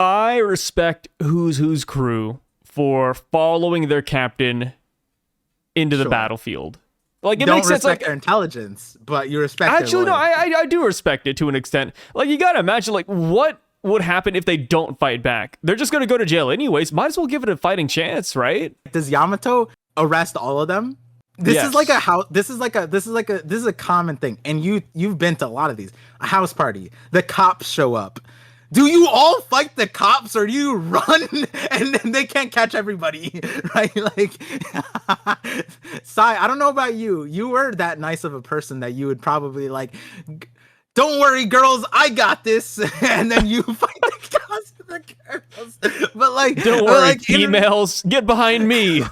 I respect Who's crew for following their captain into the battlefield. Like, it don't makes sense. Respect Like, their intelligence, but you respect. Actually, no, I do respect it to an extent. Like, you gotta imagine, like, what would happen if they don't fight back? They're just gonna go to jail anyways. Might as well give it a fighting chance, right? Does Yamato arrest all of them? This is like a house. This is a common thing, and you've been to a lot of these. A house party. The cops show up. Do you all fight the cops, or do you run and then they can't catch everybody, right? Like, Sai, I don't know about you. You were that nice of a person that you would probably like, don't worry, girls, I got this, and then you fight the cops and the girls. But like, don't worry, like, females, get behind me.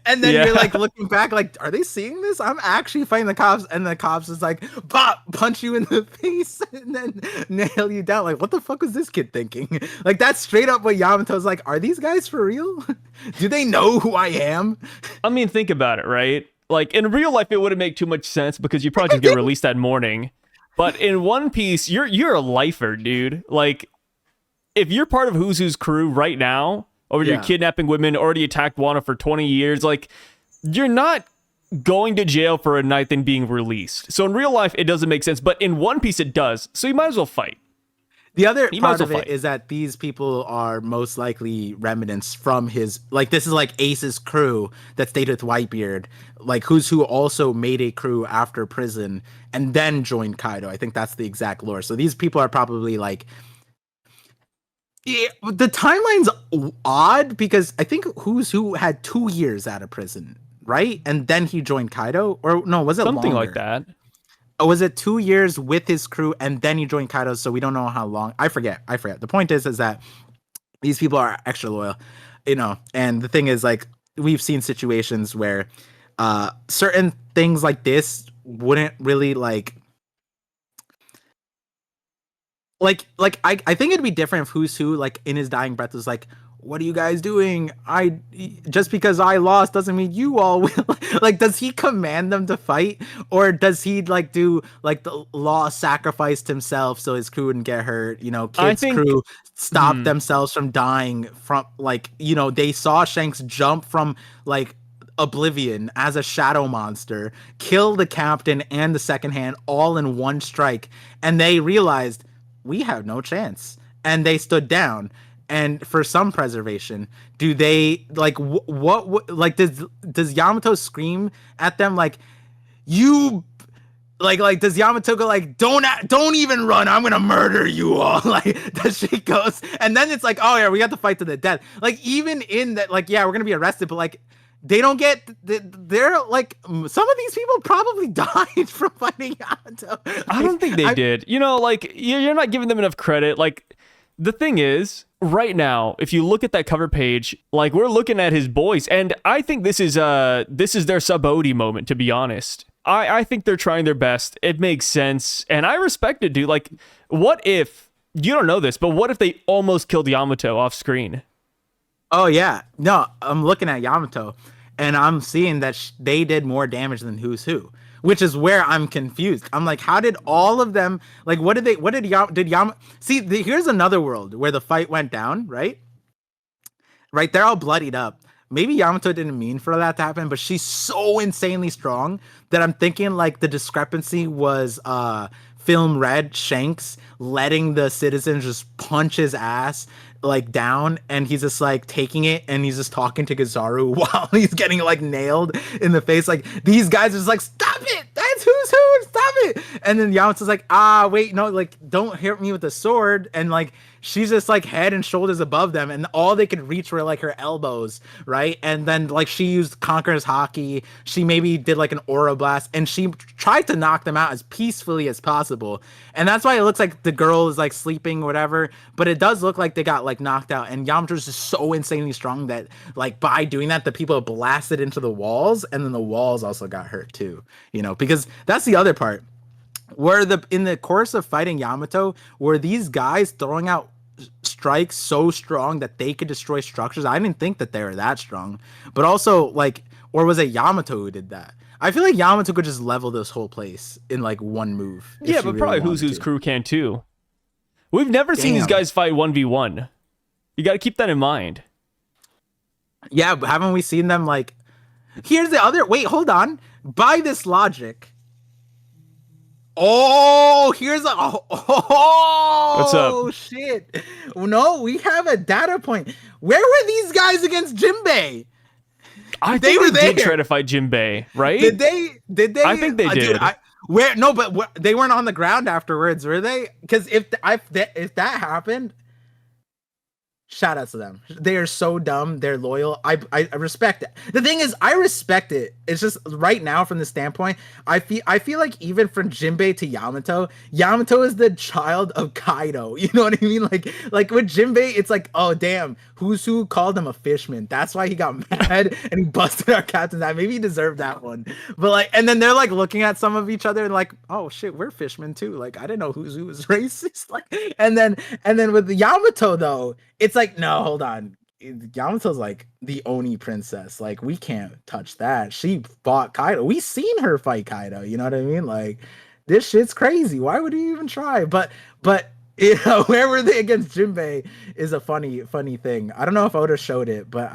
And then you're like looking back, like, are they seeing this? I'm actually fighting the cops, and the cops is like, pop, punch you in the face, and then nail you down. Like, what the fuck was this kid thinking? Like, that's straight up what Yamato's like. Are these guys for real? Do they know who I am? I mean, think about it, right? Like, in real life, it wouldn't make too much sense because you probably just get released that morning. But in One Piece, you're a lifer, dude. Like, if you're part of Who's crew right now, or you're kidnapping women, already attacked Wano for 20 years, like, you're not going to jail for a night then being released. So in real life, it doesn't make sense, but in One Piece, it does. So you might as well fight. The other part of it is that these people are most likely remnants from his, like, this is like Ace's crew that stayed with Whitebeard, like, who also made a crew after prison and then joined Kaido. I think that's the exact lore. So these people are probably like, yeah, the timeline's odd because I think Who had 2 years out of prison, right? And then he joined Kaido, or no, was it something longer? like that? Or was it 2 years with his crew and then he joined Kaido? So we don't know how long. I forget. The point is that these people are extra loyal, you know. And the thing is, like, we've seen situations where certain things like this wouldn't really I think it'd be different if Who's Who, like, in his dying breath was like, what are you guys doing? Just because I lost doesn't mean you all will. Like, does he command them to fight, or does he like do like the Law sacrificed himself so his crew wouldn't get hurt? You know, crew stopped themselves from dying from, like, you know, they saw Shanks jump from like oblivion as a shadow monster, kill the captain and the second hand all in one strike, and they realized we have no chance, and they stood down. And for some preservation, do they like what like does Yamato scream at them like, you like does Yamato go like, don't even run, I'm gonna murder you all? Like, that shit goes, and then it's like, oh yeah, we got to fight to the death. Like, even in that, like, yeah, we're gonna be arrested, but like, they don't get, they're like, some of these people probably died from fighting Yamato. Like, I don't think they did. You know, like, you're not giving them enough credit. Like, the thing is, right now, if you look at that cover page, like, we're looking at his boys, and I think this is their Sub-Odie moment, to be honest. I think they're trying their best. It makes sense, and I respect it, dude. Like, what if, you don't know this, but what if they almost killed Yamato off screen? Oh yeah, no, I'm looking at Yamato, and I'm seeing that they did more damage than Who's Who, which is where I'm confused. I'm like, how did all of them, like, did Yamato, see, here's another world where the fight went down, right? Right, they're all bloodied up. Maybe Yamato didn't mean for that to happen, but she's so insanely strong that I'm thinking, like, the discrepancy was film red Shanks letting the citizens just punch his ass like down, and he's just like taking it, and he's just talking to Kizaru while he's getting like nailed in the face. Like, these guys are just like, stop it, that's Who's Who, stop it. And then Yamato's like, wait, no, like, don't hit me with a sword. And like, she's just like head and shoulders above them, and all they could reach were like her elbows, right? And then like, she used Conqueror's Haki, she maybe did like an aura blast, and she tried to knock them out as peacefully as possible. And that's why it looks like the girl is like sleeping or whatever, but it does look like they got like knocked out. And Yamato's just so insanely strong that like, by doing that, the people blasted into the walls, and then the walls also got hurt too, you know, because that's the other part. In the course of fighting Yamato, were these guys throwing out strikes so strong that they could destroy structures? I didn't think that they were that strong. But also, like, or was it Yamato who did that? I feel like Yamato could just level this whole place in like one move. Yeah, but really probably Who's crew can too. We've never seen these Damn. guys fight 1v1. You got to keep that in mind. Yeah, but haven't we seen them like? Here's the other. Wait, hold on. By this logic. Oh, here's a. Oh, What's up? Shit. No, we have a data point. Where were these guys against Jinbe? I They think were they did there. try to fight Jinbe, right? Did they? I think they did. Dude, where? No, but they weren't on the ground afterwards, were they? Because if that happened, shout out to them. They are so dumb. They're loyal. I respect it. The thing is, I respect it. It's just right now from the standpoint, I feel like even from Jinbe to Yamato is the child of Kaido. You know what I mean? Like with Jinbe, it's like, oh damn, who called him a fishman? That's why he got mad and he busted our captain's eye. Maybe he deserved that one. But like, and then they're like looking at some of each other and like, oh shit, we're fishmen too. Like I didn't know who was racist. Like, and then with Yamato though, it's like, no, hold on. Yamato's like the Oni princess. Like, we can't touch that. She fought Kaido. We seen her fight Kaido. You know what I mean? Like, this shit's crazy. Why would he even try? But you know, where were they against Jinbe is a funny thing. I don't know if Oda showed it, but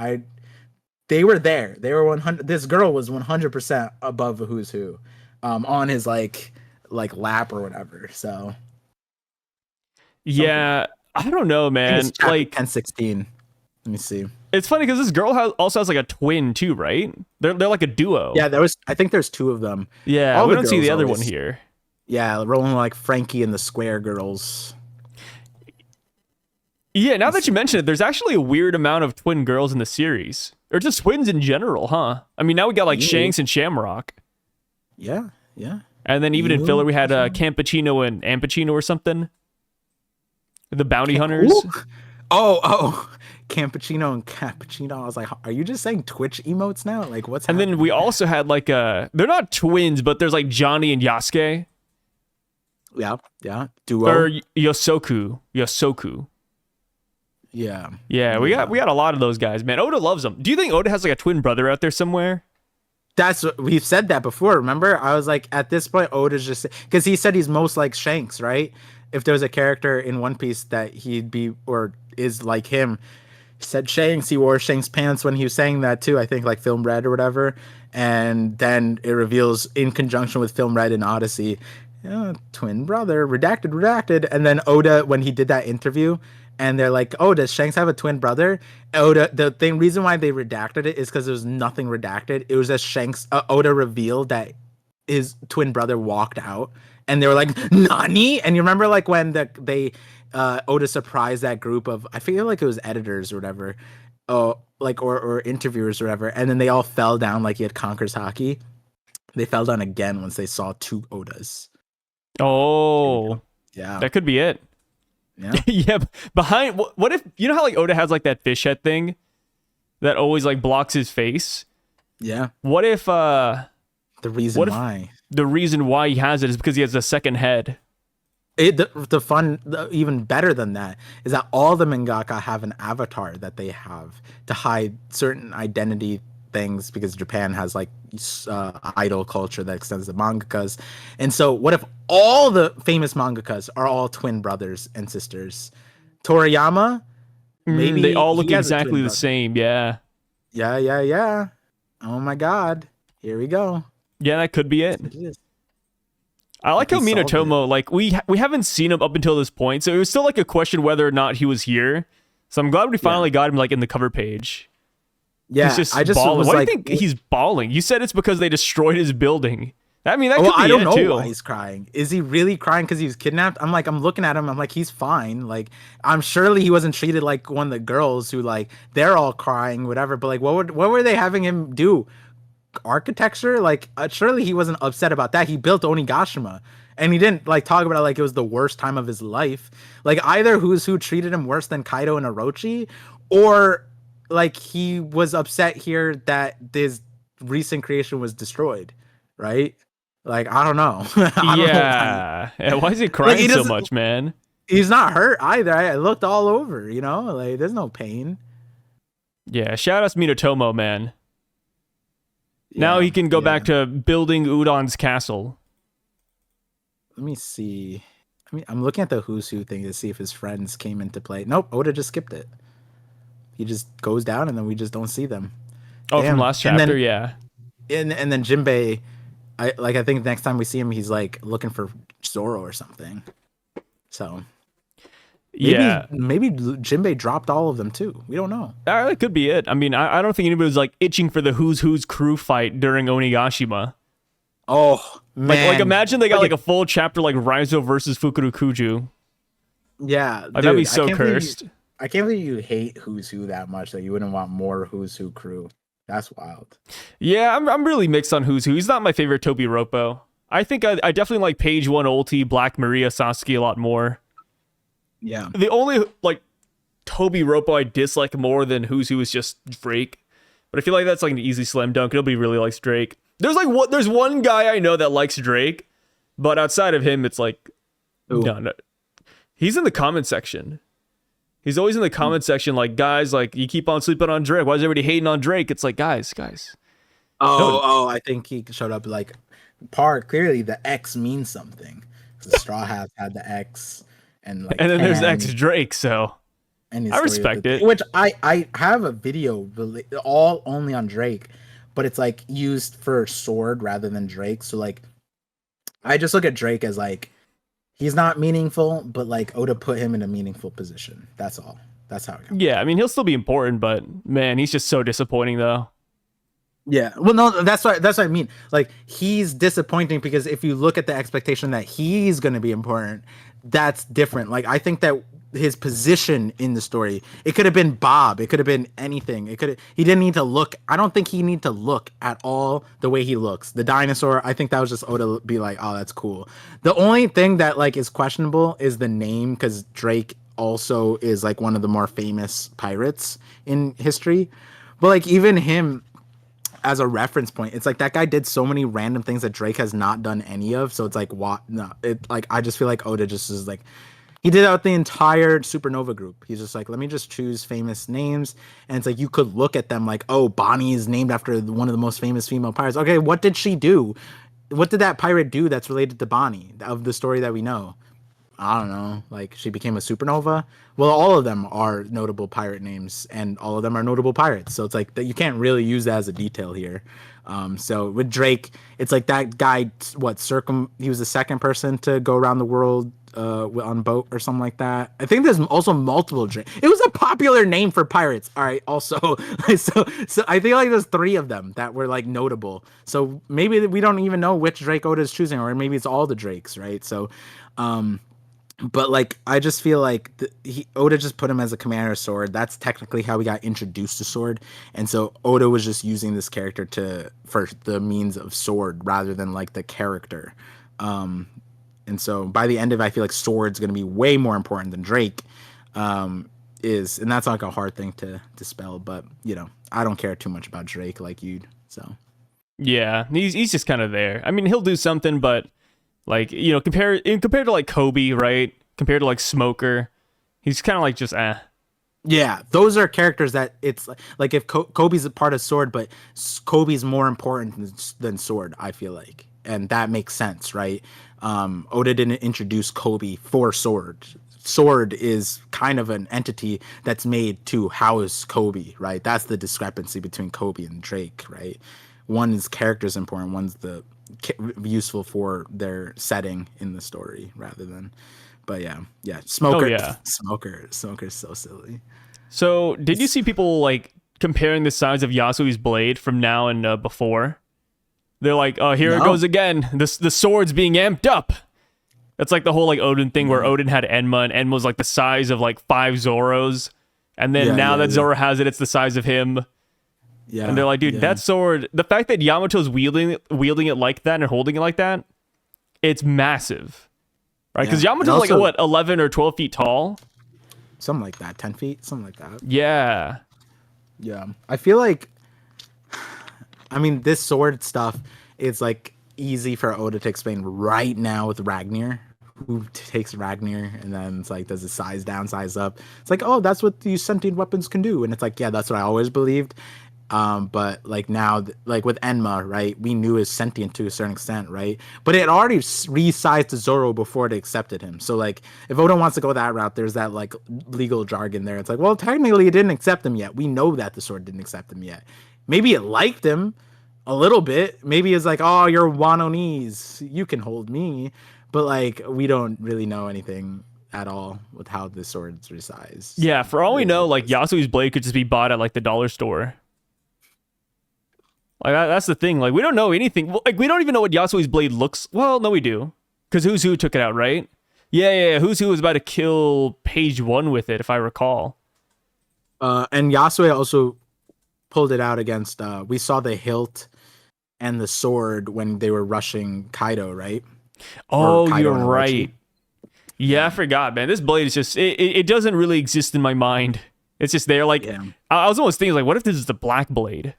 they were there. They were 100. This girl was 100% above the who's who, on his like lap or whatever. So Yeah, I don't know, man. Like 10-16. Let me see. it's funny because this girl also has like a twin too, right? They're like a duo. Yeah, I think there's two of them. Yeah, All we the don't see the girls other always- one here. Yeah, rolling like Frankie and the Square Girls. Yeah, now that you mention it, there's actually a weird amount of twin girls in the series. Or just twins in general, huh? I mean, now we got like Yeah. Shanks and Shamrock. Yeah. And then even in Ooh. filler, we had Campachino and Ampachino or something. The bounty hunters. Ooh. Oh, Campachino and Cappuccino. I was like, are you just saying Twitch emotes now? Like, what's And happening? then we also had like they're not twins, but there's like Johnny and Yasuke. Yeah. Duo. Or Yosoku. Yeah. Yeah, we got a lot of those guys, man. Oda loves them. Do you think Oda has like a twin brother out there somewhere? That's what we've said that before. Remember, I was like, at this point, Oda's just because he said he's most like Shanks, right? If there's a character in One Piece that he'd be or is like him, he said Shanks. He wore Shanks pants when he was saying that too. I think like Film Red or whatever. And then it reveals in conjunction with Film Red and Odyssey, twin brother, redacted. And then Oda, when he did that interview, and they're like, oh, does Shanks have a twin brother? The reason why they redacted it is because there was nothing redacted. It was that Shanks, Oda revealed that his twin brother walked out, and they were like, Nani? And you remember like when Oda surprised that group of, I feel like it was editors or whatever, or interviewers or whatever, and then they all fell down like he had conquers Haki. They fell down again once they saw two Odas. Oh, Yeah. that could be it. Yeah. Yeah, behind what if you know how like Oda has like that fish head thing that always like blocks his face? Yeah. What if The reason What if- why. the reason why he has it is because he has a second head? Even better than that is that all the mangaka have an avatar that they have to hide certain identity things, because Japan has like idol culture that extends to mangakas. And so what if all the famous mangakas are all twin brothers and sisters? Toriyama, maybe They all look he has a twin exactly the brother. same. Yeah. Yeah. Oh my god. Here we go. Yeah, that could be it. It is. I like how He solved Minotomo, like we haven't seen him up until this point, so it was still like a question whether or not he was here. So I'm glad we finally got him like in the cover page. Yeah, He's just I just bawling. was Why like, do you think he's bawling? You said it's because they destroyed his building. I mean, that could well, be I don't it know too. why he's crying. Is he really crying because he was kidnapped? I'm looking at him. I'm like, he's fine. Like, I'm surely he wasn't treated like one of the girls who like they're all crying, whatever. But like, what were they having him do? Architecture? Like, surely he wasn't upset about that. He built Onigashima, and he didn't like talk about it like it was the worst time of his life. Like, either who's who treated him worse than Kaido and Orochi, or like he was upset here that his recent creation was destroyed, right? Like, I don't know. I don't know Yeah. Yeah, why is he crying he so doesn't- much, man? he's not hurt either. I looked all over, you know, like there's no pain. Yeah, shout out to Minotomo, man. Now Yeah, he can go yeah. back to building Udon's castle. Let me see. I mean, I'm looking at the Who's Who thing to see if his friends came into play. Nope, Oda just skipped it. He just goes down, and then we just don't see them. Oh, from Damn. last And chapter, then, yeah. and then Jinbe, I think next time we see him, he's like looking for Zoro or something. So maybe Jinbe dropped all of them too. We don't know. That could be it. I mean, I don't think anybody was like itching for the Who's crew fight during Onigashima. Oh man! Like imagine they got like a full chapter like Raizo versus Fukurokuju. Yeah, like, that'd be so cursed. I can't believe you hate Who's Who that much that you wouldn't want more Who's Who crew. That's wild. Yeah, I'm really mixed on Who's Who. He's not my favorite Tobi Roppo. I think I definitely like Page 1 Ulti, Black Maria, Sasuke a lot more. Yeah. The only like Tobi Roppo I dislike more than Who's Who is just Drake. But I feel like that's like an easy slam dunk. Nobody really likes Drake. There's one guy I know that likes Drake, but outside of him, it's like no. He's in the comment section. He's always in the comment section, like, guys, like, you keep on sleeping on Drake. Why is everybody hating on Drake? It's like, guys. Oh, I think he showed up like clearly the X means something. The Straw Hats had the X, and like, and then there's X Drake, so and I respect it. Which I have a video all only on Drake, but it's like used for Sword rather than Drake. So like, I just look at Drake as like, he's not meaningful, but like Oda put him in a meaningful position. That's all. That's how it goes. Yeah, I mean, he'll still be important, but man, he's just so disappointing though. Yeah, well, no, that's what I mean. Like, he's disappointing because if you look at the expectation that he's going to be important, that's different. Like, I think that his position in the story, it could have been Bob, it could have been anything. He didn't need to look. I don't think he need to look at all the way he looks. The dinosaur, I think that was just Oda be like, oh, that's cool. The only thing that like is questionable is the name, because Drake also is like one of the more famous pirates in history. But like even him as a reference point, it's like that guy did so many random things that Drake has not done any of. So it's like, what? No, like I just feel like Oda just is like, he did that with the entire Supernova group. He's just like, let me just choose famous names. And it's like, you could look at them like, oh, Bonnie is named after one of the most famous female pirates. Okay, what did she do? What did that pirate do that's related to Bonnie of the story that we know? I don't know. Like, she became a supernova? Well, all of them are notable pirate names, and all of them are notable pirates. So it's like that you can't really use that as a detail here. So with Drake, it's like that guy, he was the second person to go around the world on boat or something like that. I think there's also multiple Drake. It was a popular name for pirates. All right. Also, so I feel like there's 3 of them that were like notable. So maybe we don't even know which Drake Oda is choosing, or maybe it's all the Drakes, right? So, but like I just feel like Oda just put him as a commander of Sword. That's technically how we got introduced to Sword, and so Oda was just using this character for the means of Sword rather than like the character. And so by the end of it, I feel like Sword's going to be way more important than Drake and that's like a hard thing to dispel. But you know, I don't care too much about Drake like you. So yeah, he's just kind of there. I mean, he'll do something, but like, you know, compared to like Kobe, right? Compared to like Smoker, he's kind of like just Yeah, those are characters that it's like if Kobe's a part of Sword, but Kobe's more important than Sword, I feel like, and that makes sense, right? Oda didn't introduce Kobe for Sword. Sword is kind of an entity that's made to house Kobe, right? That's the discrepancy between Kobe and Drake, right? One is character's important, one's useful for their setting in the story rather than. But yeah, Smoker. Oh, yeah. Smoker's so silly. So did you see people like comparing the size of Yasuo's blade from now and before? They're like, oh, here it goes again. The sword's being amped up. That's like the whole like Odin thing where Odin had Enma, and Enma was like the size of like 5 Zoros. And then now that Zoro has it, it's the size of him. Yeah. And they're like, dude, that sword, the fact that Yamato's wielding it like that and holding it like that, it's massive. Right? Because Yamato's like, what, 11 or 12 feet tall? Something like that. 10 feet? Something like that. Yeah. Yeah. I feel like, I mean, this sword stuff is like easy for Oda to explain right now with Ragnar. Who takes Ragnar and then it's like, does it size down, size up? It's like, oh, that's what these sentient weapons can do. And it's like, yeah, that's what I always believed. But like now, like with Enma, right? We knew is sentient to a certain extent, right? But it already resized to Zoro before it accepted him. So like, if Oda wants to go that route, there's that like legal jargon there. It's like, well, technically, it didn't accept him yet. We know that the sword didn't accept him yet. Maybe it liked him a little bit. Maybe it's like, oh, you're Wano knees, you can hold me. But like, we don't really know anything at all with how the sword's resized. Yeah, for all we know, like Yasuo's blade could just be bought at like the dollar store. Like that's the thing. Like we don't know anything. Like we don't even know what Yasuo's blade looks. Well, no, we do, because Who's Who took it out, right? Yeah. Who's Who was about to kill Page One with it, if I recall. And Yasue also pulled it out against. We saw the hilt and the sword when they were rushing Kaido, right? Oh, you're right. Yeah, I forgot, man. This blade is just it doesn't really exist in my mind. It's just there. Like I was almost thinking, like, what if this is the black blade?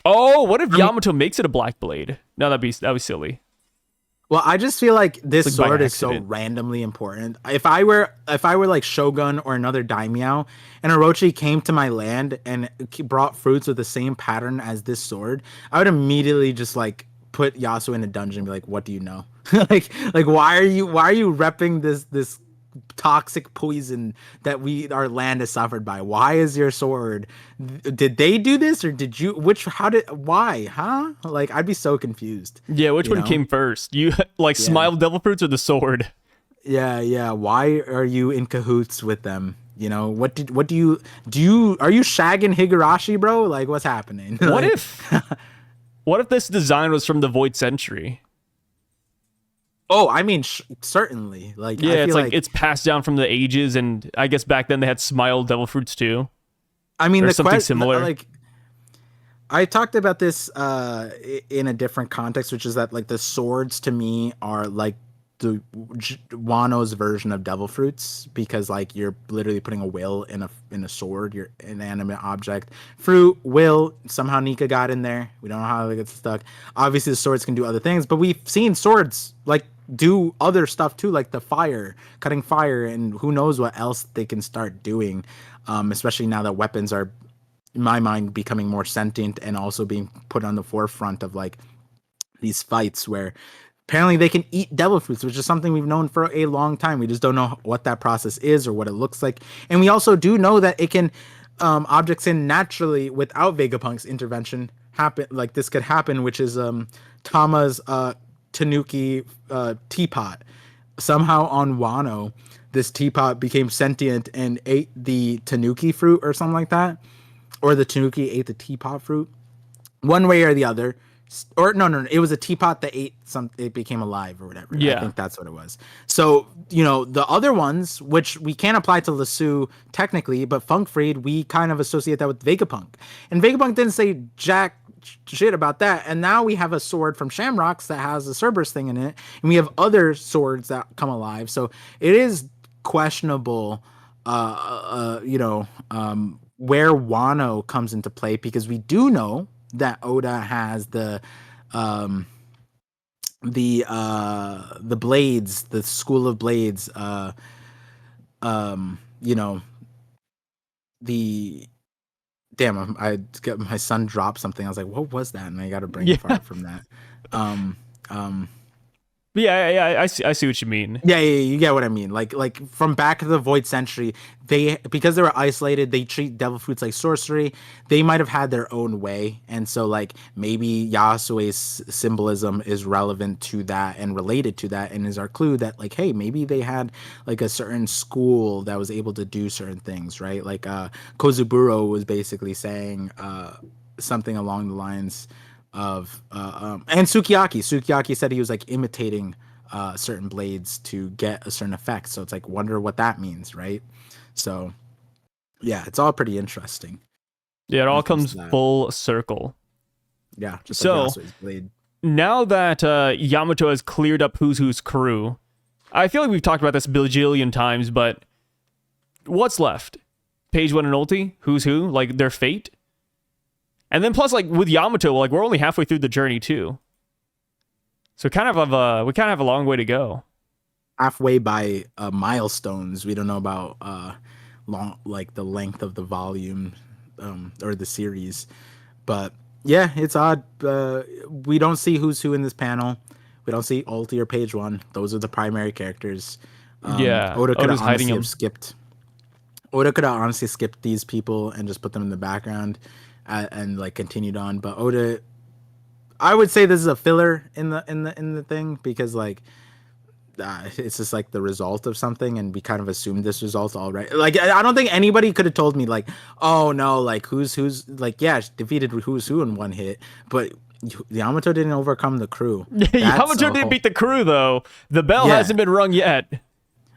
Oh, what if Yamato makes it a black blade? No, that was silly. Well, I just feel like this sword is so randomly important. If I were like Shogun or another daimyo, and Orochi came to my land and brought fruits with the same pattern as this sword, I would immediately just like put Yasuo in a dungeon and be like, "What do you know? like why are you repping this toxic poison that our land has suffered by? Why is your sword? Did they do this or did you? Why? Huh? Like I'd be so confused. Yeah, which one came first? You like Smile Devil Fruits or the sword? Yeah. Why are you in cahoots with them? You know, what do you are you shagging Higurashi, bro? Like what's happening? What if this design was from the Void Century? Oh, I mean, certainly. Like, yeah, it's like it's passed down from the ages, and I guess back then they had Smile Devil Fruits too. I mean, something similar. Like, I talked about this in a different context, which is that like the swords to me are like the Wano's version of devil fruits, because like you're literally putting a will in a sword. You're an inanimate object. Fruit, will, somehow Nika got in there. We don't know how they get stuck. Obviously the swords can do other things, but we've seen swords like do other stuff too, like the fire, cutting fire, and who knows what else they can start doing, especially now that weapons are, in my mind, becoming more sentient and also being put on the forefront of like these fights where apparently they can eat devil fruits, which is something we've known for a long time. We just don't know what that process is or what it looks like. And we also do know that it can, objects in naturally without Vegapunk's intervention happen. Like this could happen, which is Tama's Tanuki teapot. Somehow on Wano, this teapot became sentient and ate the Tanuki fruit or something like that. Or the Tanuki ate the teapot fruit. One way or the other. Or no, it was a teapot that ate it became alive or whatever. Yeah. I think that's what it was. So, the other ones, which we can't apply to Lasso technically, but Funkfried, we kind of associate that with Vegapunk. And Vegapunk didn't say jack shit about that. And now we have a sword from Shamrocks that has a Cerberus thing in it. And we have other swords that come alive. So it is questionable, where Wano comes into play, because we do know that Oda has the blades, the school of blades, my son dropped something. I was like, what was that? And I got to bring it apart from that. Yeah, I see what you mean. Yeah, you get what I mean. Like from back to the Void Century, because they were isolated, they treat devil fruits like sorcery. They might have had their own way, and so like maybe Yasue's symbolism is relevant to that and related to that, and is our clue that like, hey, maybe they had like a certain school that was able to do certain things, right? Like Kozuburo was basically saying something along the lines of and Sukiyaki said he was like imitating certain blades to get a certain effect. So it's like, wonder what that means, right? So yeah, it's all pretty interesting. Yeah, it all comes full circle. Yeah, just so like Yasuo's blade. Now that Yamato has cleared up Who's crew, I feel like we've talked about this a bajillion times, but what's left? Page One and Ulti? Who's Who? Like their fate? And then plus, like with Yamato, like we're only halfway through the journey too, so we kind of have a long way to go. Halfway by milestones. We don't know about the length of the volume or the series, But yeah, it's odd. We don't see who's who in this panel. We don't see Ulti or Page One. Those are the primary characters. Yeah, Oda could have Oda's hiding honestly him. have skipped. Oda could have honestly skipped these people and just put them in the background, and like continued on. But Oda, I would say this is a filler in the thing because like it's just like the result of something, and we kind of assumed this result already. Like I don't think anybody could have told me like, oh no, like who's like yeah, defeated who's who in one hit, but Yamato didn't overcome the crew. Yamato didn't beat the crew though. The bell Yeah. hasn't been rung yet.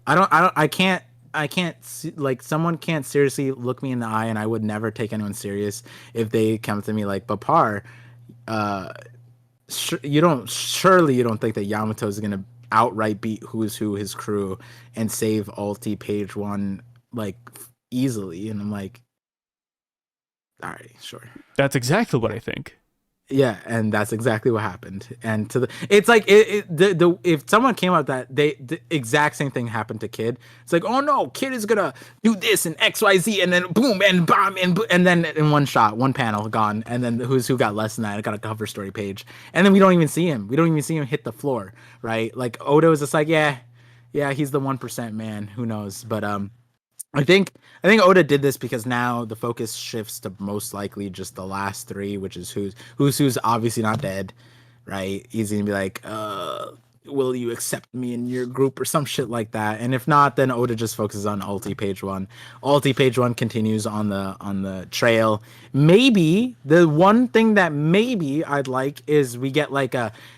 I can't like someone can't seriously look me in the eye, and I would never take anyone serious if they come to me like, Bapar, you don't think that Yamato is gonna outright beat who's who his crew and save Ulti Page One like easily? And I'm like, all right, sure. That's exactly what I think. Yeah, and that's exactly what happened. And it's like if someone came out that the exact same thing happened to Kid, it's like, oh no, Kid is gonna do this and XYZ, and then boom and bomb and then in one shot, one panel gone, and then who's who got less than that. I got a cover story page, and then we don't even see him. We don't even see him hit the floor, right? Like Oda is just like, yeah, he's the 1% man. Who knows? But I think Oda did this because now the focus shifts to most likely just the last three, which is who's obviously not dead, right? He's gonna be like, will you accept me in your group or some shit like that? And if not, then Oda just focuses on Ulti Page One. Ulti Page One continues on the trail. Maybe the one thing that maybe I'd like is we get like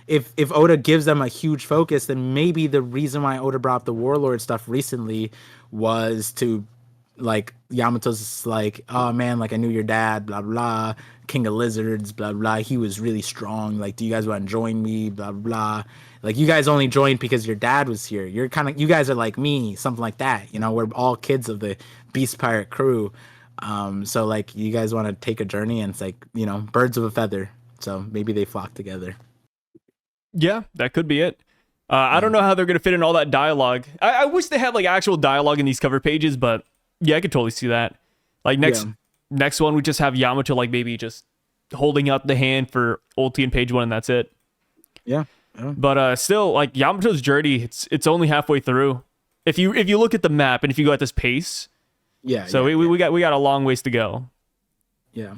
if Oda gives them a huge focus, then maybe the reason why Oda brought up the Warlord stuff recently was to like Yamato's like, oh man, like I knew your dad, blah blah, King of Lizards, blah blah, he was really strong, like do you guys want to join me, blah blah, like you guys only joined because your dad was here, you guys are like me, something like that, you know, we're all kids of the Beast Pirate crew, so like you guys want to take a journey, and it's like, you know, birds of a feather, so maybe they flock together. Yeah, that could be it. I don't know how they're going to fit in all that dialogue. I wish they had like actual dialogue in these cover pages, but yeah, I could totally see that. Like next one, we just have Yamato like maybe just holding out the hand for Ulti and Page One, and that's it. Yeah. But still, like Yamato's journey, it's only halfway through. If you look at the map and if you go at this pace, So we got a long ways to go. Yeah,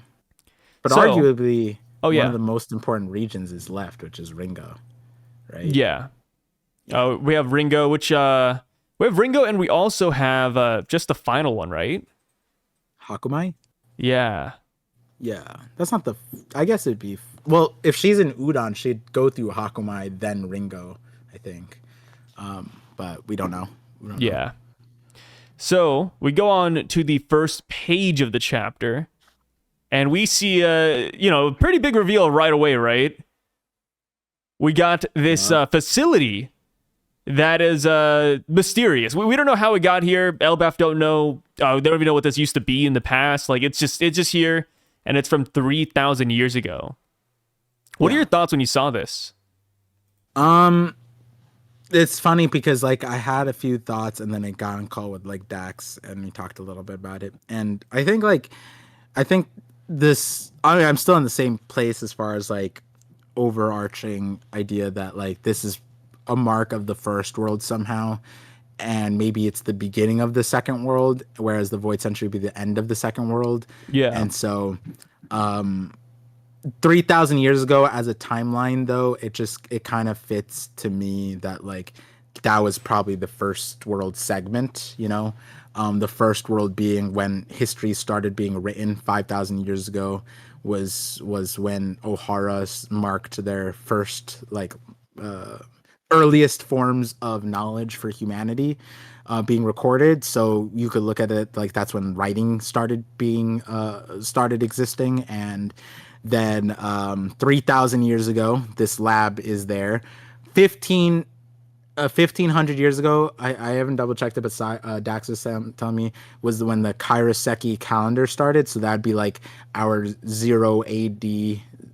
but arguably, one of the most important regions is left, which is Ringo, right? Yeah. We have Ringo, and we also have just the final one, right? Hakumai? Yeah. Yeah. That's not I guess it'd be... Well, if she's in Udon, she'd go through Hakumai, then Ringo, I think. But we don't know. Yeah. So we go on to the first page of the chapter, and we see a pretty big reveal right away, right? We got this facility that is mysterious. We don't know how it got here. Elbaf don't know. They don't even know what this used to be in the past. Like it's just here, and it's from 3,000 years ago. What are your thoughts when you saw this? It's funny because like I had a few thoughts, and then I got on call with like Dax, and we talked a little bit about it. And I think this. I'm still in the same place as far as like overarching idea that like this is a mark of the first world somehow, and maybe it's the beginning of the second world, whereas the Void Century would be the end of the second world. Yeah. And so 3,000 years ago as a timeline, though, it kind of fits to me that like that was probably the first world segment, you know, the first world being when history started being written 5,000 years ago was when Ohara marked their first like earliest forms of knowledge for humanity being recorded. So you could look at it like that's when writing started existing. And then 3,000 years ago, this lab is there. 1,500 years ago, I haven't double checked it, but Dax was telling me was when the Kairoseki calendar started. So that'd be like our 0 AD,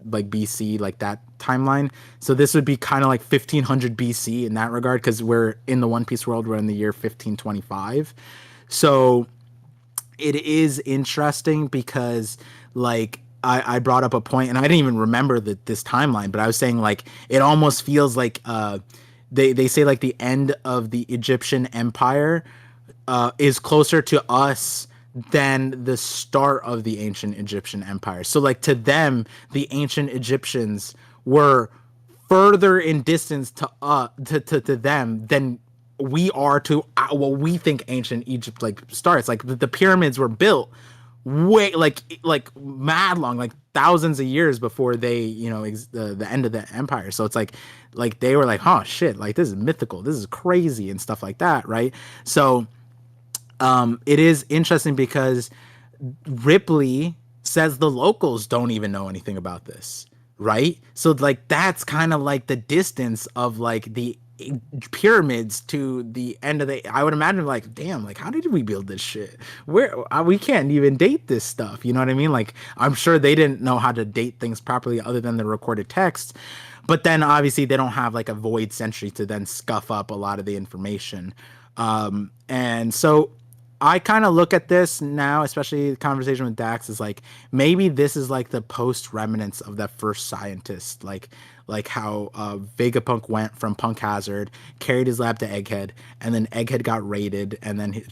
like BC, like that timeline. So this would be kind of like 1,500 BC in that regard, because we're in the One Piece world, we're in the year 1525. So it is interesting because like I brought up a point, and I didn't even remember this timeline, but I was saying like it almost feels like they say like the end of the Egyptian Empire is closer to us than the start of the ancient Egyptian Empire. So like to them, the ancient Egyptians were further in distance to them than we are to what we think ancient Egypt like starts. Like the pyramids were built way like mad long, like thousands of years before they, you know, the end of the empire. So it's like they were like, oh shit, like this is mythical, this is crazy and stuff like that, right? So it is interesting because Ripley says the locals don't even know anything about this, right? So like that's kind of like the distance of like the pyramids to the end of the, I would imagine like, damn, like how did we build this shit? Where we can't even date this stuff, you know what I mean? Like I'm sure they didn't know how to date things properly other than the recorded text, but then obviously they don't have like a void century to then scuff up a lot of the information. And so I kind of look at this now, especially the conversation with Dax, is like maybe this is like the post remnants of that first scientist, like how Vegapunk went from Punk Hazard, carried his lab to Egghead, and then Egghead got raided, and then he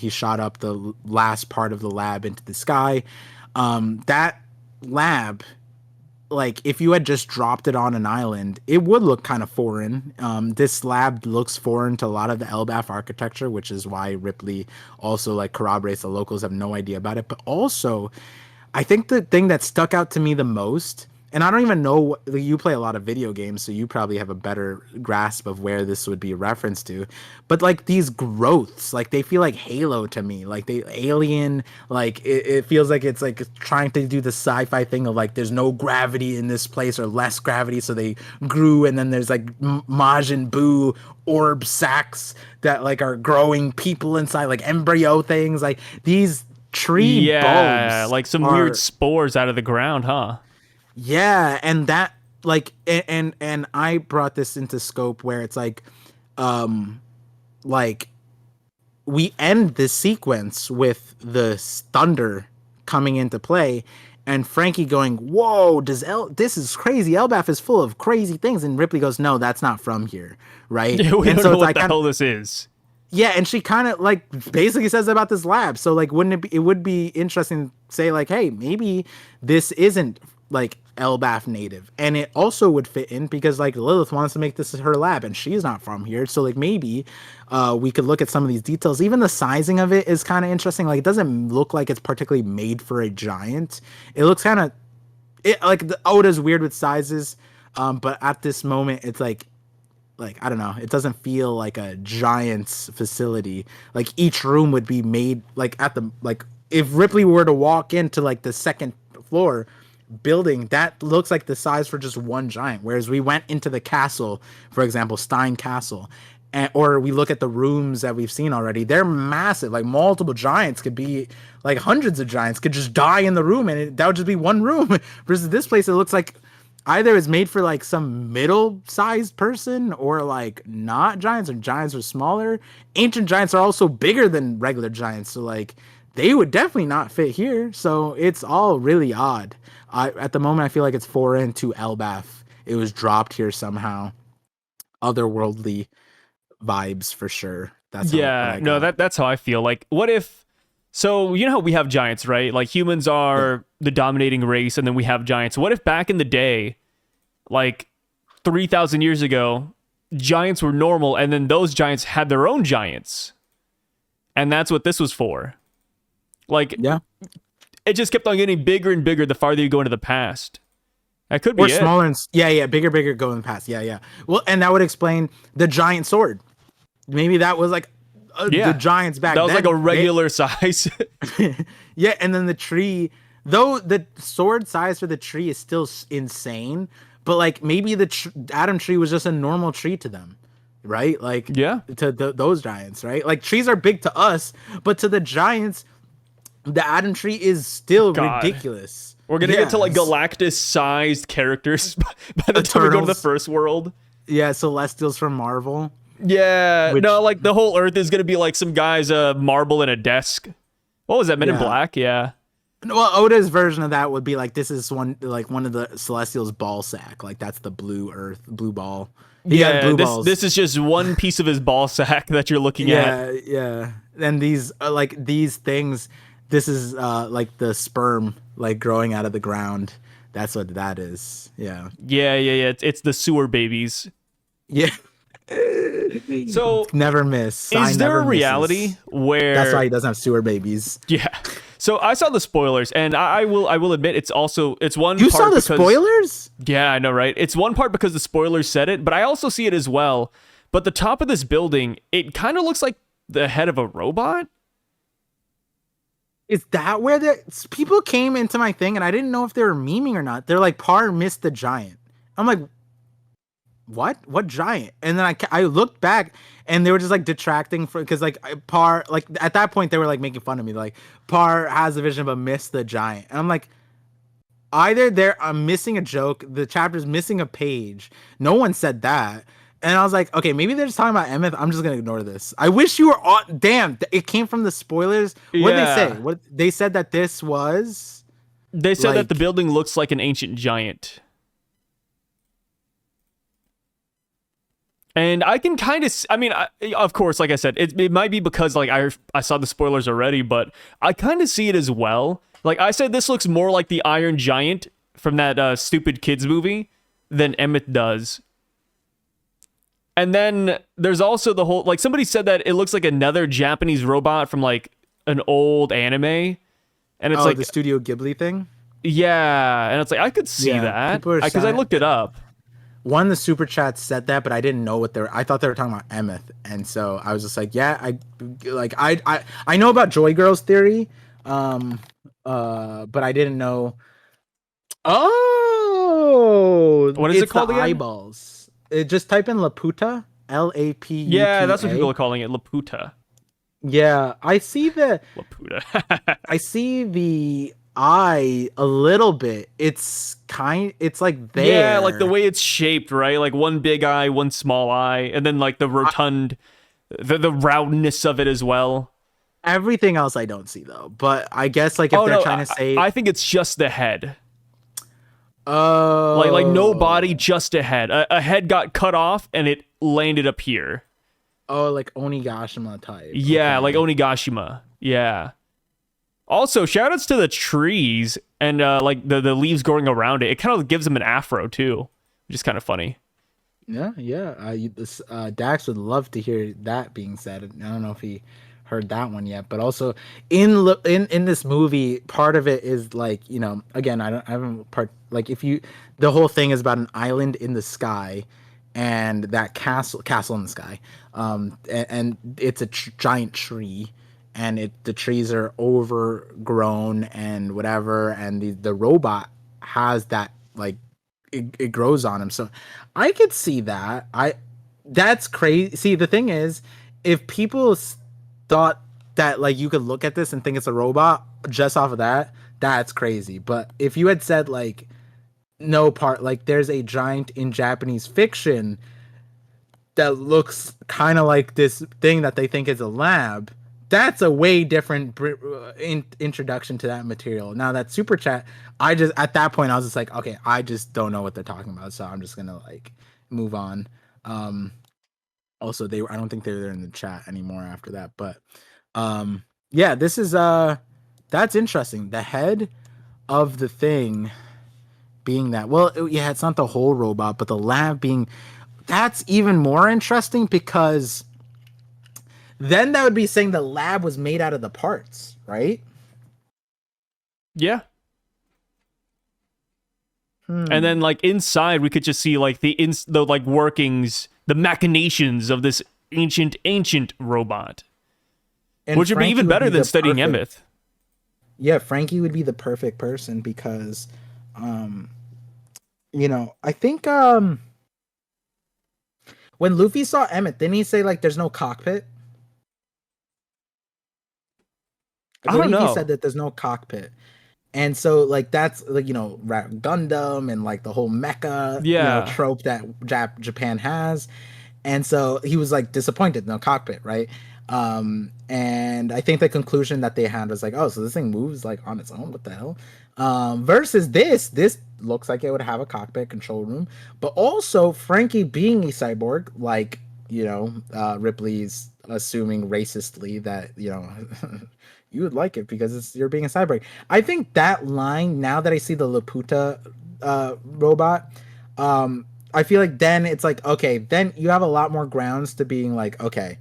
shot up the last part of the lab into the sky. That lab, like if you had just dropped it on an island, it would look kind of foreign. This lab looks foreign to a lot of the Elbaf architecture, which is why Ripley also like corroborates the locals have no idea about it. But also, I think the thing that stuck out to me the most, and I don't even know, you play a lot of video games, so you probably have a better grasp of where this would be a reference to, but like these growths, like they feel like Halo to me, like they alien, like it feels like it's like trying to do the sci-fi thing of like there's no gravity in this place or less gravity, so they grew, and then there's like Majin Buu orb sacs that like are growing people inside, like embryo things, like these tree bulbs, like some weird spores out of the ground, huh? Yeah, and that like and I brought this into scope where it's like like we end this sequence with the thunder coming into play and Frankie going, "Whoa, this is crazy. Elbaf is full of crazy things." And Ripley goes, "No, that's not from here." Right? Yeah, we and don't so know it's what like the hell this is. Yeah, and she kind of like basically says about this lab. So like it would be interesting to say like, "Hey, maybe this isn't like Elbaf native," and it also would fit in because like Lilith wants to make this her lab and she's not from here, so like maybe we could look at some of these details. Even the sizing of it is kind of interesting. Like it doesn't look like it's particularly made for a giant. It looks kind of like the Oda's weird with sizes, but at this moment it's like I don't know, it doesn't feel like a giant's facility. Like each room would be made like at the like if Ripley were to walk into like the second floor building, that looks like the size for just one giant, whereas we went into the castle, for example, Stein Castle, or we look at the rooms that we've seen already, they're massive. Like multiple giants could be like hundreds of giants could just die in the room and that would just be one room. Versus this place, it looks like either it's made for like some middle-sized person or like not giants, or giants are smaller. Ancient giants are also bigger than regular giants, so like they would definitely not fit here. So it's all really odd. At the moment, I feel like it's foreign to Elbaf. It was dropped here somehow. Otherworldly vibes for sure. That's that's how I feel. Like, what if? So you know how we have giants, right? Like humans are the dominating race, and then we have giants. What if back in the day, like 3,000 years ago, giants were normal, and then those giants had their own giants, and that's what this was for. Like, yeah. It just kept on getting bigger and bigger the farther you go into the past. That could be or smaller and bigger go in the past. Yeah. Well, and that would explain the giant sword. Maybe that was like the giants back then. That was like a regular size. Yeah, and then the tree, though the sword size for the tree is still insane, but like maybe the Adam tree was just a normal tree to them, right? Like to those giants, right? Like trees are big to us, but to the giants, the Adam tree is still ridiculous. We're gonna get to like Galactus-sized characters by the time we go to the first world. Yeah, Celestials from Marvel. Yeah, like the whole Earth is gonna be like some guy's marble in a desk. What was that? Men in Black? Yeah. Well, Oda's version of that would be like this is one of the Celestials' ball sack. Like that's the blue Earth, blue ball. He had Yeah, blue this balls. is just one piece of his ball sack that you're looking at. Yeah, yeah. And these like these things. This is like the sperm like growing out of the ground. That's what that is. Yeah. Yeah. It's the sewer babies. Yeah. So, Never miss. is Sign there never a reality misses. That's why where he doesn't have sewer babies. yeah. So I saw the spoilers, and I will admit it's one You part saw the because spoilers? yeah, I know, right? It's one part because the spoilers said it, but I also see it as well. But the top of this building, it kind of looks like the head of a robot. Is that where the people came into my thing and I didn't know if they were memeing or not? They're like, Par missed the giant. I'm like, what giant? And then I looked back and they were just like detracting because like Par, like at that point they were like making fun of me. Like Par has a vision but missed the giant. And I'm like, either I'm missing a joke, the chapter's missing a page. No one said that. And I was like, okay, maybe they're just talking about Emmeth. I'm just gonna ignore this. I wish you were on. Damn, it came from the spoilers. What did they Yeah. say? What they said that this was? They said that the Like- building looks like an ancient giant. And I can kind of, I mean, of course, like I said, it might be because like I saw the spoilers already, but I kind of see it as well. Like I said, this looks more like the Iron Giant from that stupid kids movie than Emmett does. And then there's also the whole, like somebody said that it looks like another Japanese robot from like an old anime. And it's like the Studio Ghibli thing. yeah, and it's like I could see Yeah, that people are because I saying- looked it up. One of the super chats said that, but I didn't know what they were. I thought they were talking about Emmeth, and so I was just like, yeah, I know about Joy Girl's theory, but I didn't know. Oh, What is it it's called the again? eyeballs. Just type in Laputa, Laputa. Yeah, that's what people are calling it, Laputa. Yeah, I see Laputa. I see the eye a little bit. It's like there. Yeah, like the way it's shaped, right? Like one big eye, one small eye, and then like the rotund, the roundness of it as well. Everything else I don't see though. But I guess like if they're trying to say, I think it's just the head. oh, Like no body, just a head. A head got cut off and it landed up here. oh, like Onigashima type. Yeah, Okay. like Onigashima. Yeah. Also, shoutouts to the trees and like the leaves growing around it. It kind of gives them an afro too, which is kind of funny. Yeah. Dax would love to hear that being said. I don't know if he heard that one yet, but also in this movie, part of it is like, you know, again, I haven't like the whole thing is about an island in the sky and that castle in the sky, and it's a giant tree, and the trees are overgrown and whatever, and the robot has that like it grows on him. So I could see that. That's crazy. See, the thing is, if people thought that like you could look at this and think it's a robot just off of that, that's crazy. But if you had said like no part, like there's a giant in Japanese fiction that looks kind of like this thing that they think is a lab, that's a way different introduction to that material. Now that super chat, at that point I was just like, okay, I just don't know what they're talking about, so I'm just gonna like move on. Also, I don't think they were there in the chat anymore after that, but yeah, this is that's interesting. The head of the thing being that, well, yeah, it's not the whole robot, but the lab being, that's even more interesting because then that would be saying the lab was made out of the parts, right? Yeah. And then like inside we could just see like the like workings, the machinations of this ancient robot. And Which would be Frankie even better than the studying perfect- Emmeth. Yeah, Frankie would be the perfect person because you know, I think when Luffy saw Emmett, didn't he say like there's no cockpit? I don't believe know. He said that there's no cockpit. And so like that's like, you know, Gundam and like the whole mecha trope that Japan has. And so he was like disappointed, no cockpit, right? And I think the conclusion that they had was like, oh, so this thing moves like on its own. What the hell? Versus this looks like it would have a cockpit control room, but also Frankie being a cyborg, like, Ripley's assuming racistly that, you would like it because you're being a cyborg. I think that line, now that I see the Laputa robot, I feel like then it's like, okay, then you have a lot more grounds to being like, okay,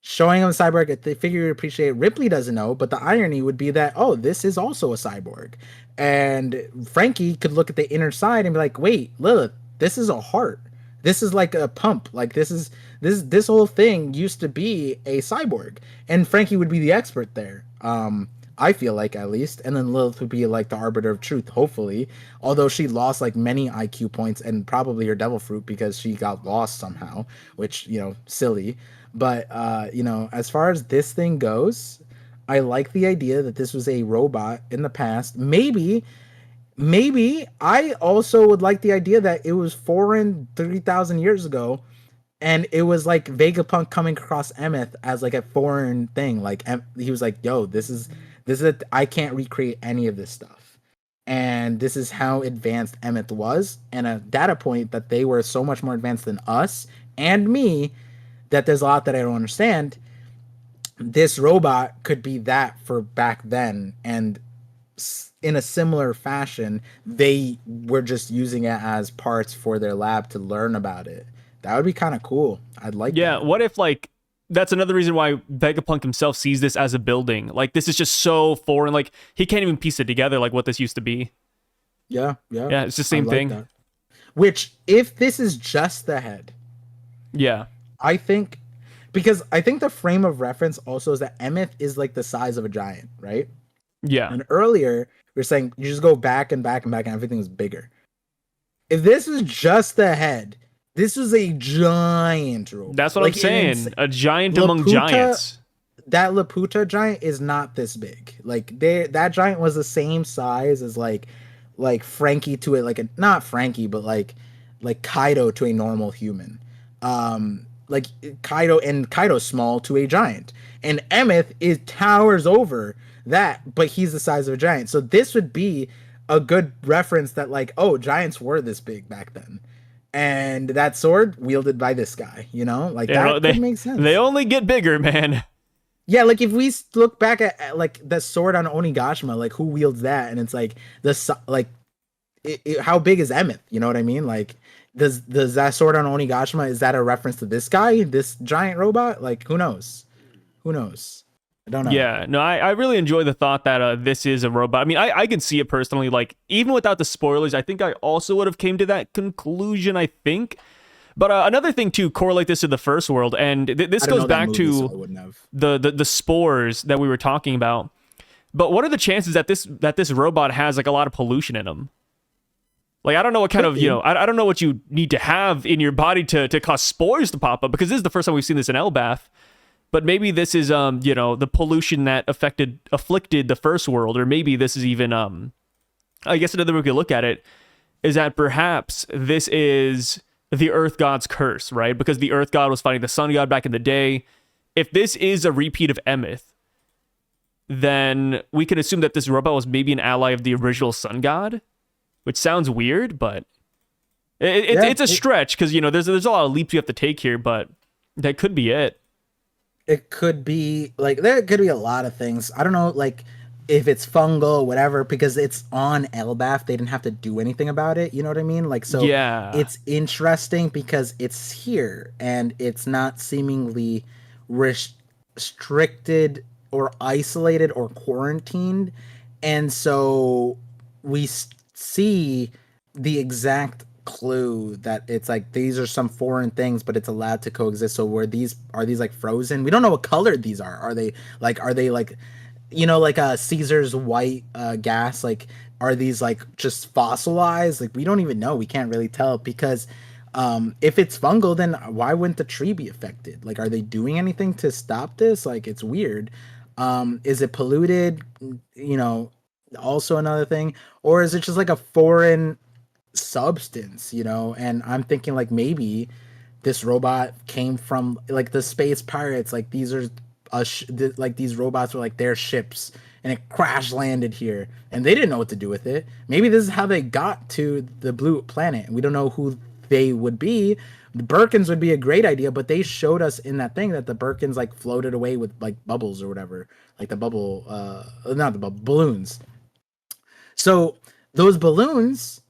showing him a cyborg, they figure you appreciate. Ripley doesn't know, but the irony would be that, oh, this is also a cyborg. And Frankie could look at the inner side and be like, wait, Lilith, this is a heart. This is like a pump. Like this whole thing used to be a cyborg. And Frankie would be the expert there. I feel like, at least. And then Lilith would be like the arbiter of truth, hopefully. Although she lost like many IQ points and probably her devil fruit because she got lost somehow, which, silly. But as far as this thing goes, I like the idea that this was a robot in the past. Maybe I also would like the idea that it was foreign 3,000 years ago, and it was like Vegapunk coming across Emeth as like a foreign thing. Like he was like, "Yo, this is I can't recreate any of this stuff." And this is how advanced Emeth was, and a data point that they were so much more advanced than us and me, that there's a lot that I don't understand. This robot could be that for back then, and in a similar fashion, they were just using it as parts for their lab to learn about it. That would be kind of cool. I'd like that. What if, like, that's another reason why Vegapunk himself sees this as a building. Like, this is just so foreign. Like, he can't even piece it together, like, what this used to be. Yeah. It's the same thing. That. Which, if this is just the head... Yeah. I think... Because I think the frame of reference also is that Emeth is, like, the size of a giant, right? Yeah. And earlier, we were saying you just go back and back and back and everything is bigger. If this is just the head... This was a giant robot. That's what I'm saying. A giant among giants. That Laputa giant is not this big. Like that giant was the same size as like Frankie to it, not Frankie, but like Kaido to a normal human. Like Kaido's small to a giant. And Emeth towers over that, but he's the size of a giant. So this would be a good reference that like, oh, giants were this big back then. And that sword wielded by this guy, that could make sense. They only get bigger, man. Yeah, like if we look back at like the sword on Onigashima, like who wields that? And it's like how big is Emeth? You know what I mean? Like, does that sword on Onigashima, is that a reference to this guy, this giant robot? Like, who knows? I don't know. Yeah, no, I really enjoy the thought that this is a robot. I mean, I can see it personally. Like, even without the spoilers, I think I also would have came to that conclusion, I think. But another thing to correlate this to the first world, and this goes back to the spores that we were talking about. But what are the chances that this robot has like a lot of pollution in him? Like, I don't know what kind of, I don't know what you need to have in your body to cause spores to pop up, because this is the first time we've seen this in Elbaf. But maybe this is, the pollution that afflicted the first world, or maybe this is even, I guess another way we could look at it is that perhaps this is the Earth God's curse, right? Because the Earth God was fighting the Sun God back in the day. If this is a repeat of Emeth, then we can assume that this robot was maybe an ally of the original Sun God, which sounds weird, but it's a stretch, because, there's a lot of leaps you have to take here, but that could be it. It could be like, there could be a lot of things. I don't know, like if it's fungal or whatever, because it's on Elbaf, they didn't have to do anything about it. You know what I mean? Like, so yeah, it's interesting because it's here and it's not seemingly restricted or isolated or quarantined. And so we see the exact clue that it's like these are some foreign things, but it's allowed to coexist. So are these like frozen? We don't know what color these are. Are they like Caesar's white gas? Like, are these like just fossilized? Like, we don't even know. We can't really tell, because if it's fungal, then why wouldn't the tree be affected? Like, are they doing anything to stop this? Like, it's weird. Is it polluted? Also another thing. Or is it just like a foreign substance, and I'm thinking like maybe this robot came from like the space pirates. Like these are like these robots were like their ships, and it crash landed here, and they didn't know what to do with it. Maybe this is how they got to the blue planet. We don't know who they would be. The Birkins would be a great idea, but they showed us in that thing that the Birkins like floated away with like bubbles or whatever, like the bubble, not the bubble, balloons. So those balloons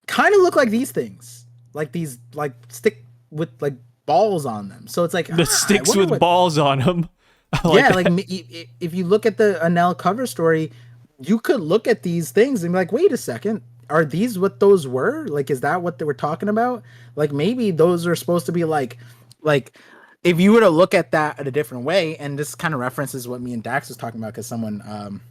kind of look like these things, like these like stick with like balls on them. So it's like the sticks with balls on them. Like if you look at the Anel cover story, you could look at these things and be like, wait a second, are these what those were? Like, is that what they were talking about? Like, maybe those are supposed to be like if you were to look at that in a different way, and this kind of references what me and Dax was talking about, because someone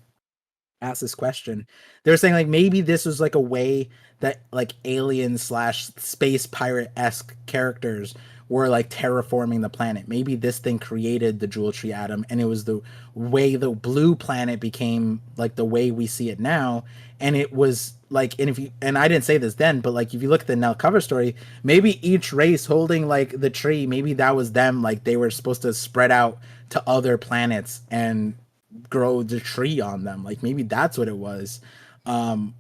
asked this question. They were saying like maybe this was like a way that like alien / space pirate-esque characters were like terraforming the planet. Maybe this thing created the Jewel Tree atom, and it was the way the blue planet became like the way we see it now. And it was like, and I didn't say this then, but like if you look at the Nell cover story, maybe each race holding like the tree, maybe that was them. Like they were supposed to spread out to other planets and grow the tree on them. Like maybe that's what it was. We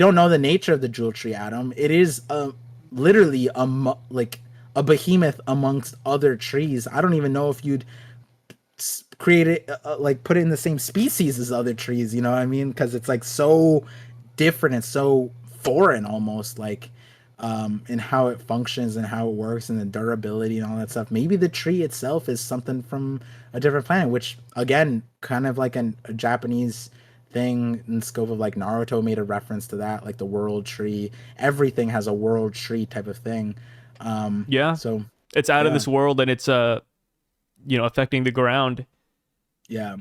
don't know the nature of the Jewel Tree atom. It is literally like a behemoth amongst other trees. I don't even know if you'd create it like put it in the same species as other trees, you know what I mean? Because it's like so different and so foreign almost, like in how it functions and how it works and the durability and all that stuff. Maybe the tree itself is something from a different planet, which again, kind of like a Japanese thing in the scope of like Naruto made a reference to that, like the world tree. Everything has a world tree type of thing. So it's out of this world, and it's affecting the ground. But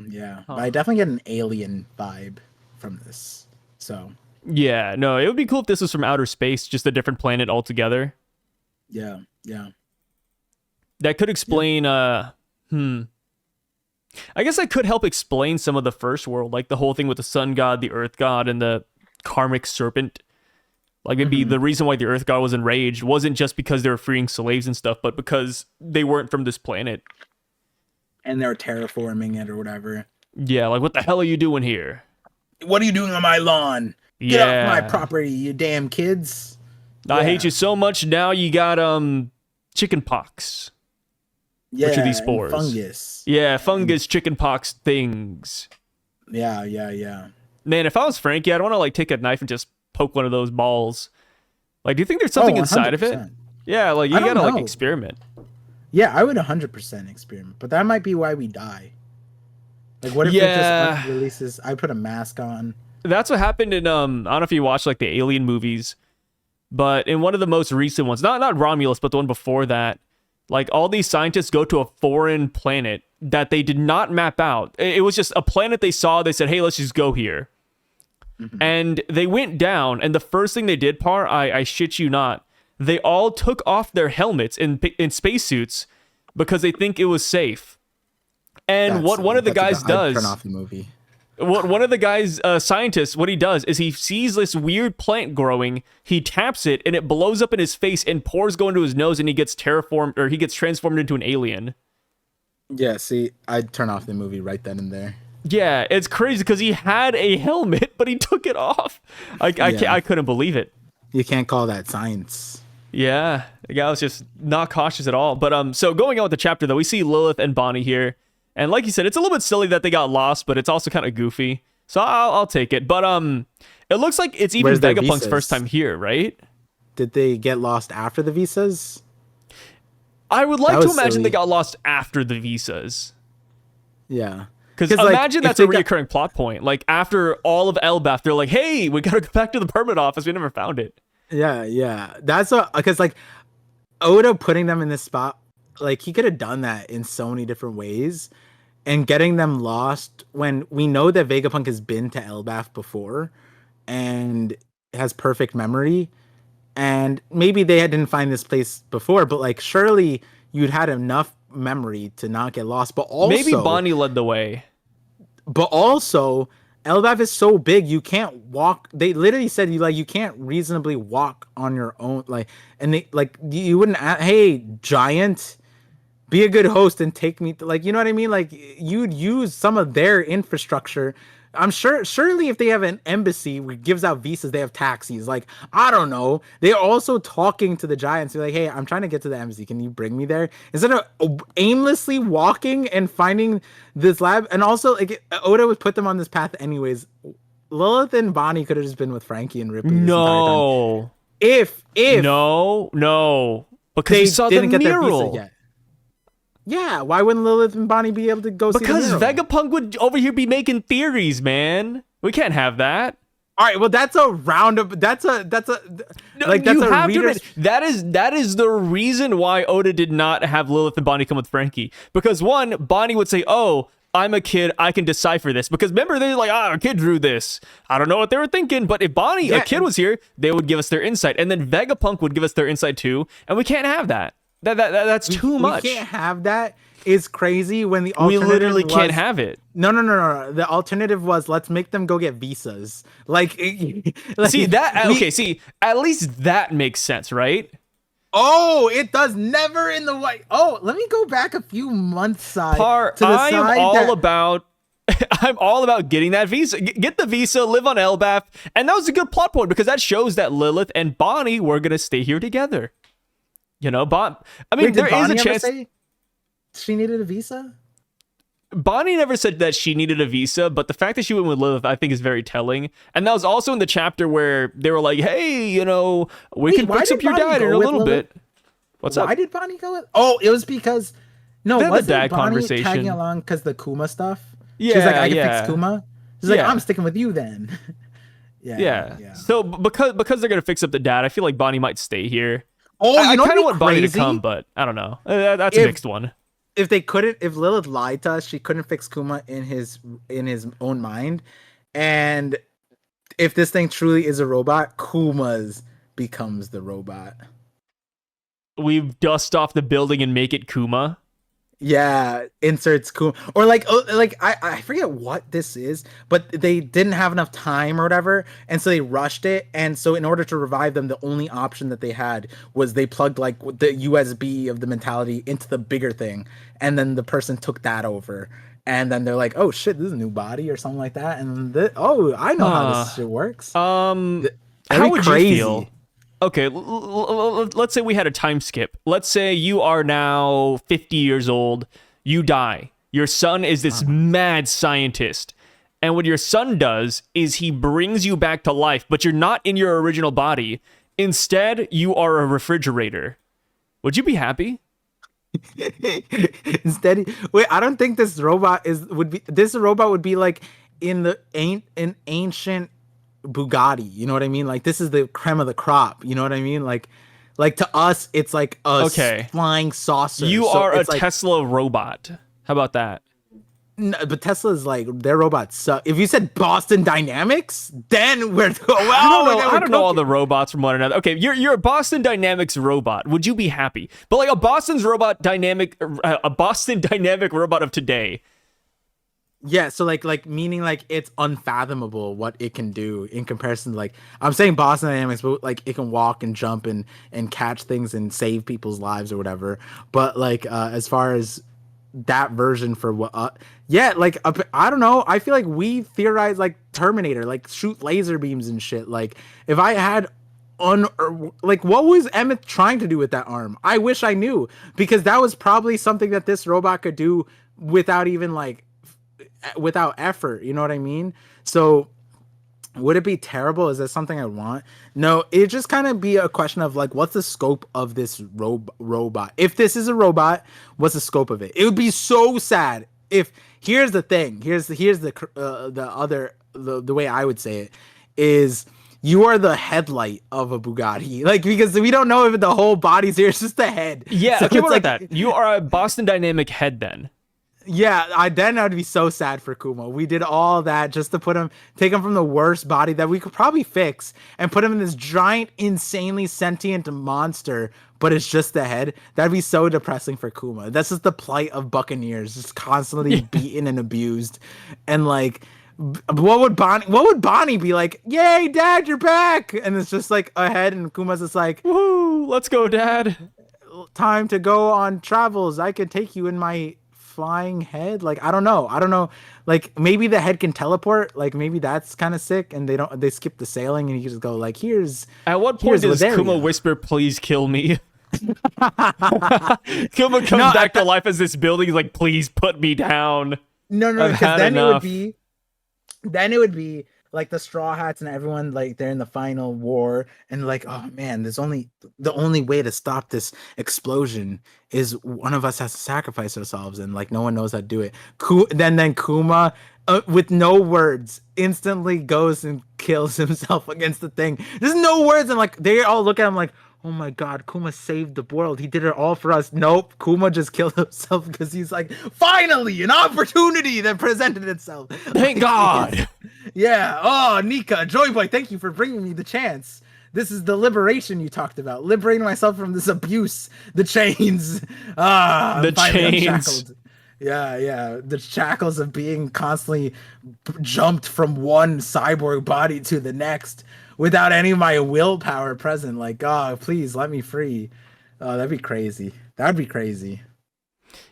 I definitely get an alien vibe from this. So yeah, no, it would be cool if this was from outer space, just a different planet altogether. Yeah. That could explain I guess that could help explain some of the first world, like the whole thing with the sun god, the earth god, and the karmic serpent. Like maybe the reason why the earth god was enraged wasn't just because they were freeing slaves and stuff, but because they weren't from this planet. And they were terraforming it or whatever. Yeah, like what the hell are you doing here? What are you doing on my lawn? Get off my property, you damn kids. I hate you so much. Now you got chicken pox. Yeah, which are these spores? Fungus. Yeah, fungus, chicken pox things. Yeah. Man, if I was Frankie, I'd want to like take a knife and just poke one of those balls. Like, do you think there's something inside of it? Yeah, like you gotta like experiment. Yeah, I would 100% experiment, but that might be why we die. Like, what if it just releases? I put a mask on. That's what happened in I don't know if you watched like the Alien movies, but in one of the most recent ones, not Romulus, but the one before that, like all these scientists go to a foreign planet that they did not map out. It was just a planet they saw. They said, "Hey, let's just go here," and they went down. And the first thing they did, I shit you not, they all took off their helmets in spacesuits because they think it was safe. And what one of the guys does, turn off the movie. What one of the guys, scientists, what he does is he sees this weird plant growing, he taps it, and it blows up in his face, and pores go into his nose, and he gets transformed into an alien. Yeah, see, I'd turn off the movie right then and there. Yeah, it's crazy because he had a helmet, but he took it off. I couldn't believe it. You can't call that science. Yeah, the guy was just not cautious at all. But so going on with the chapter, though, we see Lilith and Bonnie here. And like you said, it's a little bit silly that they got lost, but it's also kind of goofy. So I'll take it. But it looks like it's even Vegapunk's first time here, right? Did they get lost after the visas? I would like to imagine they got lost after the visas. Yeah. Because imagine that's a recurring plot point. Like after all of Elbaf, they're like, hey, we got to go back to the permit office. We never found it. Yeah. That's because like Oda putting them in this spot, like he could have done that in so many different ways, and getting them lost when we know that Vegapunk has been to Elbaf before and has perfect memory, and maybe they didn't find this place before, but like surely you'd had enough memory to not get lost. But also maybe Bonnie led the way. But also Elbaf is so big you can't walk. They literally said you can't reasonably walk on your own. Like, and they like you wouldn't. Hey, giant, be a good host and take me. Like, you know what I mean? Like, you'd use some of their infrastructure. I'm sure, surely if they have an embassy which gives out visas, they have taxis. Like, I don't know. They're also talking to the giants. They're like, hey, I'm trying to get to the embassy. Can you bring me there? Instead of aimlessly walking and finding this lab. And also, like, Oda would put them on this path anyways. Lilith and Bonnie could have just been with Frankie and Ripley. No. If no. Because they we saw didn't the get their mural. visa yet. Yeah, why wouldn't Lilith and Bonnie be able to go see the Because mural? Vegapunk would over here be making theories, man. We can't have that. All right, well, that's a roundup. That's a like that's you a have to reader's. admit, that is the reason why Oda did not have Lilith and Bonnie come with Frankie. Because one, Bonnie would say, "Oh, I'm a kid. I can decipher this." Because remember, they're like, "Ah, a kid drew this. I don't know what they were thinking." But if Bonnie, a kid, was here, they would give us their insight, and then Vegapunk would give us their insight too. And we can't have that. That's too much. We can't have that. It's crazy when the alternative we literally was, can't have it. No. The alternative was let's make them go get visas. Like see that? Okay, see, at least that makes sense, right? Oh, it does never in the white. Oh, let me go back a few months to the I am side all about. I'm all about getting that visa. Get the visa, live on Elbaf, and that was a good plot point because that shows that Lilith and Bonnie were gonna stay here together. You know, I mean, there is a chance. She needed a visa? Bonnie never said that she needed a visa, but the fact that she went with Lilith, I think, is very telling. And that was also in the chapter where they were like, hey, you know, we can fix up your dad in a little bit. What's up? Why did Bonnie go with? Oh, it was because... No, wasn't the dad Bonnie conversation tagging along because the Kuma stuff? Yeah, she's like, I can fix Kuma? She's like, I'm sticking with you then. Yeah. So because they're going to fix up the dad, I feel like Bonnie might stay here. Oh, I kind of want crazy? Bonnie to come, but I don't know. That's a mixed one. If Lilith lied to us, she couldn't fix Kuma in his own mind, and if this thing truly is a robot, Kuma's becomes the robot. We dust off the building and make it Kuma. Yeah, inserts Kuma, or I forget what this is, but they didn't have enough time or whatever, and so they rushed it. And so in order to revive them, the only option that they had was they plugged like the USB of the mentality into the bigger thing, and then the person took that over, and then they're like, "Oh shit, this is a new body" or something like that. And I know how this shit works. How would you feel? Okay, let's say we had a time skip. Let's say you are now 50 years old. You die. Your son is this mad scientist. And what your son does is he brings you back to life, but you're not in your original body. Instead, you are a refrigerator. Would you be happy? Wait, I don't think this robot would be like in ancient Bugatti, you know what I mean? Like, this is the creme of the crop, you know what I mean? Like to us, it's like a flying saucer. You are a Tesla robot. How about that? No, but Tesla's like, their robots suck. If you said Boston Dynamics, then we're I don't know all the robots from one another. Okay, you're a Boston Dynamics robot. Would you be happy? But like a Boston Dynamic robot of today. Yeah, so like meaning like it's unfathomable what it can do in comparison to, like, I'm saying Boston Dynamics, but like it can walk and jump and catch things and save people's lives or whatever. But like as far as that version for what I don't know, I feel like we theorize like Terminator, like shoot laser beams and shit. Like if I had like what was Emmett trying to do with that arm? I wish I knew, because that was probably something that this robot could do without even without effort, you know what I mean? So would it be terrible? Is that something I want? No, it just kind of be a question of like, what's the scope of this robot? If this is a robot, what's the scope of it? It would be so sad if, here's the thing, here's the way I would say it is, you are the headlight of a Bugatti, like, because we don't know if the whole body's here, it's just the head. Yeah, so okay, what about that? You are a Boston Dynamic head then. Yeah, I'd be so sad for Kuma. We did all that just to take him from the worst body that we could probably fix and put him in this giant, insanely sentient monster, but it's just the head. That'd be so depressing for Kuma. That's just the plight of Buccaneers, just constantly beaten and abused. And like, What would Bonnie be like? Yay, Dad, you're back! And it's just like a head, and Kuma's just like, Woohoo! Let's go, Dad. time to go on travels. I could take you in my flying head. Like, I don't know. Like, maybe the head can teleport. Like, maybe that's kind of sick. And they skip the sailing, and you just go like, At what point does Kuma whisper, "Please kill me"? Kuma comes back to life as this building. He's like, "Please put me down." No, because then it would be like the Straw Hats and everyone, like they're in the final war, and like, oh man, the only way to stop this explosion is one of us has to sacrifice ourselves, and like no one knows how to do it. Then Kuma, with no words, instantly goes and kills himself against the thing. There's no words, and like they all look at him like, oh my god, Kuma saved the world. He did it all for us. Nope, Kuma just killed himself because he's like, finally, an opportunity that presented itself. Thank God. Yeah. Oh, Nika, Joy Boy, thank you for bringing me the chance. This is the liberation you talked about. Liberating myself from this abuse. The chains. The chains. Unshackled. Yeah. The shackles of being constantly jumped from one cyborg body to the next without any of my willpower present. Like, oh, please let me free. Oh, that'd be crazy. That'd be crazy.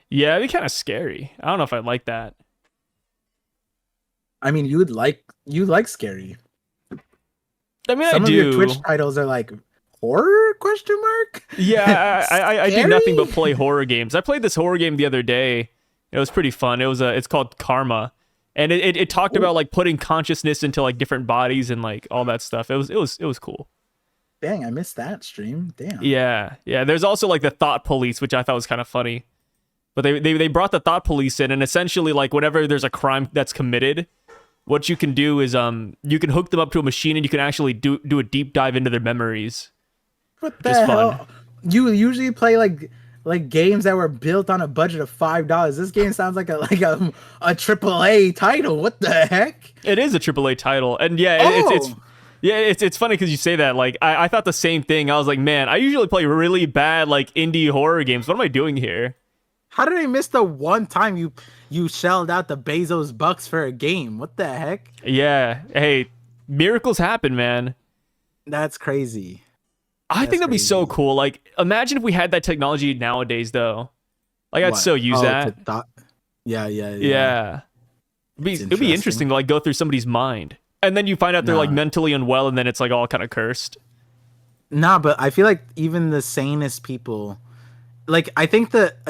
Yeah, it'd be kind of scary. I don't know if I'd like that. I mean, you like scary. I mean, Some I of do. your Twitch titles are like horror ? Yeah, I do nothing but play horror games. I played this horror game the other day. It was pretty fun. It's called Karma, and it talked about like putting consciousness into like different bodies and like all that stuff. It was cool. Dang, I missed that stream. Damn. Yeah. There's also like the thought police, which I thought was kind of funny. But they brought the thought police in, and essentially like whenever there's a crime that's committed, what you can do is you can hook them up to a machine, and you can actually do a deep dive into their memories. What the hell? Fun. You usually play like games that were built on a budget of $5. This game sounds like a AAA title. What the heck? It is a AAA title, and yeah, it's funny because you say that. Like I thought the same thing. I was like, man, I usually play really bad like indie horror games. What am I doing here? How did I miss the one time you shelled out the Bezos bucks for a game? What the heck? Yeah. Hey, miracles happen, man. That's crazy. I think that'd be so cool. Like, imagine if we had that technology nowadays, though. Like, I'd so use that. Yeah. It'd be interesting to like go through somebody's mind, and then you find out they're like mentally unwell, and then it's like all kind of cursed. Nah, but I feel like even the sanest people, like I think that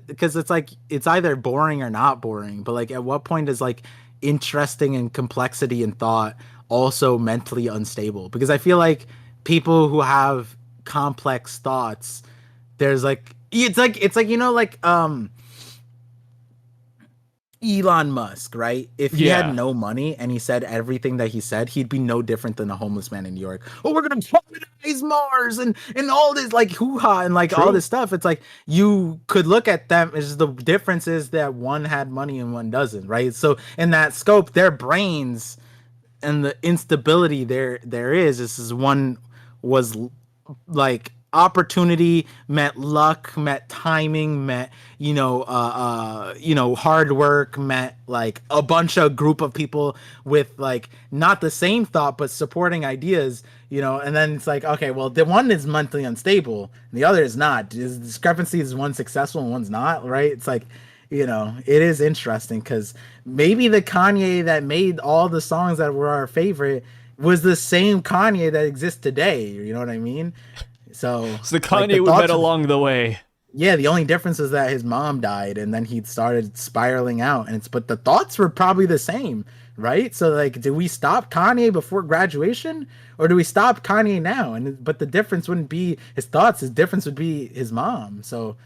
because it's like it's either boring or not boring. But like, at what point is like interesting and complexity and thought also mentally unstable? Because I feel like people who have complex thoughts, there's like it's like you know, like Elon Musk, right? If he had no money and he said everything that he said, he'd be no different than a homeless man in New York. Oh, we're gonna colonize Mars and all this like hoo-ha and like all this stuff. It's like you could look at them as the difference is that one had money and one doesn't, right? So in that scope, their brains and the instability there is one was like opportunity met luck, met timing, met hard work, met like a bunch of group of people with like not the same thought but supporting ideas, and then it's like, okay, well, the one is mentally unstable and the other is not. The discrepancy is one successful and one's not, right? It's like, it is interesting because maybe the Kanye that made all the songs that were our favorite was the same Kanye that exists today. You know what I mean? So the Kanye we met along the way. Yeah, the only difference is that his mom died and then he started spiraling out. But the thoughts were probably the same, right? So like, do we stop Kanye before graduation or do we stop Kanye now? But the difference wouldn't be his thoughts. His difference would be his mom. So,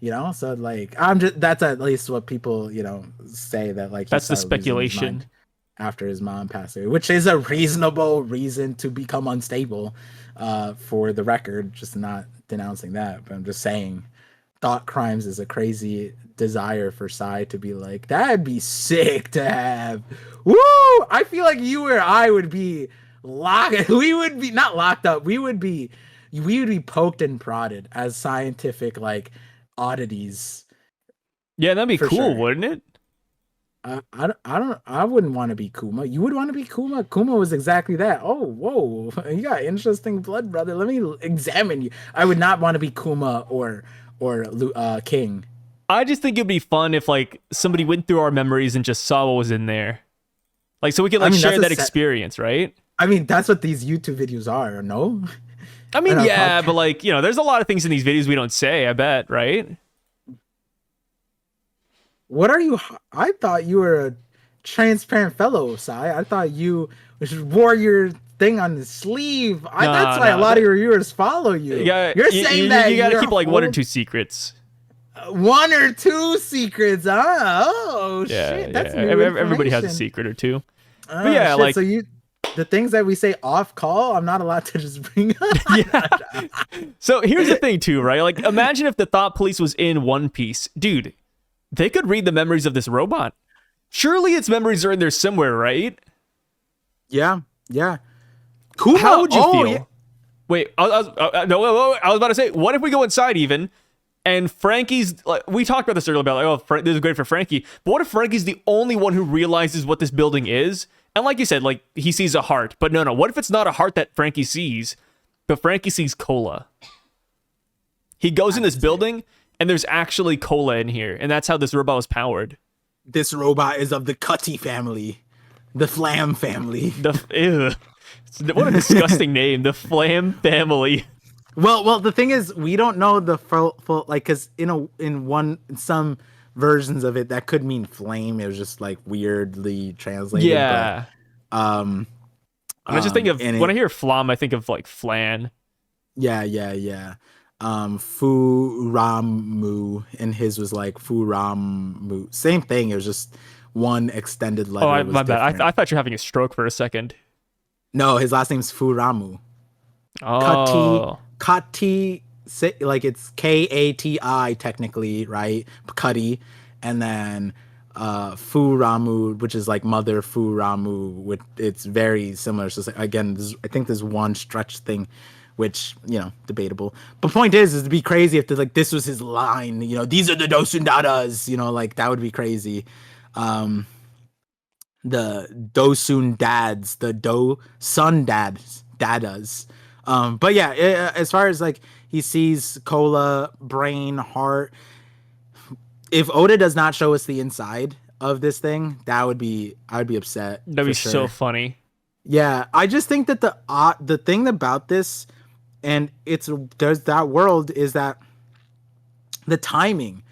so like, that's at least what people, say that like, that's the speculation after his mom passed away, which is a reasonable reason to become unstable. For the record, just not denouncing that, but I'm just saying thought crimes is a crazy desire for Psy to be like, that'd be sick to have. Woo! I feel like you or I would be locked. We would be not locked up. We would be poked and prodded as scientific like oddities. Yeah, that'd be cool, wouldn't it? I wouldn't want to be Kuma. You would want to be Kuma? Kuma was exactly that. Oh, whoa. You got interesting blood, brother. Let me examine you. I would not want to be Kuma or King. I just think it'd be fun if like somebody went through our memories and just saw what was in there. Like, so we could like share that experience, right? I mean, that's what these YouTube videos are, no? I mean, yeah, but like, you know, there's a lot of things in these videos we don't say, I bet, right? What are you? I thought you were a transparent fellow, Sai. I thought you wore your thing on the sleeve. That's why a lot of your viewers follow you. You're saying that you gotta keep like one or two secrets. One or two secrets, huh? Oh, shit. That's new everybody has a secret or two. But yeah, shit. like so the things that we say off call, I'm not allowed to just bring up. Yeah. So here's the thing too, right? Like, imagine if the Thought Police was in One Piece, dude. They could read the memories of this robot. Surely its memories are in there somewhere, right? Yeah. Kuma, how would you feel? Yeah. Wait, I was about to say, what if we go inside even, and Frankie's, like, we talked about this earlier about, like, oh, this is great for Frankie, but what if Frankie's the only one who realizes what this building is? And like you said, like, he sees a heart, but no, what if it's not a heart that Frankie sees, but Frankie sees cola? He goes in this building, and there's actually cola in here, and that's how this robot was powered. This robot is of the Cutty family, the Flam family. Ew. What a disgusting name, the Flam family. Well, the thing is, we don't know the full like, because in some versions of it that could mean flame. It was just like weirdly translated. Yeah. But, I just think of when I hear flam, I think of like flan. Yeah. Furamu, and his was like Furamu. Same thing. It was just one extended letter. Oh, my bad. I thought you were having a stroke for a second. No, his last name's Furamu. Oh. Kati, like it's Kati technically, right? Kati, and then Furamu, which is like Mother Furamu. It's very similar. So again, I think there's one stretch thing, which, you know, debatable. But point is to be crazy if like this was his line. You know, these are the Dosundadas. You know, like that would be crazy. The Dosun dads, the Dosun dadas. But yeah, as far as like he sees cola, brain, heart. If Oda does not show us the inside of this thing, I'd be upset. That'd be so funny. Yeah, I just think that the thing about this, and there's that world, is that the timing.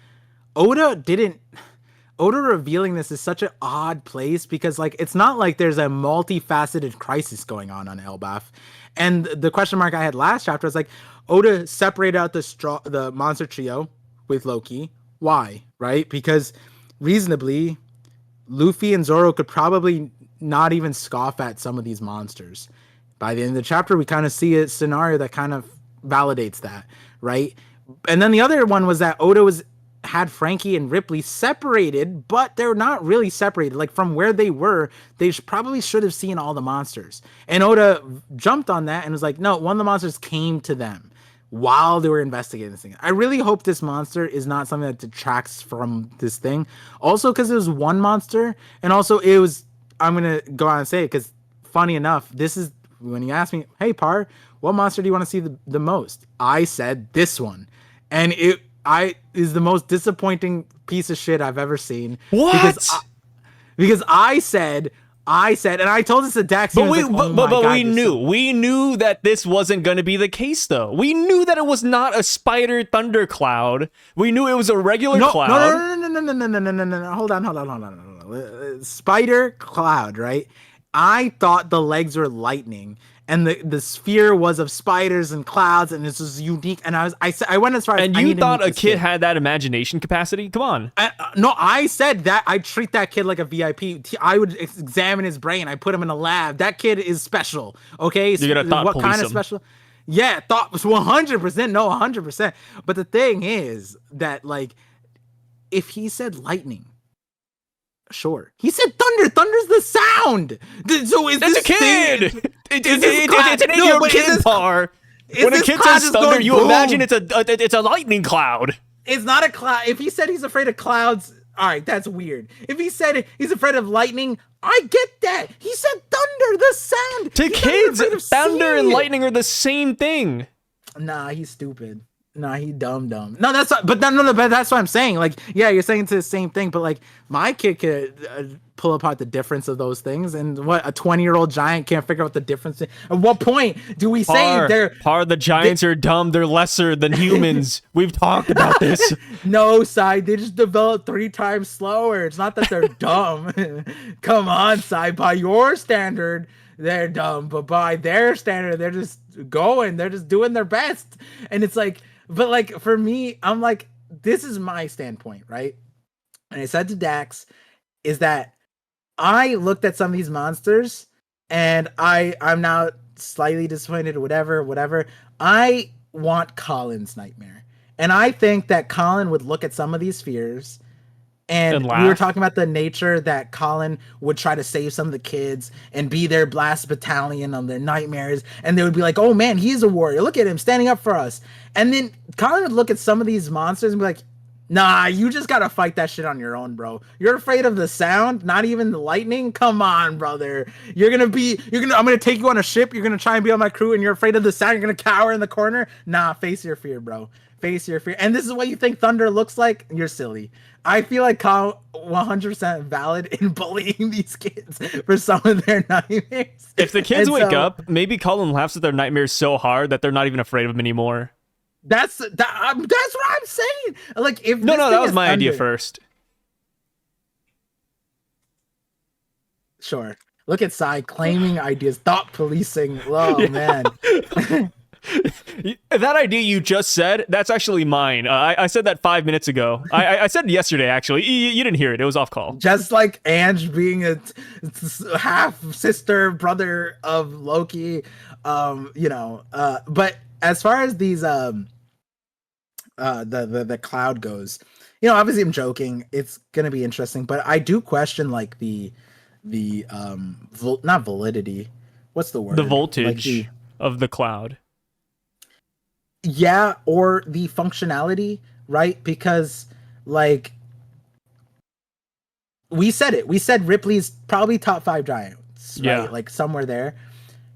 Oda revealing this is such an odd place, because like it's not like there's a multifaceted crisis going on Elbaf. And the question mark I had last chapter was like, Oda separated out the monster trio with Loki. Why? Right? Because reasonably, Luffy and Zoro could probably not even scoff at some of these monsters. By the end of the chapter, we kind of see a scenario that kind of validates that, right? And then the other one was that Oda had Frankie and Ripley separated, but they're not really separated. Like from where they were, they probably should have seen all the monsters. And Oda jumped on that and was like, no, one of the monsters came to them while they were investigating this thing. I really hope this monster is not something that detracts from this thing. Also, because it was one monster, and also it was, I'm going to go on and say it, because funny enough, this is when you asked me, hey, Par, what monster do you want to see the most? I said this one. And it is the most disappointing piece of shit I've ever seen. What? Because I said, and I told this to Dax. But we knew that this wasn't going to be the case, though. We knew that it was not a spider thunder cloud. We knew it was a regular cloud. No. Hold on. Spider cloud, right? I thought the legs were lightning, and the sphere was of spiders and clouds, and this was unique. And I went as far as, and you thought a kid had that imagination capacity? Come on. No, I said that I treat that kid like a VIP. I would examine his brain. I put him in a lab. That kid is special. Okay, you're gonna thought what police kind of him. special? Yeah, thought 100%. No, 100%. But the thing is that, like, if he said lightning. Sure. He said thunder. Thunder's the sound. So is that's this a kid. Thing, it's an 8-year-old kid, Par. When a kid says thunder, you imagine it's a lightning cloud. It's not a cloud. If he said he's afraid of clouds, all right, that's weird. If he said he's afraid of lightning, I get that. He said thunder, the sound. To kids, thunder and lightning are the same thing. Nah, he's stupid. Nah, he dumb. No, that's not, but no, but that's what I'm saying. Like, yeah, you're saying it's the same thing, but like my kid could pull apart the difference of those things, and what a 20-year-old giant can't figure out the difference. At what point do we say they're the giants are dumb? They're lesser than humans. We've talked about this. No, Sai, they just develop 3 times slower. It's not that they're dumb. Come on, Sai, by your standard, they're dumb, but by their standard, they're just going. They're just doing their best, and it's like. But like for me, I'm like, this is my standpoint, right? And I said to Dax, is that I looked at some of these monsters and I'm now slightly disappointed, whatever. I want Colin's nightmare. And I think that Colin would look at some of these fears, and we were talking about the nature that Colin would try to save some of the kids and be their blast battalion on their nightmares. And they would be like, oh man, he's a warrior. Look at him standing up for us. And then Colin would look at some of these monsters and be like, nah, you just got to fight that shit on your own, bro. You're afraid of the sound, not even the lightning. Come on, brother. I'm going to take you on a ship. You're going to try and be on my crew, and you're afraid of the sound. You're going to cower in the corner. Nah, face your fear, bro. Face your fear. And this is what you think thunder looks like? You're silly. I feel like Colin 100% valid in bullying these kids for some of their nightmares. If the kids wake up, maybe Colin laughs at their nightmares so hard that they're not even afraid of them anymore. That's what I'm saying. Like, if no, that was my idea first. Sure. Look at Sai claiming ideas, thought policing. Oh yeah. Man. That idea you just said, that's actually mine. I said that 5 minutes ago. I said it yesterday, actually. You didn't hear it. It was off call. Just like Ange being a half sister brother of Loki. But as far as these the cloud goes, obviously I'm joking. It's gonna be interesting, but I do question like the not validity. What's the word? The voltage of the cloud. Yeah, or the functionality, right? Because like we said it. We said Ripley's probably top 5 giants, right? Yeah. Like somewhere there.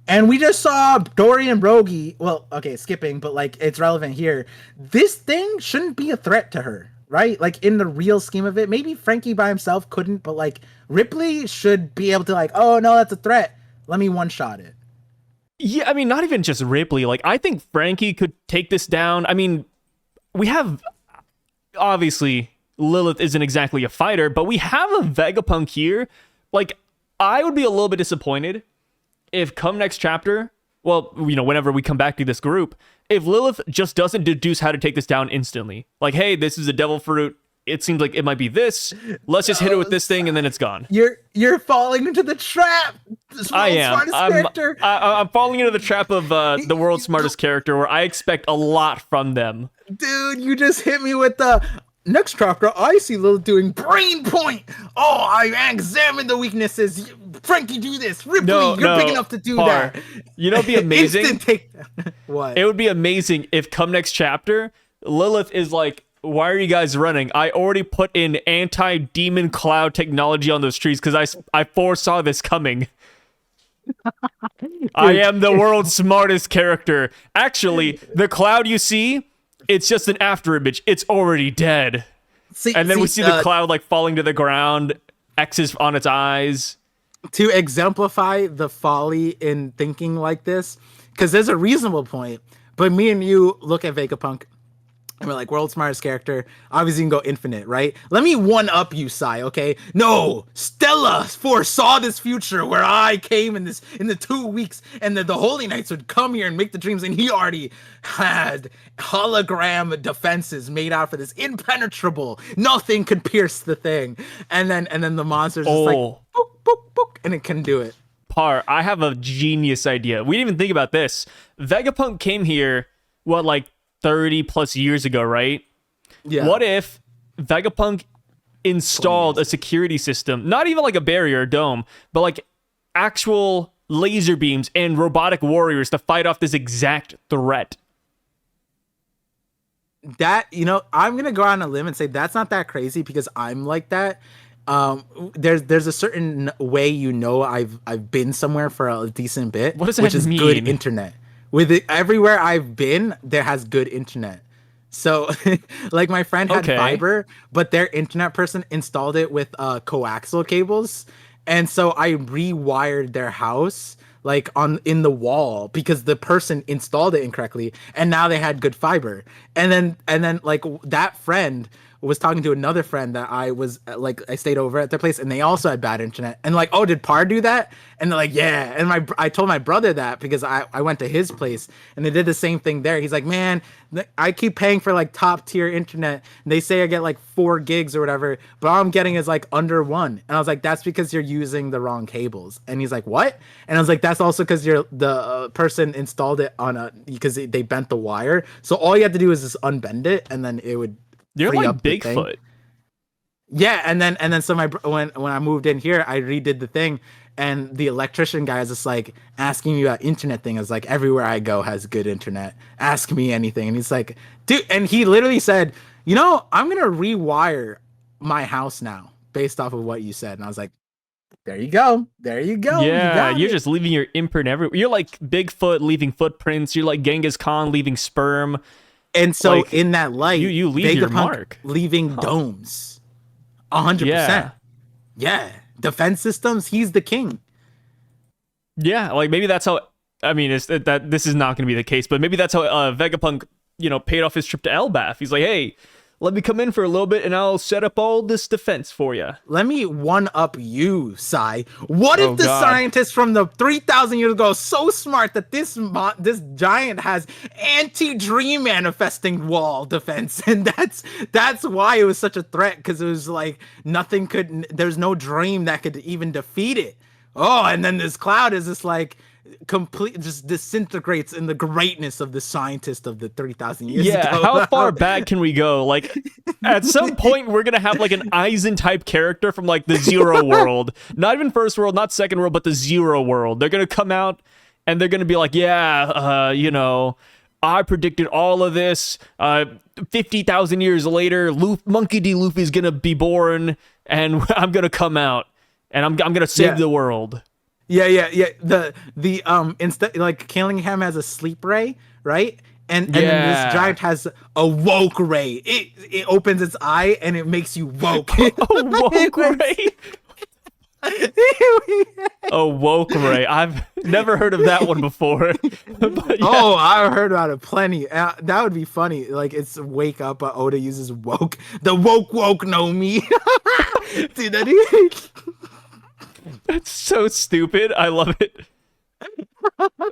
And we just saw Dory and Rogi. Well, okay, skipping, but like it's relevant here. This thing shouldn't be a threat to her, right? Like in the real scheme of it. Maybe Frankie by himself couldn't, but like Ripley should be able to like, oh no, that's a threat. Let me one-shot it. Yeah, I mean, not even just Ripley. Like, I think Frankie could take this down. I mean, we have... Obviously, Lilith isn't exactly a fighter, but we have a Vegapunk here. Like, I would be a little bit disappointed if come next chapter, well, whenever we come back to this group, if Lilith just doesn't deduce how to take this down instantly. Like, hey, this is a devil fruit. It seems like it might be this. Let's just hit it with this thing, and then it's gone. You're falling into the trap. I am. I'm falling into the trap of the world's smartest character, where I expect a lot from them. Dude, you just hit me with the next chapter. I see Lilith doing brain point. Oh, I examine the weaknesses. Frankie, do this. Ripley, you're big enough to do that. It'd be amazing. What? It would be amazing if come next chapter, Lilith is like, why are you guys running? I already put in anti-demon cloud technology on those trees because I foresaw this coming. I am the world's smartest character. Actually, the cloud you see, it's just an after image. It's already dead. And then we see the cloud like falling to the ground, X's on its eyes. To exemplify the folly in thinking like this, because there's a reasonable point, but me and you look at Vegapunk, and we're like, world's smartest character. Obviously, you can go infinite, right? Let me one-up you, Sai, okay? No, Stella foresaw this future where I came in the 2 weeks, and the Holy Knights would come here and make the dreams, and he already had hologram defenses made out for this, impenetrable. Nothing could pierce the thing. And then the monster's just like, boop, boop, boop, and it can do it. I have a genius idea. We didn't even think about this. Vegapunk came here, 30 plus years ago, right? Yeah. What if Vegapunk installed a security system, not even like a barrier or dome, but like actual laser beams and robotic warriors to fight off this exact threat? that, I'm gonna go out on a limb and say that's not that crazy because I'm like that. There's a certain way I've been somewhere for a decent bit, What does that which is mean? good internet. With it, everywhere I've been, there has good internet. So, like my friend had Okay. fiber, but their internet person installed it with coaxial cables, and so I rewired their house like on in the wall because the person installed it incorrectly, and now they had good fiber. And then like that friend was talking to another friend that I stayed over at their place, and they also had bad internet. And like, oh, did Par do that? And they're like, yeah. And I told my brother that because I went to his place and they did the same thing there. He's like, man, I keep paying for like top tier internet. And they say I get like 4 gigs or whatever, but all I'm getting is like under 1. And I was like, that's because you're using the wrong cables. And he's like, what? And I was like, that's also because the person installed it because they bent the wire. So all you have to do is just unbend it, and then it would. You're like Bigfoot. Yeah, and then so when I moved in here, I redid the thing, and the electrician guy is just like asking me about internet thing. I was like, everywhere I go has good internet. Ask me anything. And he's like, dude, and he literally said, I'm gonna rewire my house now based off of what you said. And I was like, there you go. Yeah, you're just leaving your imprint everywhere. You're like Bigfoot leaving footprints. You're like Genghis Khan leaving sperm. And so like, in that light, you leave your mark. Leaving domes. 100%. Yeah. Defense systems, he's the king. Yeah, like maybe that's how, I mean, this is not going to be the case, but maybe that's how Vegapunk, paid off his trip to Elbaf. He's like, hey, let me come in for a little bit and I'll set up all this defense for you. Let me one up you, Sai. What if the scientists from the 3,000 years ago are so smart that this giant has anti-dream manifesting wall defense, and that's why it was such a threat, because it was like there's no dream that could even defeat it. Oh, and then this cloud is just like just disintegrates in the greatness of the scientist of the 3,000 years ago. Yeah, how far back can we go? Like, at some point, we're gonna have like an Eisen type character from like the Zero world, not even First World, not Second World, but the Zero world. They're gonna come out and they're gonna be like, yeah, I predicted all of this. 50,000 years later, Monkey D. Luffy's gonna be born, and I'm gonna come out, and I'm gonna save the world. Yeah. The instead, like, Killingham has a sleep ray, right? And then this giant has a woke ray. It opens its eye and it makes you woke. A woke ray. A woke ray. I've never heard of that one before. But yeah. Oh, I've heard about it plenty. That would be funny. Like, it's wake up, but Oda uses woke. The woke know me. Dude, that's so stupid. I love it.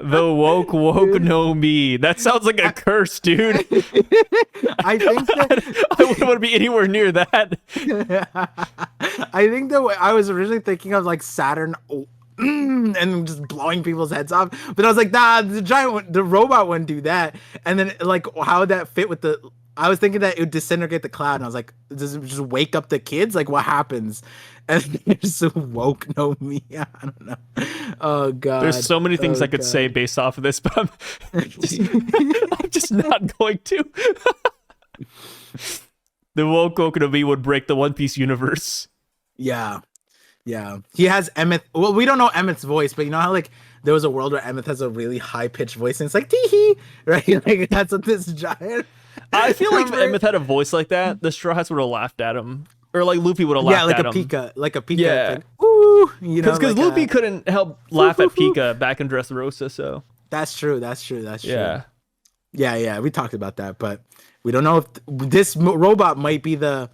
The woke no me. That sounds like a curse, dude. I think that I wouldn't want to be anywhere near that. I think that I was originally thinking of like Saturn and just blowing people's heads off, but I was like, nah, the robot wouldn't do that. And then like, how would that fit with the? I was thinking that it would disintegrate the cloud, and I was like, does it just wake up the kids? Like, what happens? And there's so woke no me. I don't know. Oh god. There's so many things I could say based off of this, but I'm just not going to. The woke no me would break the One Piece universe. Yeah. He has Emmett. Well, we don't know Emmett's voice, but you know how like there was a world where Emmett has a really high pitched voice, and it's like tee-hee, right? Like that's what this giant. I feel like if Emmett had a voice like that, the Straw Hats would have laughed at him. Or like Luffy would have laughed at him. Like a Pika. Yeah. Like, ooh, because Luffy couldn't help laugh at Pika back in Dressrosa, so. That's true. Yeah. Yeah, we talked about that, but we don't know if this robot might be the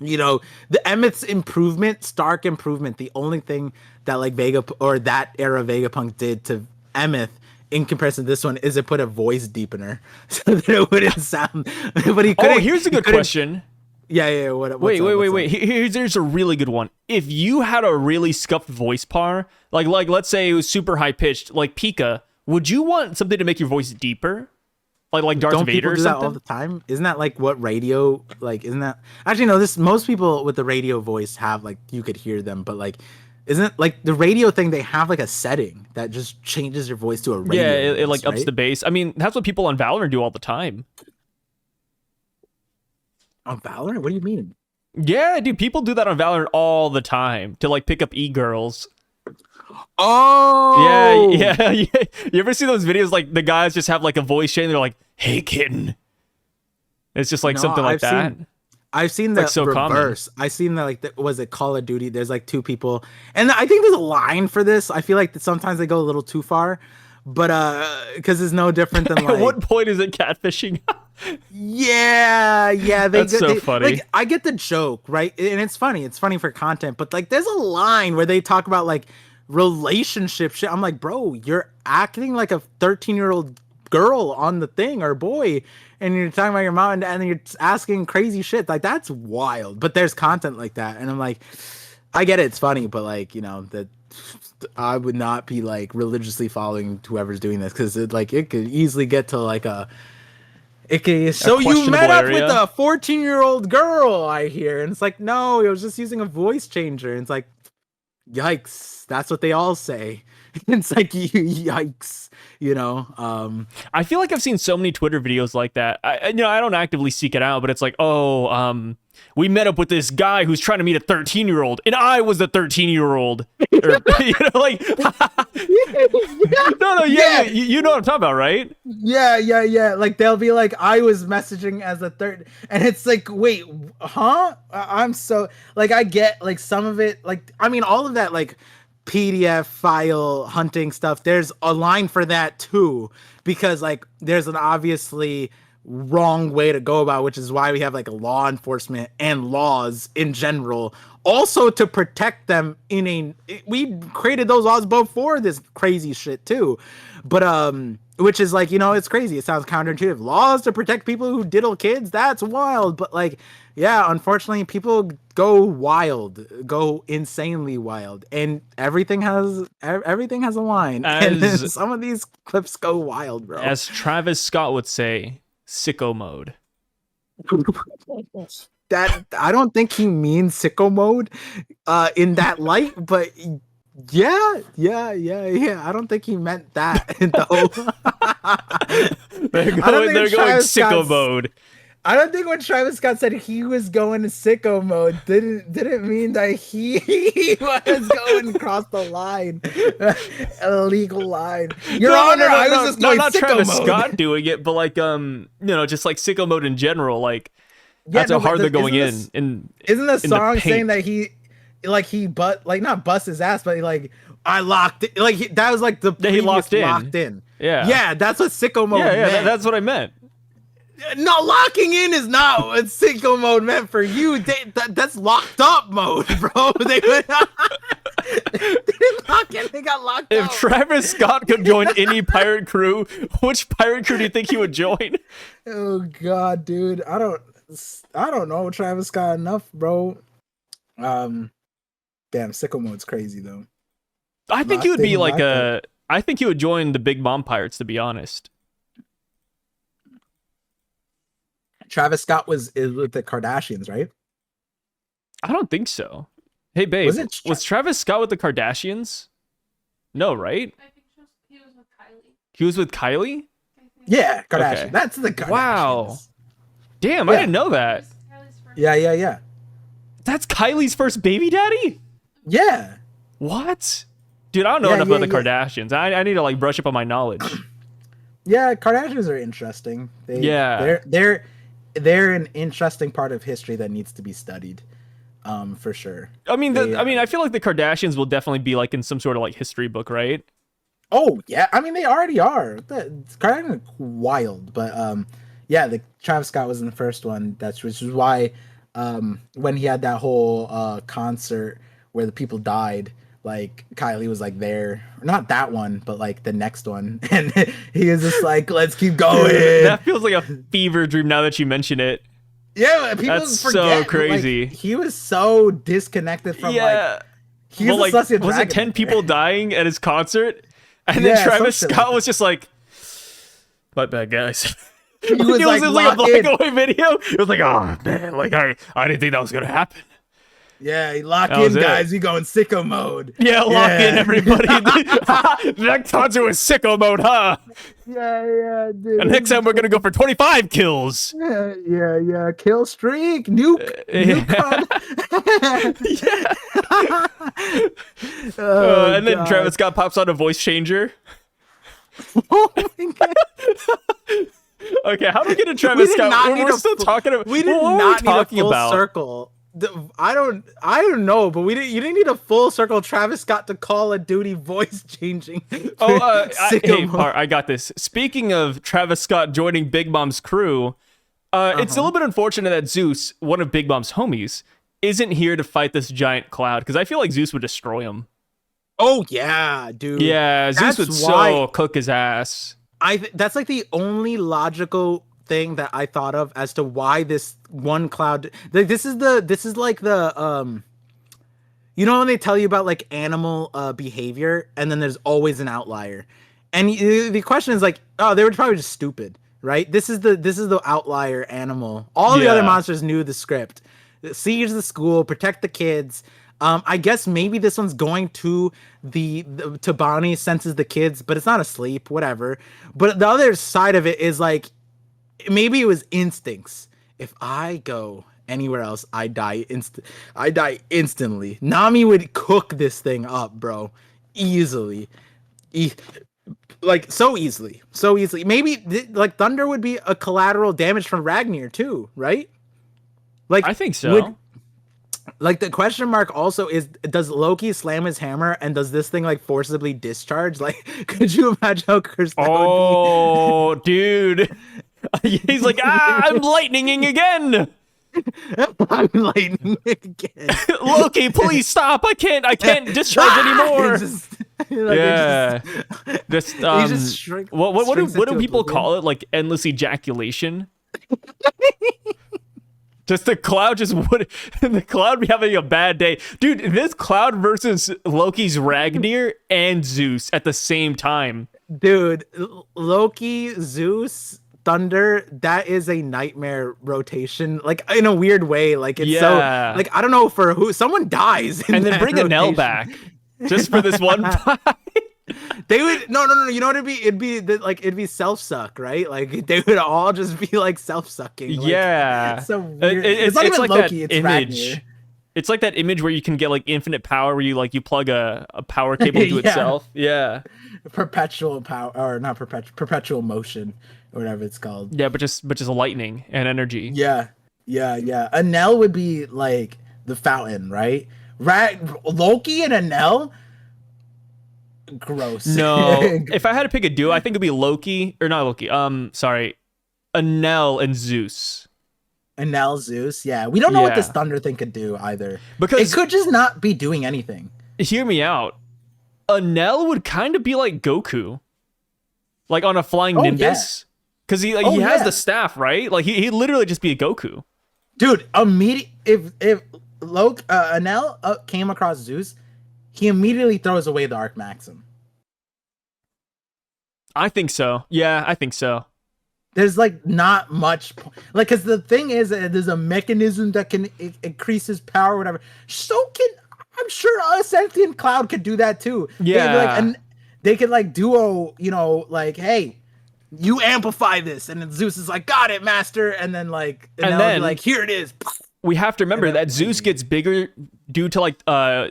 Emmett's improvement, Stark improvement. The only thing that like that era Vegapunk did to Emmett in comparison to this one is it put a voice deepener so that it wouldn't sound. But he couldn't. Oh, here's a good question. Yeah. Wait. Here's a really good one. If you had a really scuffed voice par, like let's say it was super high pitched, like Pika, would you want something to make your voice deeper? Like Darth Vader or something? Don't people do that all the time? Isn't that like what radio, like, isn't that... Actually, no, most people with the radio voice have, like, you could hear them, but, like, isn't, like, the radio thing, they have, like, a setting that just changes your voice to a radio voice, it like, ups the bass. I mean, that's what people on Valorant do all the time. On Valorant? What do you mean? Yeah, dude, people do that on Valorant all the time to like pick up e-girls. Oh, Yeah. You ever see those videos like the guys just have like a voice chain? They're like, "Hey, kitten." It's just like No, something like that. I've seen It's the like so reverse. I've seen that was it Call of Duty? There's like two people, and I think there's a line for this. I feel like that sometimes they go a little too far, but because it's no different than At like. what point is it catfishing? Yeah, That's so funny. Like, I get the joke, right? And it's funny. It's funny for content, but like, there's a line where they talk about like relationship shit. I'm like, bro, you're acting like a 13-year-old girl on the thing or boy, and you're talking about your mom, and then you're asking crazy shit. Like, that's wild. But there's content like that, and I'm like, I get it. It's funny, but like, that I would not be like religiously following whoever's doing this because it could easily get to like a. Okay, so you met up with a 14-year-old girl, I hear. And it's like, no, it was just using a voice changer. And it's like, yikes. That's what they all say. It's like, yikes, I feel like I've seen so many Twitter videos like that. I don't actively seek it out, but it's like, we met up with this guy who's trying to meet a 13-year-old, and I was the 13-year-old. Like, no, yeah, you know what I'm talking about, right? Yeah. Like, they'll be like, I was messaging as a third, and it's like, wait, huh? I'm so, like, I get, like, some of it, like, I mean, all of that, like, PDF file hunting stuff, there's a line for that too, because like there's an obviously wrong way to go about, which is why we have like law enforcement and laws in general, also to protect them we created those laws before this crazy shit too, but which is like, it's crazy, it sounds counterintuitive, laws to protect people who diddle kids, that's wild, but like, yeah, unfortunately people go insanely wild, and everything has a line, and some of these clips go wild, bro. As Travis Scott would say, sicko mode. That, I don't think he means sicko mode in that light, but yeah. I don't think he meant that though. They're going sicko mode. I don't think when Travis Scott said he was going to sicko mode didn't mean that he was going across the line, illegal line. Your Honor, I was just going not sicko Travis mode. Scott doing it, but like just like sicko mode in general. Like that's how hard they're going in. Isn't the song saying that he not bust his ass, but like I locked it, like that was like the he locked in. Yeah, that's what sicko mode meant. Yeah, that's what I meant. No, locking in is not what sicko mode meant for you. That's locked up mode, bro. They didn't lock in, they got locked up. If Travis Scott could join any pirate crew, which pirate crew do you think he would join? Oh god, dude. I don't know Travis Scott enough, bro. Damn, sicko mode's crazy though. I think he would be like I think he would join the Big Mom Pirates, to be honest. Travis Scott is with the Kardashians, right? I don't think so. Hey, babe, was Travis Scott with the Kardashians? No, right? I think he was with Kylie. He was with Kylie? Yeah, Kardashian. Okay. That's the Kardashians. Wow. Damn, I didn't know that. Yeah. That's Kylie's first baby daddy? Yeah. What? Dude, I don't know enough about the Kardashians. I need to like brush up on my knowledge. Yeah, Kardashians are interesting. They're an interesting part of history that needs to be studied, for sure. I mean, I feel like the Kardashians will definitely be like in some sort of like history book, right? Oh yeah, I mean they already are. The Kardashians are wild, but yeah, the Travis Scott was in the first one. Which is why when he had that whole concert where the people died, like Kylie was like there, not that one, but like the next one, and he was just like, "Let's keep going." That feels like a fever dream now that you mention it. Yeah, people That's forget. so crazy. Like, he was so disconnected from was it 10 people dying at his concert, and then Travis Scott was just like, "My bad, guys." He was like a black and white video. It was like, "Oh man, like I didn't think that was gonna happen." Yeah, lock That was in, it. guys. We go in sicko mode. Yeah, lock in everybody. Next time we're in sicko mode, huh? Yeah, dude. And next time we're gonna go for 25 kills. Yeah. Kill streak. Nuke. And then Travis Scott pops on a voice changer. Oh my God. Okay, how do we get to Travis Scott? We're still talking about. We did what were not we need a talking full about? circle. I don't know, but you didn't need a full circle. Travis Scott to Call of Duty voice changing. Hey, I got this. Speaking of Travis Scott joining Big Mom's crew, it's a little bit unfortunate that Zeus, one of Big Mom's homies, isn't here to fight this giant cloud because I feel like Zeus would destroy him. Oh yeah, dude. Yeah, Zeus would so cook his ass. That's like the only logical thing that I thought of as to why this one cloud. Like this is like the you know when they tell you about like animal behavior and then there's always an outlier, and the question is like, oh, they were probably just stupid, right? This is the outlier animal. All the other monsters knew the script. Siege the school, protect the kids. I guess maybe this one's going to to Bonnie, senses the kids, but it's not asleep, whatever. But the other side of it is like, maybe it was instincts. If I go anywhere else, I die instantly. Nami would cook this thing up, bro. Easily. Like, so easily. Maybe, like, Thunder would be a collateral damage from Ragnir, too, right? Like, I think so. Like, the question mark also is, does Loki slam his hammer and does this thing like forcibly discharge? Like, could you imagine how cursed that would be? Dude. He's like, I'm lightninging again. I'm lightning again. Loki, please stop. I can't discharge anymore. What do people call it? Like endless ejaculation? Just the cloud the cloud be having a bad day. Dude, this cloud versus Loki's Ragnir and Zeus at the same time. Dude, Loki, Zeus, Thunder, that is a nightmare rotation. Like, in a weird way. Like, it's so, like, I don't know for who, someone dies. And then bring Anel back. Just for this one fight. They would no. You know what it'd be self-suck, right? Like they would all just be like self-sucking. Like, yeah, it's so weird. It's not it's even like Loki, that it's image. Ragnir. It's like that image where you can get like infinite power, where you plug a power cable to itself. Yeah, perpetual power, or not perpetual motion, or whatever it's called. Yeah, but just lightning and energy. Yeah. Anel would be like the fountain, right? Loki and Anel. Gross. No, if I had to pick a duo, I think it'd be Loki or not Loki. Sorry, Anel and Zeus. Anel, Zeus. Yeah, we don't know what this Thunder thing could do either. Because it could just not be doing anything. Hear me out. Anel would kind of be like Goku, like on a flying Nimbus, because he has the staff, right? Like he literally just be a Goku. Dude, if Anel came across Zeus, he immediately throws away the Arc Maxim. I think so. Yeah, I think so. There's like not much, like, because the thing is, there's a mechanism that can increase his power, or whatever. I'm sure a sentient cloud could do that too. Yeah, they could like duo, like, hey, you amplify this, and then Zeus is like, got it, master, and then like, and then like, here it is. We have to remember that Zeus gets bigger due to like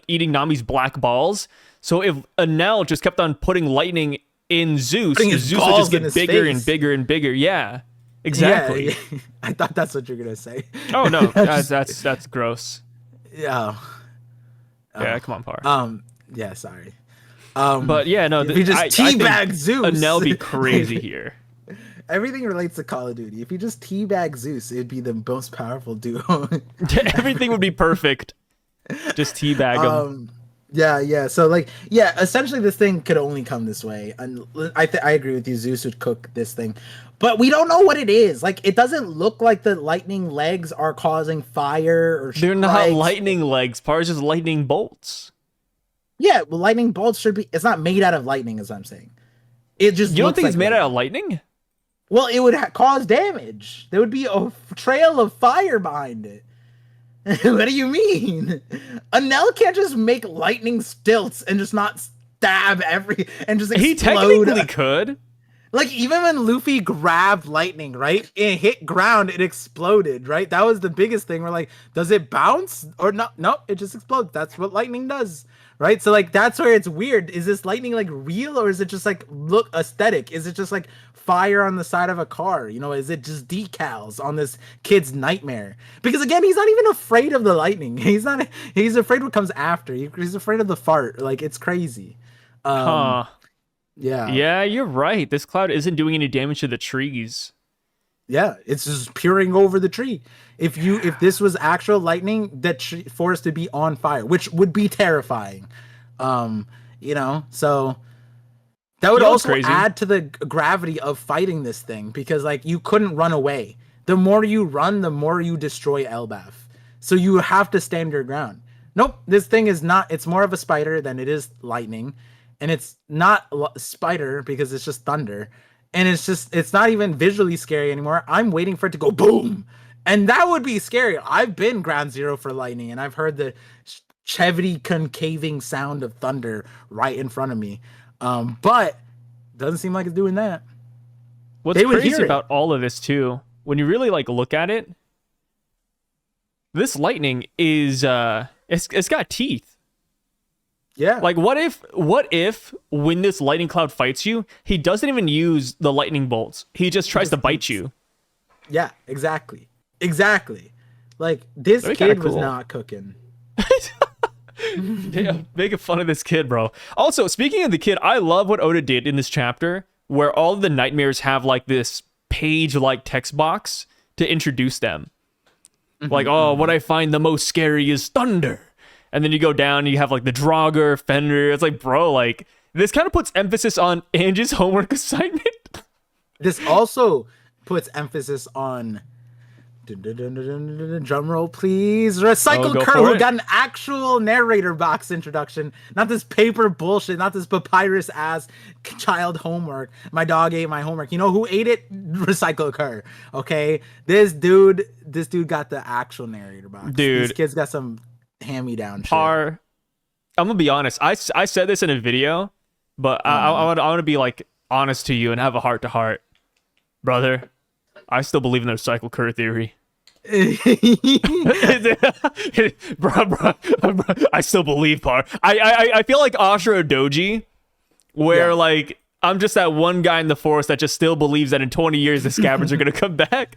eating Nami's black balls. So if Anel just kept on putting lightning in Zeus, Zeus would just get bigger and bigger and bigger. Yeah, exactly. Yeah. I thought that's what you're gonna say. Oh no, that's gross. Yeah. Yeah, come on, Par. Yeah, sorry. But yeah, no. If you just teabag Zeus, Anel be crazy here. Everything relates to Call of Duty. If you just teabag Zeus, it'd be the most powerful duo. Everything would be perfect. Just teabag him. Yeah. So like, essentially this thing could only come this way. And I agree with you. Zeus would cook this thing, but we don't know what it is. Like, it doesn't look like the lightning legs are causing fire or. They're not lightning legs. Par's just lightning bolts. Yeah, well, lightning bolts should be. It's not made out of lightning, as I'm saying. It just. You don't think it's made out of lightning? Well, it would cause damage. There would be a trail of fire behind it. What do you mean? A Nell can't just make lightning stilts and just not stab and just explode. He technically could. Like, even when Luffy grabbed lightning, right? It hit ground, it exploded, right? That was the biggest thing. We're like, does it bounce or not? No, it just explodes. That's what lightning does, right? So, like, that's where it's weird. Is this lightning, like, real, or is it just, like, look aesthetic? Is it just, like, fire on the side of a car? You know, is it just decals on this kid's nightmare? Because, again, he's not even afraid of the lightning. He's afraid what comes after. He's afraid of the fart. Like, it's crazy. Yeah. Yeah, you're right. This cloud isn't doing any damage to the trees. Yeah, it's just peering over the tree. If this was actual lightning, that forest to be on fire, which would be terrifying. You know, so that would also add to the gravity of fighting this thing, because like you couldn't run away. The more you run, the more you destroy Elbaf. So you have to stand your ground. Nope, this thing is not. It's more of a spider than it is lightning. And it's not spider because it's just thunder. And it's not even visually scary anymore. I'm waiting for it to go boom. And that would be scary. I've been ground zero for lightning, and I've heard the heavy concaving sound of thunder right in front of me. But doesn't seem like it's doing that. What's crazy about all of this too, when you really like look at it, this lightning is it's got teeth. Yeah. Like, what if when this lightning cloud fights you, he doesn't even use the lightning bolts. He just tries to bite you. Yeah, exactly. Like, this kid was not cooking. Yeah, making fun of this kid, bro. Also, speaking of the kid, I love what Oda did in this chapter, where all of the nightmares have like this page-like text box to introduce them. Like, oh, what I find the most scary is thunder. And then you go down and you have like the Jogger, Fenrir. It's like, bro, like this kind of puts emphasis on Angie's homework assignment. This also puts emphasis on drum roll, please. Recycle Curl, who got an actual narrator box introduction, not this paper bullshit, not this papyrus ass child homework. My dog ate my homework. You know who ate it? Recycle Curl. Okay, this dude got the actual narrator box. Dude, these kids got some hand-me-down shit. I'm gonna be honest. I said this in a video, but I want to be like honest to you and have a heart-to-heart, brother. I still believe in the recycle Kerr theory. bro, I still believe, Par. I feel like Ashura Doji, where like I'm just that one guy in the forest that just still believes that in 20 years the scabbards are gonna come back.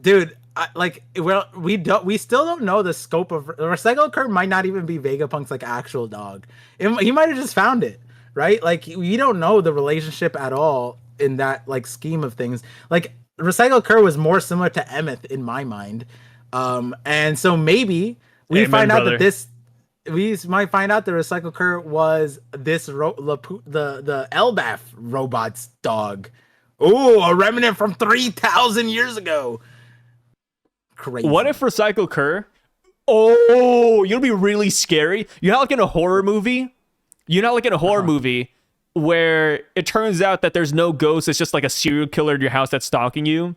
Dude, we still don't know the scope of Recycle Kerr. Might not even be Vegapunk's like actual dog. He might have just found it, right? Like we don't know the relationship at all in that like scheme of things. Like Recycle Kerr was more similar to Emeth in my mind, and so maybe we might find out that Recycle Kerr was this the Elbaf robot's dog. Oh, a remnant from 3,000 years ago. Crazy. What if Recycle Kerr? Oh, you'll be really scary. You know, like in a horror movie. Movie where it turns out that there's no ghost. It's just like a serial killer in your house that's stalking you.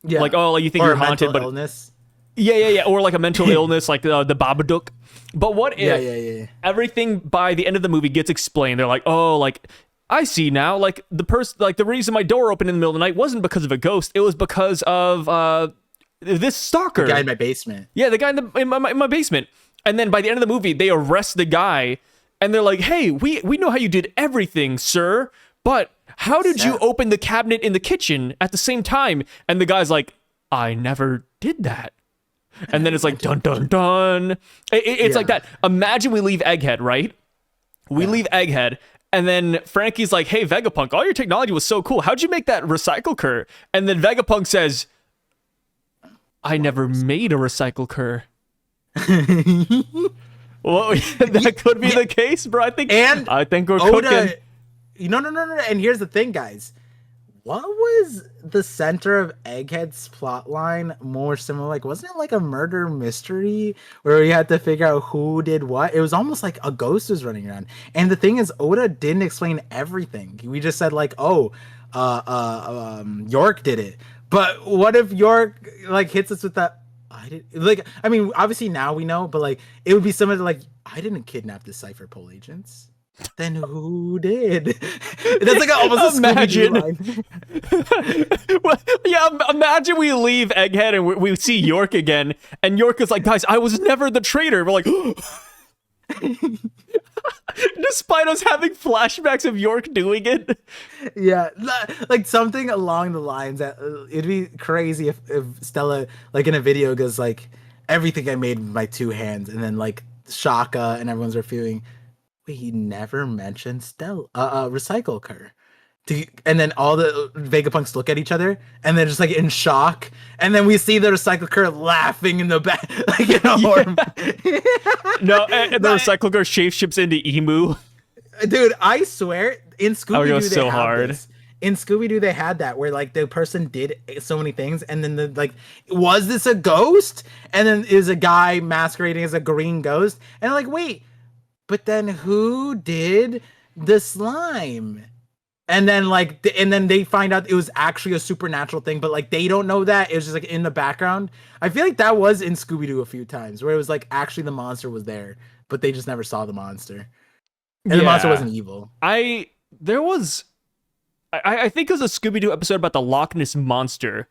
Yeah. Like, oh, like you think you're haunted, but illness. Yeah. Or like a mental illness, like the Babadook. But what if everything by the end of the movie gets explained? They're like, oh, like I see now. Like the reason my door opened in the middle of the night wasn't because of a ghost. It was because of this stalker. The guy in my basement. Yeah, the guy in my basement. And then by the end of the movie, they arrest the guy. And they're like, hey, we know how you did everything, sir. But how did you open the cabinet in the kitchen at the same time? And the guy's like, I never did that. And then it's like, dun, dun, dun. It's like that. Imagine we leave Egghead, right? We leave Egghead. And then Frankie's like, hey, Vegapunk, all your technology was so cool. How'd you make that recycle Kerr? And then Vegapunk says, I never made a recycle Kerr. Well, that could be the case, bro. I think we're cooking. No. And here's the thing, guys. What was the center of Egghead's plotline more similar? Like, wasn't it like a murder mystery where we had to figure out who did what? It was almost like a ghost was running around. And the thing is, Oda didn't explain everything. We just said like, York did it. But what if York like hits us with that? I did like. I mean, obviously now we know, but like it would be similar to like I didn't kidnap the Cypher Pole agents. Then who did? That's like almost Imagine. a Scooby-Doo line. Well, yeah, imagine we leave Egghead and we see York again, and York is like, guys, I was never the traitor. We're like, despite us having flashbacks of York doing it. Yeah, like something along the lines that it'd be crazy if Stella, like in a video, goes like, everything I made with my 2 hands, and then like Shaka and everyone's reviewing. Wait, he never mentioned Stella, recycle her. And then all the Vegapunks look at each other and they're just like in shock. And then we see the recycle cur laughing in the back, like in a horror. No, and the recycle cur shapeshifts into Emu. Dude, I swear, in Scooby-Doo they so have hard. this. In Scooby-Doo they had that where like the person did so many things and then the like, was this a ghost? And then is a guy masquerading as a green ghost. And I'm like, wait, but then who did the slime? And then like, and then they find out it was actually a supernatural thing, but like they don't know that. It was just like in the background. I feel like that was in Scooby-Doo a few times where it was like actually the monster was there, but they just never saw the monster. And the monster wasn't evil. I think it was a Scooby-Doo episode about the Loch Ness Monster,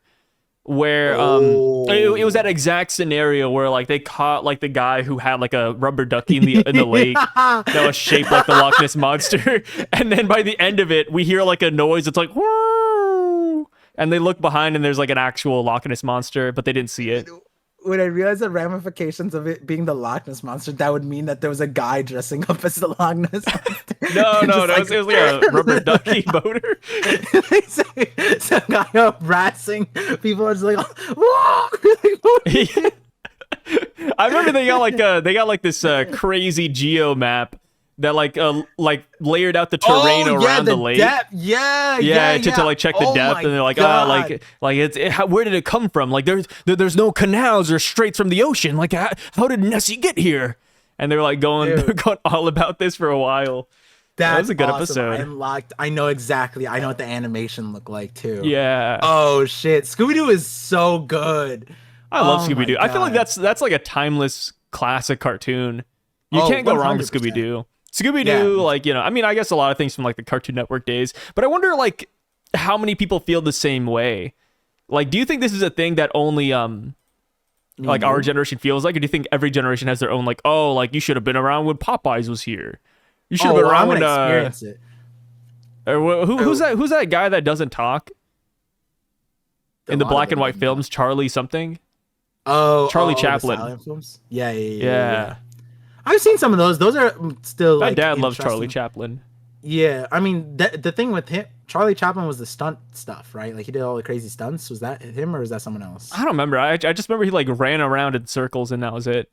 where it was that exact scenario where like they caught like the guy who had like a rubber ducky in the lake that was shaped like the Loch Ness Monster, and then by the end of it we hear like a noise. It's like whoo, and they look behind and there's like an actual Loch Ness Monster, but they didn't see it. When I realized the ramifications of it being the Loch Ness Monster, that would mean that there was a guy dressing up as the Loch Ness Monster. No, it was like a rubber ducky boater. Some guy harassing people are just like, whoa! I remember they got like this crazy geo map that like layered out the terrain around the lake. Depth. Yeah. To like check the depth, and they're like, where did it come from? Like there's no canals or straits from the ocean. Like how did Nessie get here? And they're like going all about this for a while. That was a good episode. I know exactly. I know what the animation looked like too. Yeah. Oh shit, Scooby-Doo is so good. I love Scooby-Doo. I feel like that's like a timeless classic cartoon. You can't go wrong with Scooby-Doo. Scooby-Doo, like, you know, I mean, I guess a lot of things from like the Cartoon Network days, but I wonder like how many people feel the same way. Like, do you think this is a thing that only like our generation feels like, or do you think every generation has their own like, oh, like you should have been around when Popeyes was here? You should have been around when experience it. Or who's that guy that doesn't talk in the black and white films? Charlie something. Charlie Chaplin. Yeah. I've seen some of those. Those are still. My like, dad loves Charlie Chaplin. Yeah, I mean, the thing with him, Charlie Chaplin was the stunt stuff, right? Like he did all the crazy stunts. Was that him or was that someone else? I don't remember. I just remember he like ran around in circles and that was it.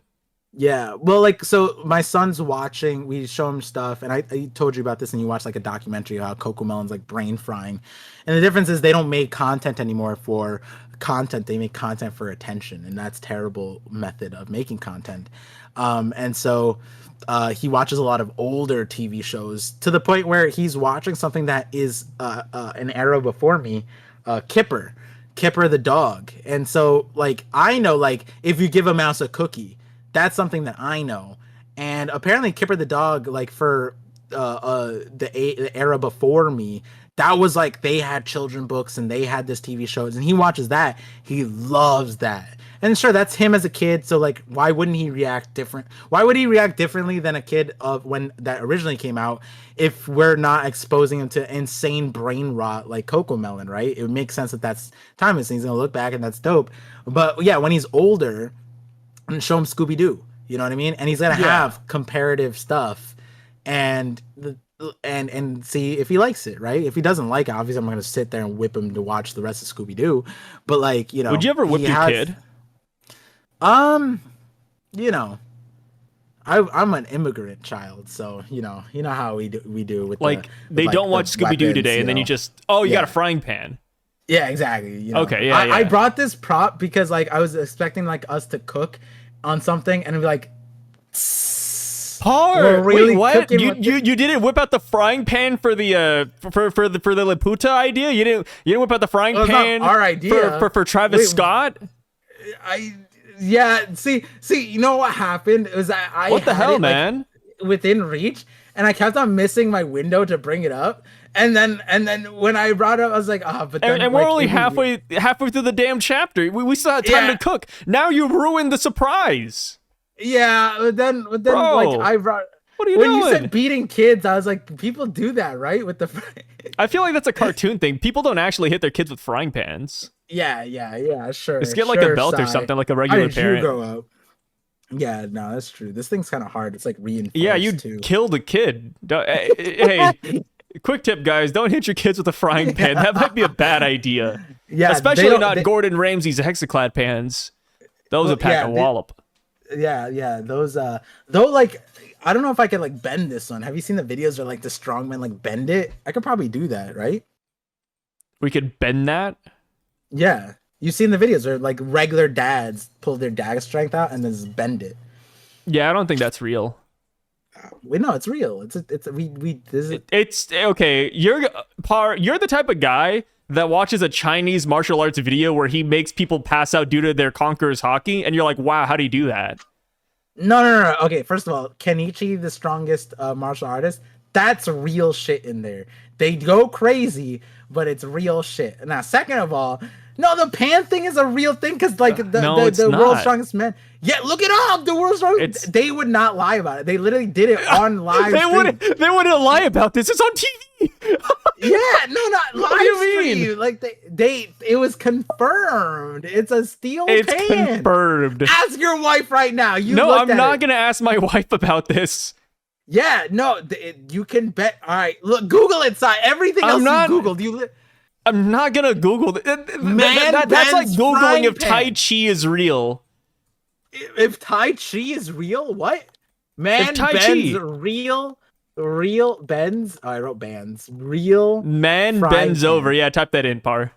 Yeah, well, like, so my son's watching, we show him stuff, and I told you about this, and you watch like a documentary about Coco Melon's like brain frying, and the difference is they don't make content anymore for content, they make content for attention, and that's terrible method of making content. And so he watches a lot of older TV shows to the point where he's watching something that is an era before me, Kipper the dog. And so like I know, like, if you give a mouse a cookie, that's something that I know. And apparently Kipper the dog, like for the era before me, that was like they had children books and they had this TV shows, and he watches that. He loves that. And sure, that's him as a kid, so like why wouldn't he react different? Why would he react differently than a kid of when that originally came out if we're not exposing him to insane brain rot like Coco Melon, right? It would make sense that that's timeless and he's gonna look back and that's dope. But yeah, when he's older, and show him Scooby-Doo, you know what I mean? And he's gonna have comparative stuff and see if he likes it, right? If he doesn't like it, obviously I'm gonna sit there and whip him to watch the rest of Scooby-Doo. But like, you know, would you ever whip your kid? You know, I'm an immigrant child, so you know how we do with like they don't watch Scooby-Doo today, and then you just you got a frying pan. Yeah, exactly. You know? Okay, yeah, I brought this prop because like I was expecting like us to cook on something and it'd be like, Wait, what? You didn't whip out the frying pan for the for the Laputa idea? You didn't whip out the frying pan our idea for Travis Scott? Yeah, see, you know what happened? It was I What the had hell, it, like, man? within reach, and I kept on missing my window to bring it up. And then when I brought it up, I was like, but then And we're like, only halfway through the damn chapter. We still had time Yeah. to cook. Now you ruined the surprise. Yeah, but then Bro, like I brought. What are you When doing? you said beating kids, I was like, people do that, right? With the. I feel like that's a cartoon thing. People don't actually hit their kids with frying pans. Yeah, sure. Just get like a belt or something, like a How regular did you parent. grow up? Yeah, no, that's true. This thing's kind of hard. It's like reinforced. Yeah, you too. killed a kid. Hey, quick tip, guys: don't hit your kids with a frying pan. That might be a bad idea. Yeah, especially not Gordon Ramsay's hexaclad pans. Those would pack a wallop. Yeah. Those though, like, I don't know if I could like bend this one. Have you seen the videos where like the strongmen like bend it? I could probably do that, right? We could bend that. Yeah, you've seen the videos where like regular dads pull their dagger strength out and then just bend it. Yeah, I don't think that's real. We know it's real. It's It's okay. You're the type of guy that watches a Chinese martial arts video where he makes people pass out due to their conqueror's haki, and you're like, wow, how do you do that? No. Okay, first of all, Kenichi, the strongest martial artist, that's real shit in there. They go crazy, but it's real shit. Now, second of all, no, the pan thing is a real thing because like the world's strongest men. Yeah, look it up. The world's strongest. They would not lie about it. They literally did it on live. They wouldn't lie about this. It's on TV. Yeah, no, not live What do you stream. mean? Like it was confirmed. It's a steel pan. It's confirmed. Ask your wife right now. No, I'm not gonna ask my wife about this. Yeah, no, you can bet. All right, look, Google it. Everything else you Googled. I'm not gonna Google it. That's like Googling if Tai Chi is real. If Tai Chi is real, what? Man Tai bends Chi. real bends. Oh, I wrote bands. Real man bends pan. over. Yeah, type that in, Par.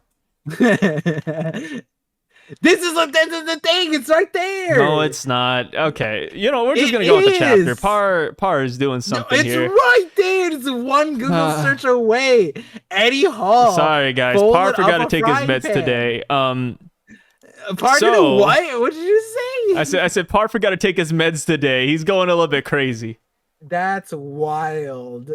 This is the thing. It's right there. No, it's not. Okay, we're just gonna go with the chapter. Par is doing something here. It's right there. It's one Google search away. Eddie Hall. Sorry, guys. Par forgot to take his meds today. Par did what? What did you say? I said Par forgot to take his meds today. He's going a little bit crazy. That's wild.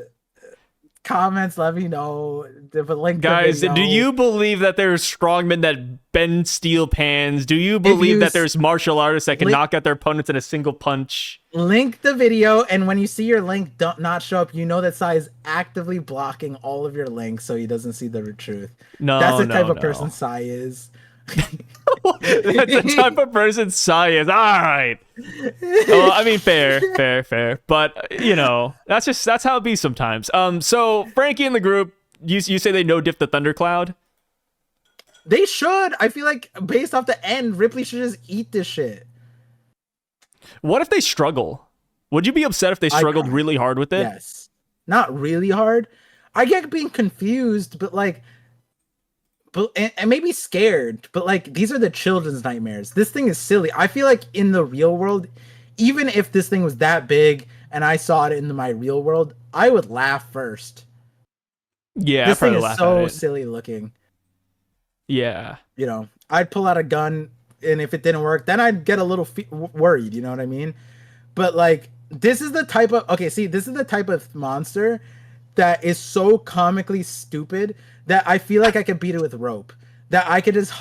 Comments, let me know. Link guys, do you believe that there's strongmen that bend steel pans? Do you believe that there's martial artists that can knock out their opponents in a single punch? Link the video, and when you see your link not show up, you know that Sai is actively blocking all of your links so he doesn't see the truth. That's the type of person Sai is. That's the type of person Sai is. All right. Well, I mean, fair. But that's how it be sometimes. So Frankie in the group, you say they no diff the thundercloud. They should. I feel like based off the end, Ripley should just eat this shit. What if they struggle? Would you be upset if they struggled really hard with it? Yes. Not really hard. I get being confused, but like. And maybe scared, but like these are the children's nightmares. This thing is silly. I feel like in the real world, even if this thing was that big and I saw it in my real world, I would laugh first. Yeah, this thing is so silly looking. Yeah, I'd pull out a gun, and if it didn't work, then I'd get a little worried. You know what I mean? But like, this is the type of monster that is so comically stupid that I feel like I could beat it with rope. That I could just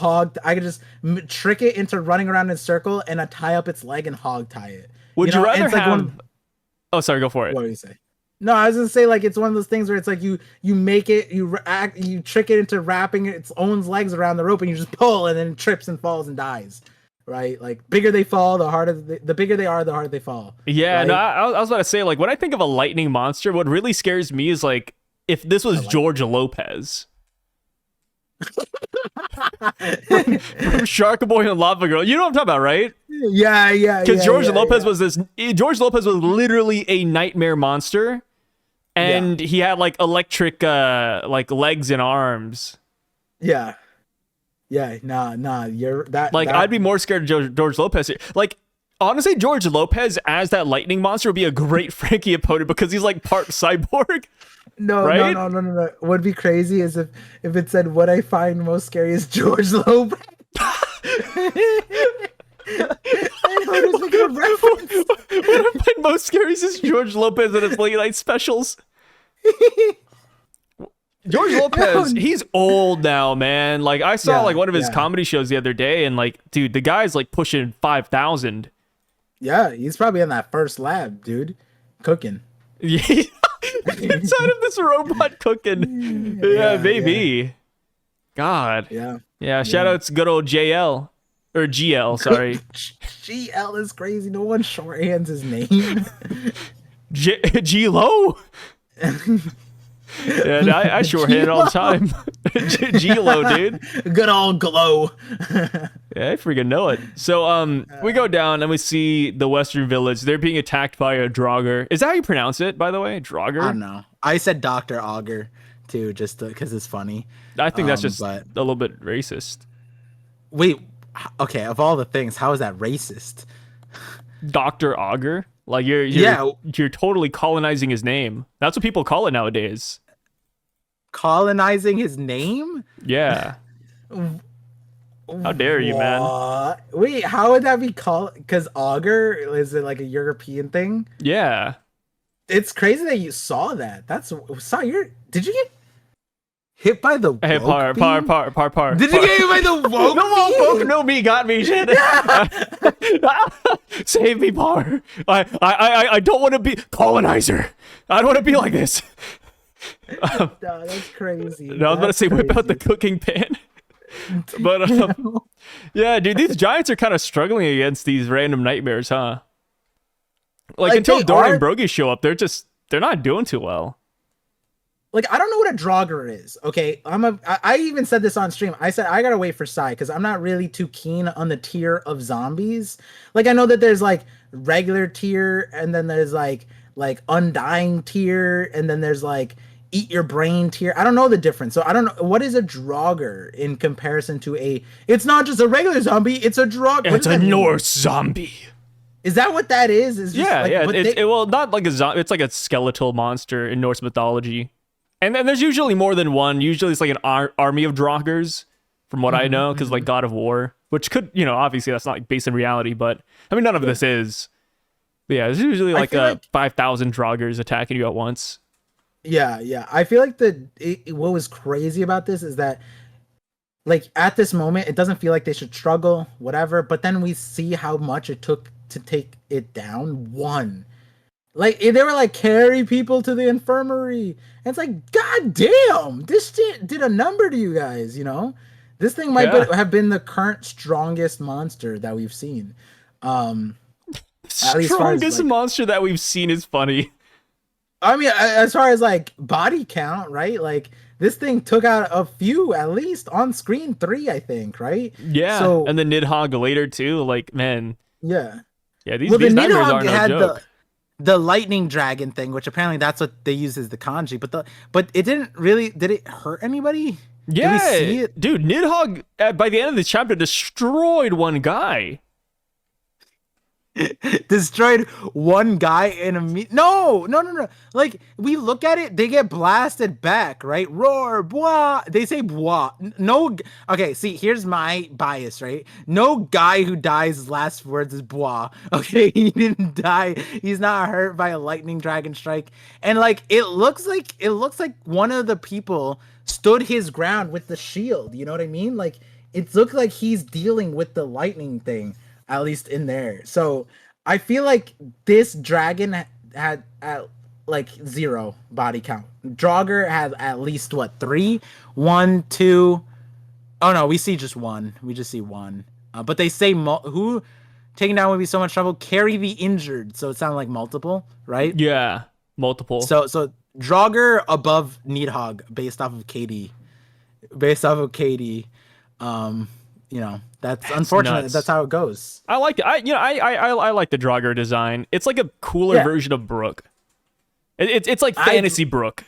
trick it into running around in a circle and tie up its leg and hog tie it. Would you rather have? Oh, sorry, go for it. What do you say? No, I was gonna say like it's one of those things where it's like you make it, you trick it into wrapping its own legs around the rope and you just pull and then it trips and falls and dies. Right, like bigger they fall, the bigger they are, the harder they fall. Yeah, right? no, I was about to say like when I think of a lightning monster, what really scares me is like if this was George Lopez. From Shark Boy and Lava Girl, you know what I'm talking about, right? Yeah. Because George Lopez was literally a nightmare monster, and he had like electric like legs and arms. Yeah, nah. You're that. Like I'd be more scared of George Lopez. Like honestly, George Lopez as that lightning monster would be a great Frankie opponent because he's like part cyborg. No. What would be crazy is if it said what I find most scary is George Lopez. I know it was making a reference. What I find most scary is George Lopez and his late night specials. George Lopez, he's old now, man. Like I saw like one of his comedy shows the other day, and like, dude, the guy's like pushing 5,000. Yeah, he's probably in that first lab, dude, cooking. Yeah, inside of this robot cooking. Yeah, baby. Yeah. God. Yeah. Shout out to good old JL or GL. Sorry. GL is crazy. No one shorthands his name. G Lo. Yeah, I shorthand all the time. G-Lo, dude. Good old Glow. Yeah, I freaking know it. So, we go down and we see the Western Village. They're being attacked by a Jogger. Is that how you pronounce it, by the way? Jogger? I don't know. I said Dr. Auger, too, just because it's funny. I think that's just a little bit racist. Wait, okay, of all the things, how is that racist? Dr. Auger? Like you're totally colonizing his name. That's what people call it nowadays. Colonizing his name? Yeah. How dare you, man? Wait, how would that be called? Because auger, is it like a European thing? Yeah. It's crazy that you saw that. Did you get hit by the woke Hey, par. Did you get hit by the woke No, me got me, shit. Save me, par. I don't want to be colonizer. I don't want to be like this. No, that's crazy. No, I was about to say whip out the cooking pan. But yeah, dude, these giants are kind of struggling against these random nightmares, huh? Like until Doran and Brogy show up, they're not doing too well. Like, I don't know what a Jogger is, okay? I even said this on stream. I said I gotta wait for Sai, because I'm not really too keen on the tier of zombies. Like, I know that there's, like, regular tier, and then there's, like undying tier, and then there's, like, eat your brain tier. I don't know the difference. So I don't know. What is a Jogger in comparison to it's not just a regular zombie, it's a Jogger. It's a Norse zombie. Is that what that is? Is just well, not like a zombie. It's like a skeletal monster in Norse mythology. And then there's usually more than one. Usually it's like an army of Joggers, from what I know, because like God of War, which could, obviously that's not like based in reality, but I mean, none of this is. But yeah, there's usually like 5,000 Joggers attacking you at once. Yeah. I feel like what was crazy about this is that, like, at this moment, it doesn't feel like they should struggle, whatever, but then we see how much it took to take it down. Like, they were like, carry people to the infirmary. And it's like, God damn, this shit did a number to you guys, This thing might have been the current strongest monster that we've seen. Strongest monster that we've seen is funny. I mean, as far as, like, body count, right? Like, this thing took out a few, at least, on screen 3, I think, right? Yeah, so, and the Nidhogg later, too. Like, man. Yeah. Yeah, these nightmares are no joke. The lightning dragon thing, which apparently that's what they use as the kanji, but it did it hurt anybody? Yeah, did we see it? Dude, Nidhogg by the end of the chapter destroyed one guy. Destroyed one guy in a no. Like, we look at it, they get blasted back, right? Roar, bois. They say bois. No. Okay, see, here's my bias, right? No guy who dies last words is bois. Okay, he didn't die. He's not hurt by a lightning dragon strike. And like, it looks like one of the people stood his ground with the shield. You know what I mean? Like, it looked like he's dealing with the lightning thing. At least in there. So I feel like this dragon had at like 0 body count. Jogger had at least 3? 1, 2. Oh no, we see just 1. We just see 1. But they say who taking down would be so much trouble. Carry the injured. So it sounded like multiple, right? Yeah, multiple. So Jogger above Nidhogg based off of KD. That's unfortunate. Nuts. That's how it goes. I like it. I like the Jogger design. It's like a cooler version of Brook. It's like fantasy Brook.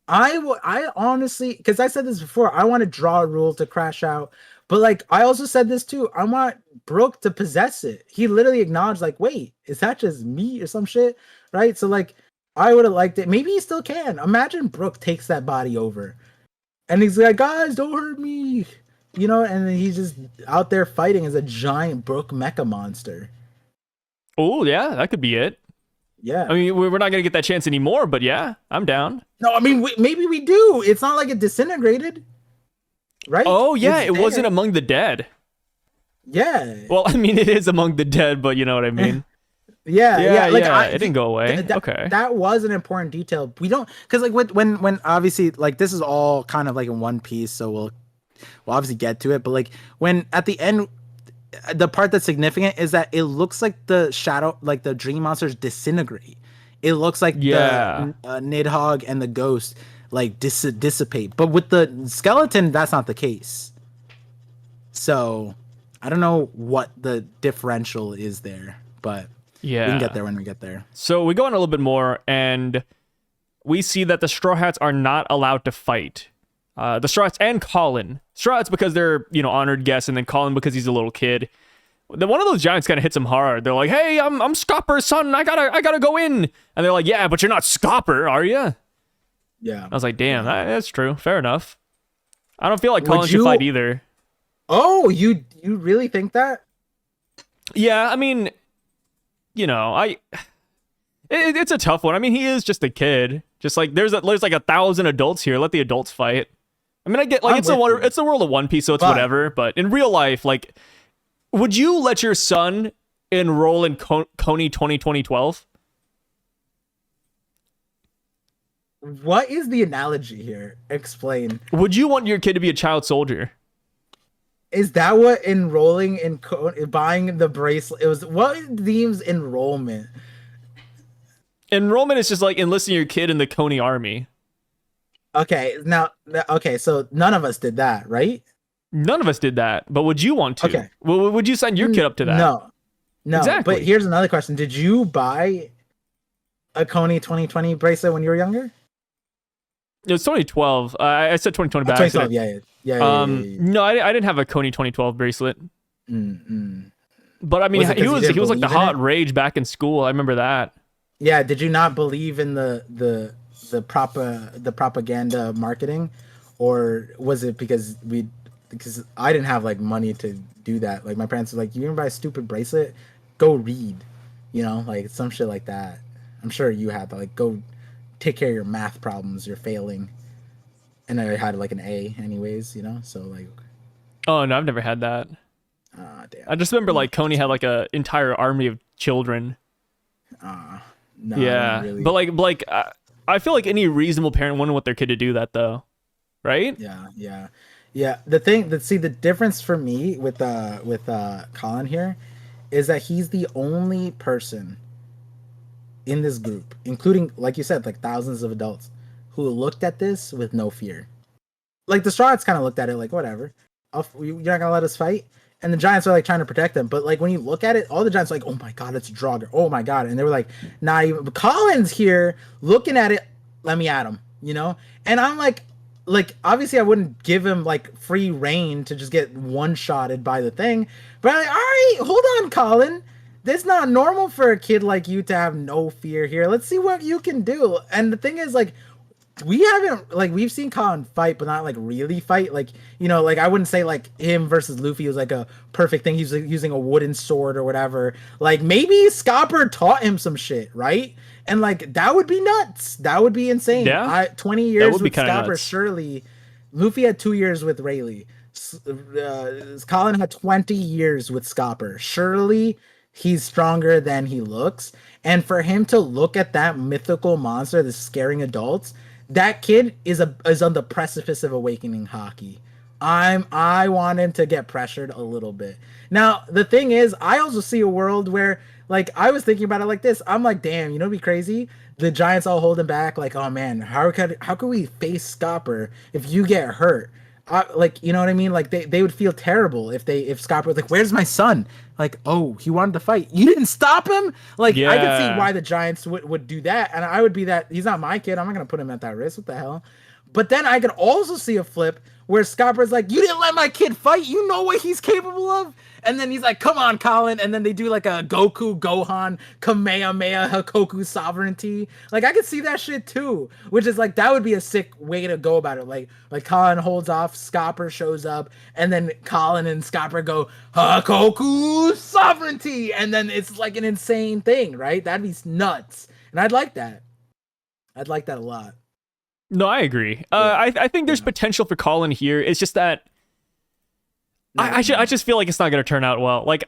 I honestly, because I said this before, I want to draw a rule to crash out, but like I also said this too. I want Brook to possess it. He literally acknowledged, like, wait, is that just me or some shit, right? So like, I would have liked it. Maybe he still can. Imagine Brook takes that body over, and he's like, guys, don't hurt me. you know, and then he's just out there fighting as a giant brook mecha monster. Oh yeah, that could be it. Yeah. I mean, we're not gonna get that chance anymore, but yeah, I'm down. No, I mean maybe we do. It's not like it disintegrated, right? Oh yeah, It's it there. wasn't among the dead. Yeah. Well, I mean, it is among the dead, but you know what I mean. Yeah. Like it didn't go away. Okay. That was an important detail. We don't, because like when obviously like this is all kind of like in one piece, so we'll obviously get to it. But like when at the end, the part that's significant is that it looks like the shadow, like the dream monsters disintegrate. It looks like the Nidhogg and the ghost like dissipate. But with the skeleton, that's not the case. So I don't know what the differential is there, but yeah, we can get there when we get there. So we go on a little bit more, and we see that the Straw Hats are not allowed to fight. The Straw Hats and Colin. Straw Hats because they're, you know, honored guests, and then Colin because he's a little kid. Then one of those giants kind of hits him hard. They're like, "Hey, I'm Scopper's son. I gotta go in." And they're like, "Yeah, but you're not Scopper, are you?" Yeah. I was like, "Damn, that's true. Fair enough." I don't feel like Colin should fight either. Oh, you really think that? Yeah, I mean, you know, it's a tough one. I mean, he is just a kid. Just like there's like 1,000 adults here. Let the adults fight. I mean, I get like it's the world of One Piece, so it's whatever. But in real life, like, would you let your son enroll in Kony 2012? What is the analogy here? Explain. Would you want your kid to be a child soldier? Is that what enrolling in buying the bracelet? It was what deems enrollment? Enrollment is just like enlisting your kid in the Kony army. Okay, so none of us did that, right? None of us did that, but would you want to? Okay. Well, would you sign your kid up to that? No. Exactly. But here's another question: did you buy a Kony 2020 bracelet when you were younger? It was 2012. I said 2020 back. 2012, yeah. No, I didn't have a Kony 2012 bracelet. But I mean, he was like the hot rage back in school. I remember that. Yeah. Did you not believe in the propaganda marketing, or was it because I didn't have like money to do that? Like my parents were like, "You gonna buy a stupid bracelet? Go read," you know, like some shit like that. I'm sure you had to like go take care of your math problems. You're failing, and I had like an A anyways, you know. So like, oh no, I've never had that. Damn. I just remember like Kony had like a entire army of children. No, yeah, really. but like I feel like any reasonable parent wouldn't want their kid to do that though, right? Yeah. The difference for me with Colin here is that he's the only person in this group, including, like you said, like thousands of adults, who looked at this with no fear. Like the Straw Hats kind of looked at it like, whatever, you're not gonna let us fight. And the Giants are like trying to protect them, but like when you look at it, all the Giants are like, "Oh my god, it's Jogger! Oh my god!" And they were like, "Not even." But Colin's here looking at it. Let me at him, you know. And I'm like obviously I wouldn't give him like free reign to just get one-shotted by the thing, but I'm like, all right, hold on, Colin. That's not normal for a kid like you to have no fear here. Let's see what you can do. And the thing is, like, we've seen Colin fight, but not like really fight. Like, you know, like I wouldn't say like him versus Luffy was like a perfect thing. He's like using a wooden sword or whatever. Like maybe Scopper taught him some shit, right? And like that would be nuts. That would be insane. Yeah, 20 years with Scopper, surely. Luffy had 2 years with Rayleigh. Colin had 20 years with Scopper. Surely he's stronger than he looks. And for him to look at that mythical monster that's scaring adults, that kid is on the precipice of awakening Haki. I want him to get pressured a little bit. Now, the thing is, I also see a world where, like, I was thinking about it like this. I'm like, damn, you know what'd be crazy? The Giants all holding back, like, oh man, how could we face Scopper if you get hurt? Like, you know what I mean? Like they would feel terrible if Scopper was like, "Where's my son?" Like, "Oh, he wanted to fight. You didn't stop him." Like, yeah. I could see why the Giants would do that, and I would be that. He's not my kid. I'm not gonna put him at that risk. What the hell? But then I could also see a flip where Scopper's like, you didn't let my kid fight. You know what he's capable of. And then he's like, come on, Colin. And then they do like a Goku, Gohan, Kamehameha, Hakoku sovereignty. Like I could see that shit too, which is like, that would be a sick way to go about it. Like Colin holds off, Scopper shows up, and then Colin and Scopper go, Hakoku sovereignty. And then it's like an insane thing, right? That'd be nuts. And I'd like that. I'd like that a lot. No, I agree. I think there's potential for Colin here. It's just that I just feel like it's not going to turn out well. Like,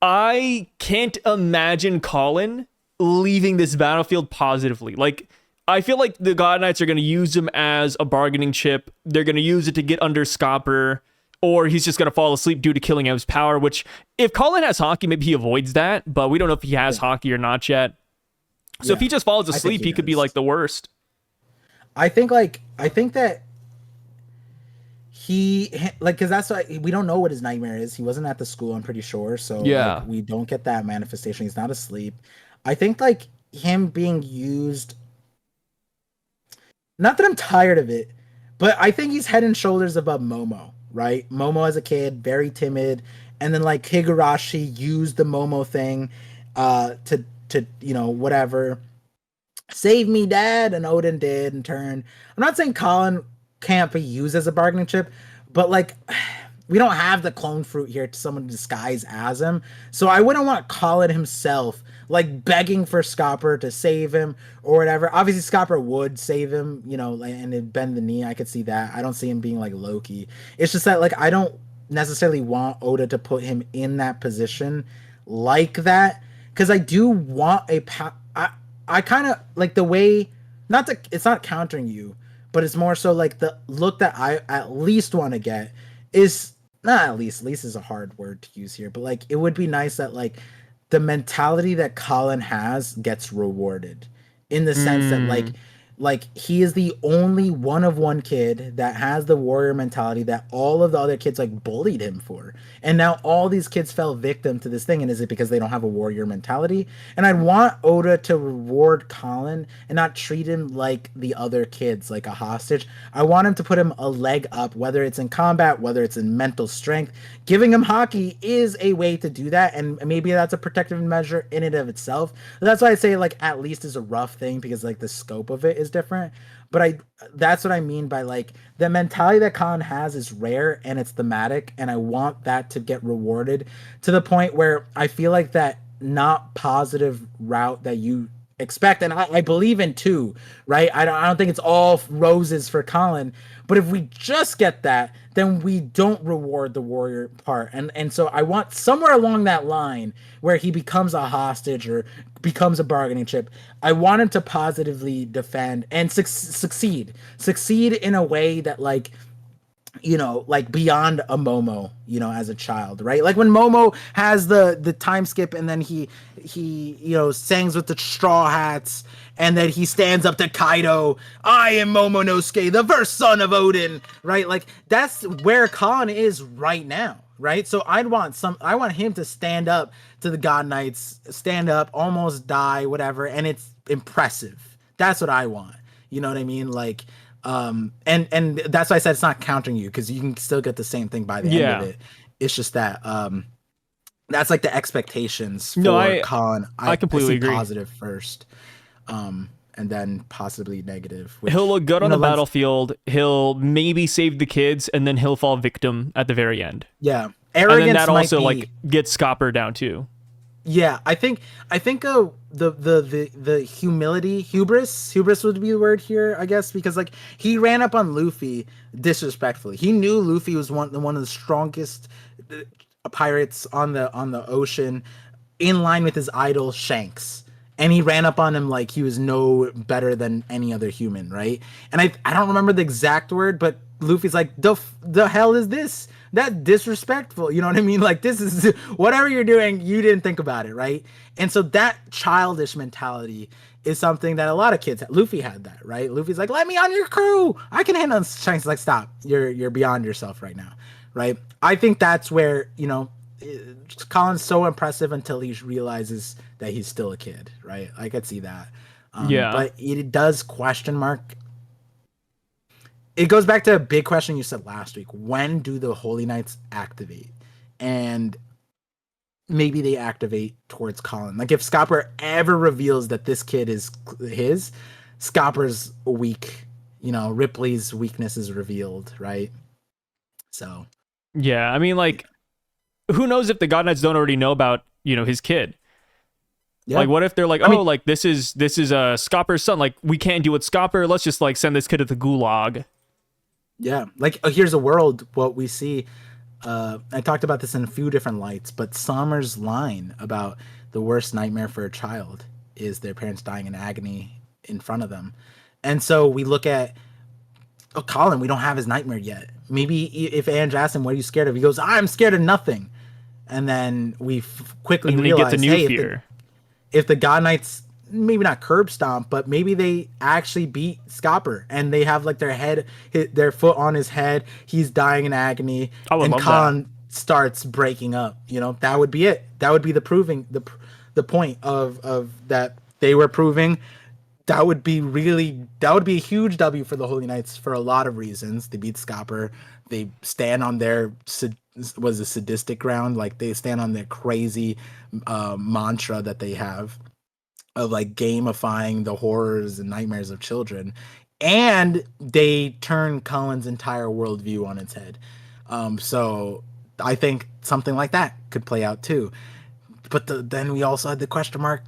I can't imagine Colin leaving this battlefield positively. Like, I feel like the God Knights are going to use him as a bargaining chip. They're going to use it to get under Scopper, or he's just going to fall asleep due to killing out his power, which, if Colin has Haki, maybe he avoids that, but we don't know if he has Haki or not yet. So if he just falls asleep, he could be, like, the worst. I think that he, like, because that's why we don't know what his nightmare is. He wasn't at the school, I'm pretty sure. So like, we don't get that manifestation. He's not asleep. I think like him being used, not that I'm tired of it, but I think he's head and shoulders above Momo, right? Momo as a kid, very timid. And then like Higurashi used the Momo thing to you know, whatever. Save me, Dad, and Odin did in turn. I'm not saying Colin can't be used as a bargaining chip, but like we don't have the clone fruit here to someone to disguise as him. So I wouldn't want Colin himself like begging for Scopper to save him or whatever. Obviously Scopper would save him, you know, and it'd bend the knee. I could see that. I don't see him being like Loki. It's just that like I don't necessarily want Oda to put him in that position like that, because I do want I kind of like the way, it's not countering you, but it's more so like the look that I at least want to get is, not at least is a hard word to use here, but like it would be nice that like the mentality that Colin has gets rewarded, in the sense that like he is the only one of one kid that has the warrior mentality that all of the other kids like bullied him for. And now all these kids fell victim to this thing. And is it because they don't have a warrior mentality? And I'd want Oda to reward Colin and not treat him like the other kids, like a hostage. I want him to put him a leg up, whether it's in combat, whether it's in mental strength. Giving him Haki is a way to do that. And maybe that's a protective measure in and of itself. That's why I say like at least is a rough thing, because like the scope of it is different. But that's what I mean by like the mentality that Colin has is rare and it's thematic, and I want that to get rewarded to the point where I feel like that not positive route that you expect, and I believe in too, right? I don't think it's all roses for Colin, but if we just get that, then we don't reward the warrior part. And so I want somewhere along that line where he becomes a hostage or becomes a bargaining chip, I want him to positively defend and succeed in a way that like, you know, like beyond a Momo, you know, as a child, right? Like when Momo has the time skip and then he you know sings with the straw hats, and then he stands up to Kaido, I am Momonosuke, the first son of Odin, right? Like that's where Colin is right now, right? So I want him to stand up to the God Knights, stand up, almost die, whatever, and it's impressive. That's what I want. You know what I mean? Like and that's why I said it's not countering you, because you can still get the same thing by the end of it. It's just that that's like the expectations for Colin. I completely agree. Positive first, and then possibly negative. Which, he'll look good on the battlefield. He'll maybe save the kids, and then he'll fall victim at the very end. Yeah, arrogance, and then that also like gets Scopper down too. Yeah, I think the hubris would be the word here, I guess, because like he ran up on Luffy disrespectfully. He knew Luffy was one of the strongest pirates on the ocean, in line with his idol Shanks, and he ran up on him like he was no better than any other human, right? And I don't remember the exact word, but Luffy's like, the hell is this? That's disrespectful. You know what I mean? Like, this is whatever you're doing, you didn't think about it, right? And so that childish mentality is something that a lot of kids had. Luffy had that, right? Luffy's like, let me on your crew. I can handle this. Shanks is like, stop. You're beyond yourself right now, right? I think that's where, you know, Colin's so impressive until he realizes that he's still a kid, right? I could see that. But it does question mark it goes back to a big question you said last week. When do the Holy Knights activate? And maybe they activate towards Colin. Like if Scopper ever reveals that this kid is his, Scopper's weak. You know, Ripley's weakness is revealed, right? So Yeah, I mean, like, who knows if the God Knights don't already know about, you know, his kid? Yeah. Like, what if they're like, like this is Scopper's son. Like, we can't deal with Scopper. Let's just like send this kid to the gulag. Yeah, like here's a world. What we see. I talked about this in a few different lights, but Sommer's line about the worst nightmare for a child is their parents dying in agony in front of them. And so we look at, Colin, we don't have his nightmare yet. Maybe if Ange asks him, what are you scared of? He goes, I'm scared of nothing. And then we quickly realize, he gets a new fear. If the God Knights, maybe not curb stomp, but maybe they actually beat Scopper and they have like their foot on his head. He's dying in agony. And Colin starts breaking up. You know, that would be it. That would be the point of that they were proving. That would be a huge W for the Holy Knights for a lot of reasons. They beat Scopper. They stand on their sadistic ground. Like they stand on their crazy mantra that they have of like gamifying the horrors and nightmares of children. And they turn Colin's entire worldview on its head. So I think something like that could play out too. But then we also had the question mark.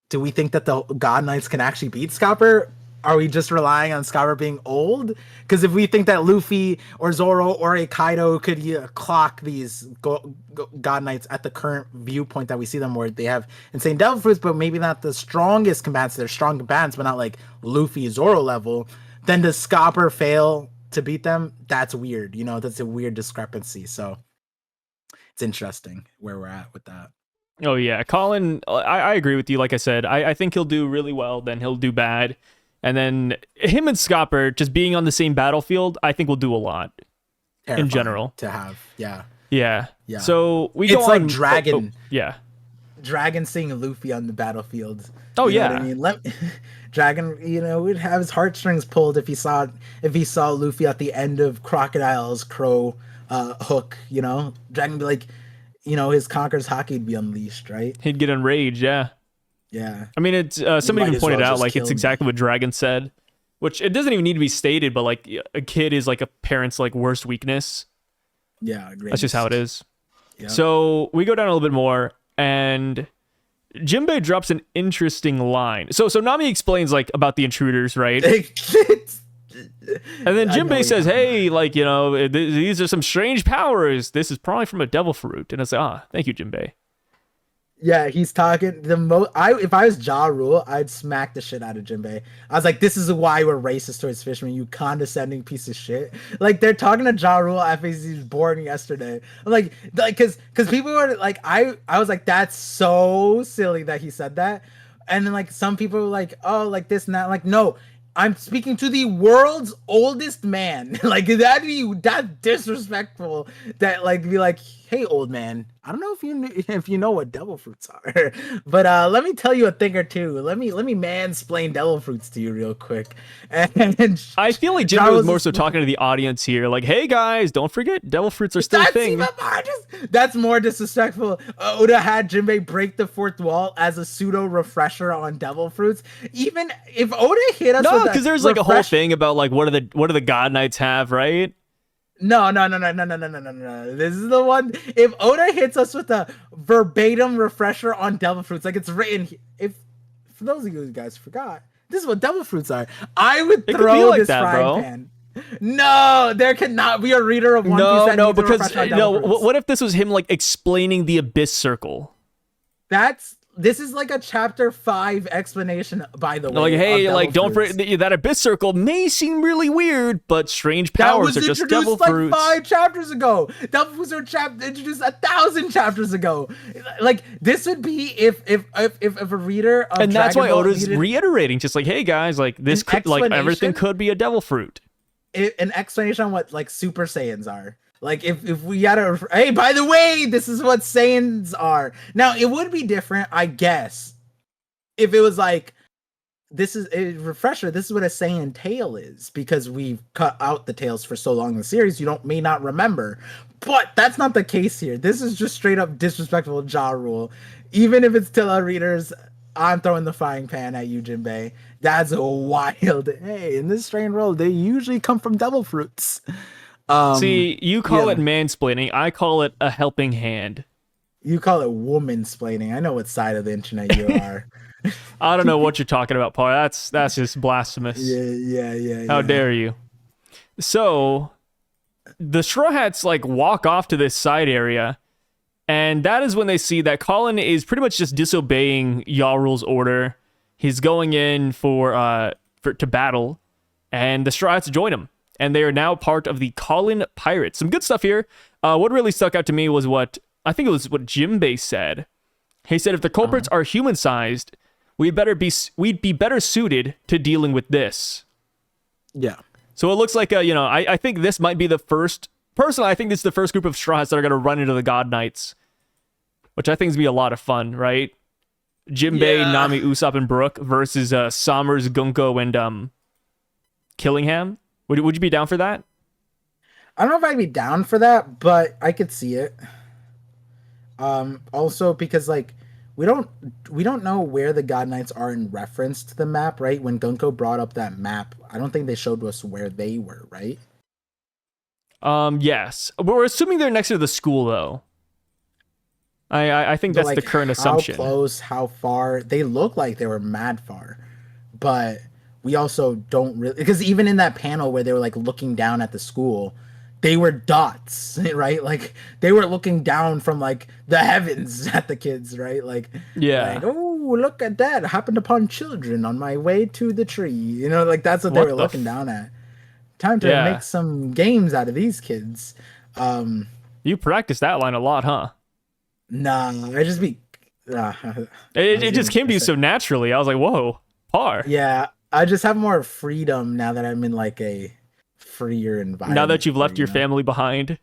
Do we think that the God Knights can actually beat Scopper? Are we just relying on Scopper being old? Because if we think that Luffy or Zoro or a Kaido could clock these God Knights at the current viewpoint that we see them, where they have insane devil fruits, but maybe not the strongest combatants. They're strong combatants, but not like Luffy, Zoro level. Then does Scopper fail to beat them? That's weird. You know, that's a weird discrepancy. So it's interesting where we're at with that. Oh, yeah. Colin, I agree with you. Like I said, I think he'll do really well. Then he'll do bad. And then him and Scopper just being on the same battlefield, I think will do a lot. Terrifying in general. To have, yeah. Yeah. So we go on. It's like Dragon. Yeah. Dragon seeing Luffy on the battlefield. Oh, you know yeah. what I mean? Dragon, you know, would have his heartstrings pulled if he saw Luffy at the end of Crocodile's crow hook, you know? Dragon would be like, you know, his Conqueror's Haki would be unleashed, right? He'd get enraged, yeah. Yeah. I mean, it's somebody even pointed out, like, it's exactly what Dragon said, which it doesn't even need to be stated, but, like, a kid is, like, a parent's, like, worst weakness. Yeah, great. That's just how it is. Yep. So we go down a little bit more, and Jinbe drops an interesting line. So Nami explains, like, about the intruders, right? And then Jinbe says, hey, like, you know, these are some strange powers. This is probably from a devil fruit. And I say, thank you, Jinbe. Yeah, he's talking if I was Ja Rule, I'd smack the shit out of Jinbe. I was like, this is why we're racist towards fishermen, you condescending piece of shit. Like, they're talking to Ja Rule after he was born yesterday. I'm like, because people were like, I was like, that's so silly that he said that. And then, like, some people were like, oh, like this and that. Like, no, I'm speaking to the world's oldest man. Like, that's disrespectful. That, like, be like, hey, old man, I don't know if you know what devil fruits are, but let me tell you a thing or two. Let me mansplain devil fruits to you real quick. And I feel like Jinbe was more so talking to the audience here, like, hey guys, don't forget devil fruits are still a thing. That's more disrespectful. Oda had Jinbe break the fourth wall as a pseudo refresher on devil fruits. Even if Oda hit us, no, because there's like a whole thing about like what do the God Knights have, right? No. This is the one. If Oda hits us with a verbatim refresher on devil fruits, like it's written, for those of you guys forgot, this is what devil fruits are. I would throw like this frying pan. No, there cannot be a reader of One Piece. No, because what if this was him like explaining the Abyss Circle? This is like a chapter 5 explanation, by the way. Like, hey, like, don't forget that Abyss Circle may seem really weird, but strange powers are just devil fruits. Like 5 chapters ago. Devil fruits are introduced 1,000 chapters ago. Like, this would be if a reader of and that's why Oda's reiterating, just like, hey guys, like this could, like, everything could be a devil fruit. An explanation on what like Super Saiyans are. Like, if we gotta, hey, by the way, this is what Saiyans are. Now, it would be different, I guess, if it was like this is a refresher. This is what a Saiyan tail is, because we've cut out the tails for so long in the series. You may not remember, but that's not the case here. This is just straight up disrespectful Ja Rule. Even if it's Tilla readers, I'm throwing the frying pan at you, Jinbe. That's a wild. Hey, in this strain world, they usually come from devil fruits. See, you call it mansplaining. I call it a helping hand. You call it woman-splaining. I know what side of the internet you are. I don't know what you're talking about, Paul. That's just blasphemous. Yeah. How dare you? So, the Straw Hats like walk off to this side area, and that is when they see that Colin is pretty much just disobeying Yarule's order. He's going in for to battle, and the Straw Hats join him, and they are now part of the Colin Pirates. Some good stuff here. What really stuck out to me was what Jinbe said. He said, if the culprits are human-sized, we'd be better suited to dealing with this. Yeah. So it looks like I think this might be the first. Personally, I think this is the first group of Straw Hats that are going to run into the God Knights, which I think is going to be a lot of fun, right? Jinbe, Nami, Usopp, and Brook versus Sommers, Gunko, and Killingham. Would you be down for that? I don't know if I'd be down for that, but I could see it. Also because like we don't know where the God Knights are in reference to the map, right? When Gunko brought up that map, I don't think they showed us where they were, right? Yes. But we're assuming they're next to the school, though. I think that's the current assumption. How close, how far? They look like they were mad far, but we also don't really, because even in that panel where they were like looking down at the school, they were dots, right? Like they were looking down from like the heavens at the kids, right? Like, like, oh, look at that! Happened upon children on my way to the tree. You know, like that's what they were looking down at. Time to make some games out of these kids. You practiced that line a lot, huh? Nah, I just be. It just came to you so naturally. I was like, whoa, par. Yeah, I just have more freedom now that I'm in like a freer environment. Now that you've left your family behind.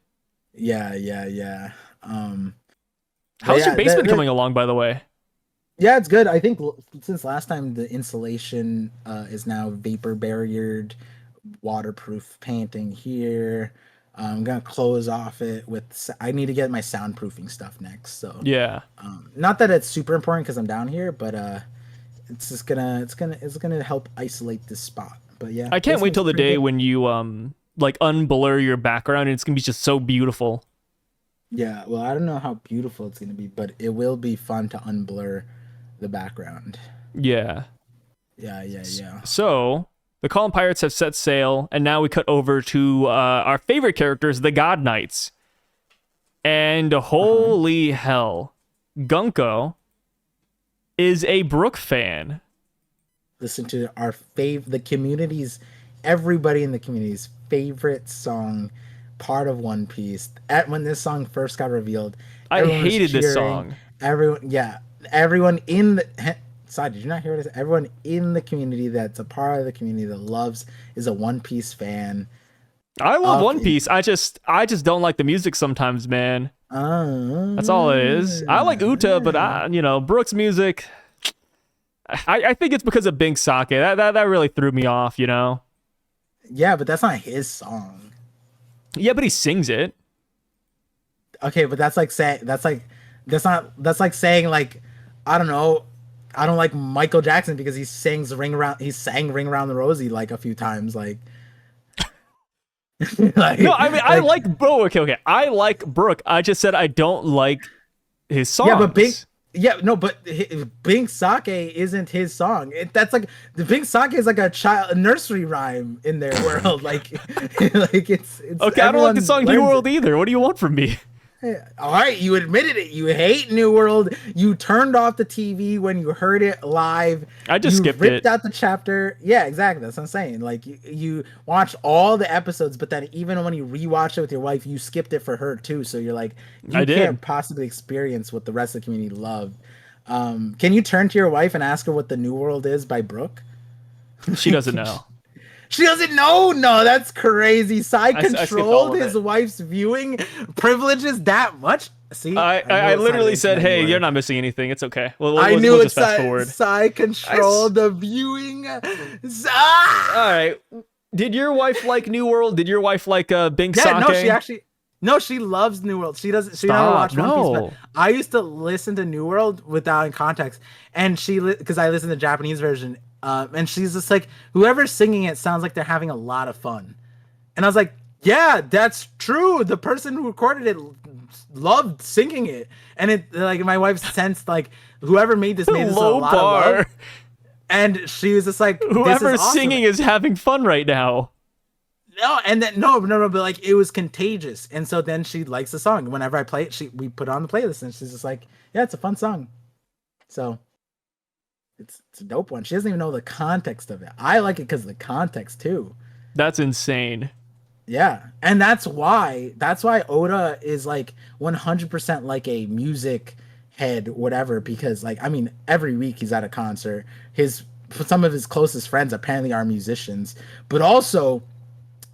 Yeah. How's your basement coming along, by the way? Yeah, it's good. I think since last time, the insulation is now vapor barriered, waterproof painting here. I'm gonna close off it with. I need to get my soundproofing stuff next. So yeah, not that it's super important because I'm down here, but it's just gonna help isolate this spot. But yeah, I can't wait till the day when you like unblur your background and it's gonna be just so beautiful. Yeah, well, I don't know how beautiful it's gonna be, but it will be fun to unblur the background. Yeah. So the Colin Pirates have set sail, and now we cut over to our favorite characters, the God Knights. And holy hell, Gunko is a Brook fan. Listen to the community's, everybody in the community's favorite song, part of One Piece. When this song first got revealed, I hated this song. Everyone in the side, did you not hear what I said? Everyone in the community that's a part of the community that is a One Piece fan. I love One Piece. I just don't like the music sometimes, man. That's all it is. I like Uta, but Brook's music. I think it's because of Bink Sake. That really threw me off, Yeah, but that's not his song. Yeah, but he sings it. Okay, but that's like saying like, I don't know, I don't like Michael Jackson because he sang Ring Around the Rosie like a few times, like. Like, no, I mean, I like Brook. Okay. I like Brook. I just said I don't like his songs. But Bink Sake isn't his song. That's like the Bink Sake is like a nursery rhyme in their world. Like it's okay. I don't like the song New World either. What do you want from me? All right, you admitted it. You hate New World. You turned off the TV when you heard it live. I just skipped it. Ripped out the chapter. Yeah, exactly. That's what I'm saying. Like you watched all the episodes, but then even when you rewatched it with your wife, you skipped it for her too. So you're like, you can't possibly experience what the rest of the community loved. Can you turn to your wife and ask her what the New World is by Brook? She doesn't know. She doesn't know. No, that's crazy. Sai I skipped all controlled of his it. wife's viewing privileges that much. See, I knew literally it's said, Sai "Hey, anyway. you're not missing anything. It's okay. I knew We'll it's just fast forward." Sai controlled the viewing. All right. Did your wife like New World? Did your wife like Bink Yeah, no, Sake? she actually. No, she loves New World. She doesn't. She never Stop, watched One Piece. no. But I used to listen to New World without context, and because I listened to the Japanese version, and she's just like, whoever's singing it sounds like they're having a lot of fun, and I was like, yeah, that's true. The person who recorded it loved singing it, and it like my wife sensed like whoever made this with a Low lot of bar. love, and she was just like, this is Whoever's awesome. singing is having fun right now. No, and then no, but like it was contagious, and so then she likes the song. Whenever I play it, we put it on the playlist, and she's just like, "Yeah, it's a fun song." So it's a dope one. She doesn't even know the context of it. I like it because of the context too. That's insane. Yeah, and that's why Oda is like 100% like a music head, whatever. Because like I mean, every week he's at a concert. Some of his closest friends apparently are musicians, but also.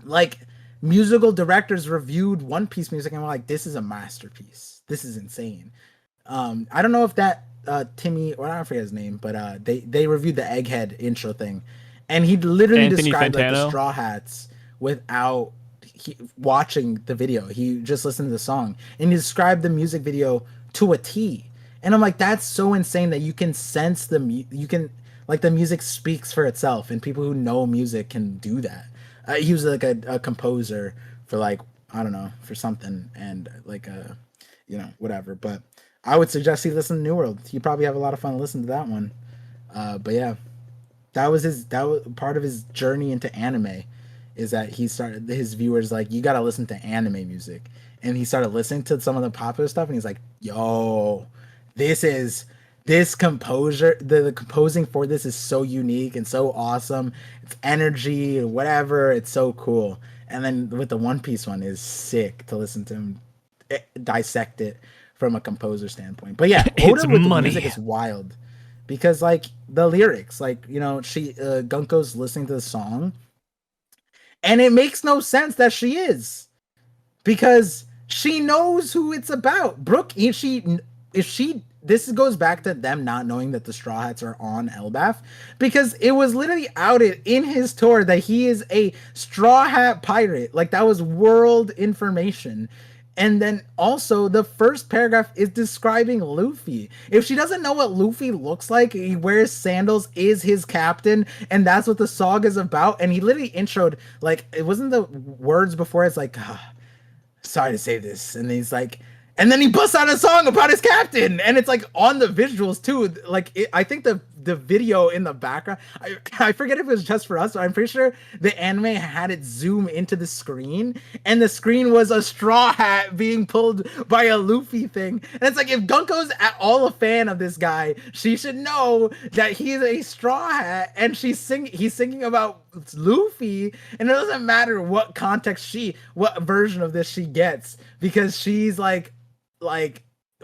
Like musical directors reviewed One Piece music and were like, "This is a masterpiece. This is insane." I don't know if that Timmy, or I don't forget his name, but they reviewed the Egghead intro thing, and he literally Anthony described like the Fantano? Straw Hats without watching the video. He just listened to the song, and he described the music video to a T. And I'm like, that's so insane that you can sense the music speaks for itself, and people who know music can do that. He was like a composer for like, I don't know, for something, and like whatever. But I would suggest he listen to New World. He probably have a lot of fun listening to that one. But yeah, that was part of his journey into anime, is that he started his viewers like, you gotta listen to anime music, and he started listening to some of the popular stuff, and he's like, yo, this composure, the composing for this is so unique and so awesome. It's energy and whatever. It's so cool. And then with the One Piece one is sick to listen to him dissect it from a composer standpoint. But yeah, It's Oda with money. the music is wild because like the lyrics, like Gunko's listening to the song, and it makes no sense that she is, because she knows who it's about. Brooke, if she this goes back to them not knowing that the Straw Hats are on Elbaf, because it was literally outed in his tour that he is a Straw Hat pirate. Like, that was world information. And then also the first paragraph is describing Luffy. If she doesn't know what Luffy looks like, he wears sandals, is his captain, and that's what the song is about. And he literally introed, like, it wasn't the words before, it's like, sorry to say this. And he's like, and then he busts out a song about his captain, and it's like on the visuals too. Like I think the video in the background, I forget if it was just for us, but I'm pretty sure the anime had it zoom into the screen, and the screen was a straw hat being pulled by a Luffy thing. And it's like, if Gunko's at all a fan of this guy, she should know that he's a straw hat, and he's singing about Luffy, and it doesn't matter what context what version of this she gets, because she's like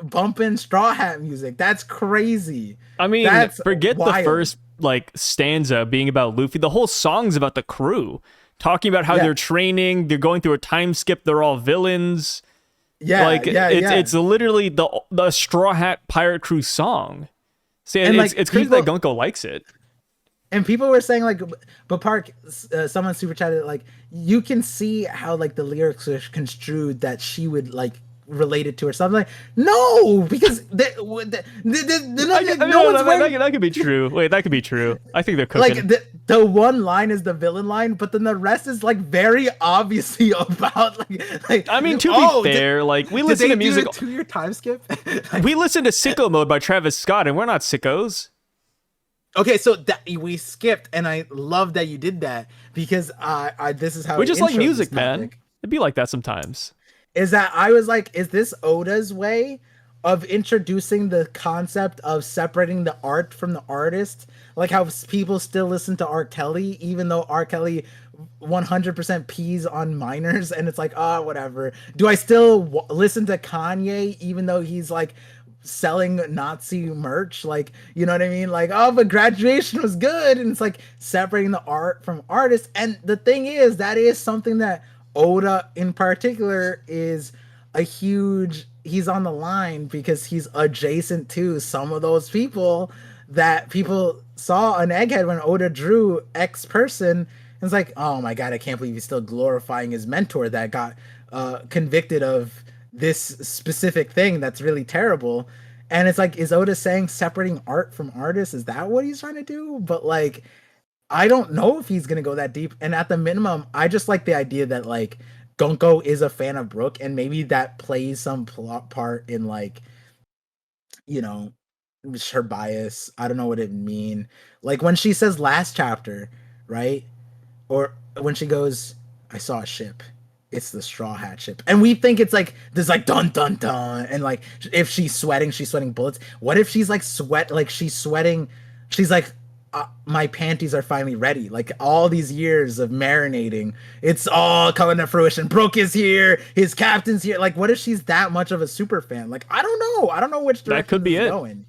bumping Straw Hat music. That's crazy. I mean, that's forget wild. the first like stanza being about Luffy. The whole song's about the crew, talking about how they're training, they're going through a time skip, they're all villains. It's literally the Straw Hat pirate crew song. See, and it's crazy that Gunko likes it. And people were saying, like, but Park, someone super chatted, like, you can see how like the lyrics are construed that she would like related to or something. Like, no, because that could be true. Wait, that could be true. I think they're cooking. Like the one line is the villain line, but then the rest is like very obviously about like. I mean, to be fair, like we listen to music. Do a 2-year time skip. We listen to Sicko Mode by Travis Scott, and we're not sickos. Okay, so we skipped, and I love that you did that, because this is how we just like music, topic. man. It'd be like that sometimes. Is that I was like, is this Oda's way of introducing the concept of separating the art from the artist? Like how people still listen to R. Kelly, even though R. Kelly 100% pees on minors, and it's like, whatever. Do I still listen to Kanye, even though he's like selling Nazi merch, like, you know what I mean? Like, oh, but graduation was good, and it's like separating the art from artists. And the thing is, that is something that Oda in particular is a huge, he's on the line because he's adjacent to some of those people that people saw an egghead when Oda drew X person. And it's like, oh my god, I can't believe he's still glorifying his mentor that got convicted of this specific thing that's really terrible. And it's like, is Oda saying separating art from artists? Is that what he's trying to do? But like, I don't know if he's gonna go that deep. And at the minimum, I just like the idea that like Gunko is a fan of Brook, and maybe that plays some plot part in like, you know, her bias. I don't know what it mean. Like when she says last chapter, right? Or when she goes, I saw a ship. It's the Straw Hat ship. And we think it's like this like dun dun dun. And like if she's sweating bullets. What if she's like she's sweating, she's like, my panties are finally ready. Like all these years of marinating, it's all coming to fruition. Brook is here, his captain's here. Like, what if she's that much of a super fan? Like, I don't know which direction that could be it. Going.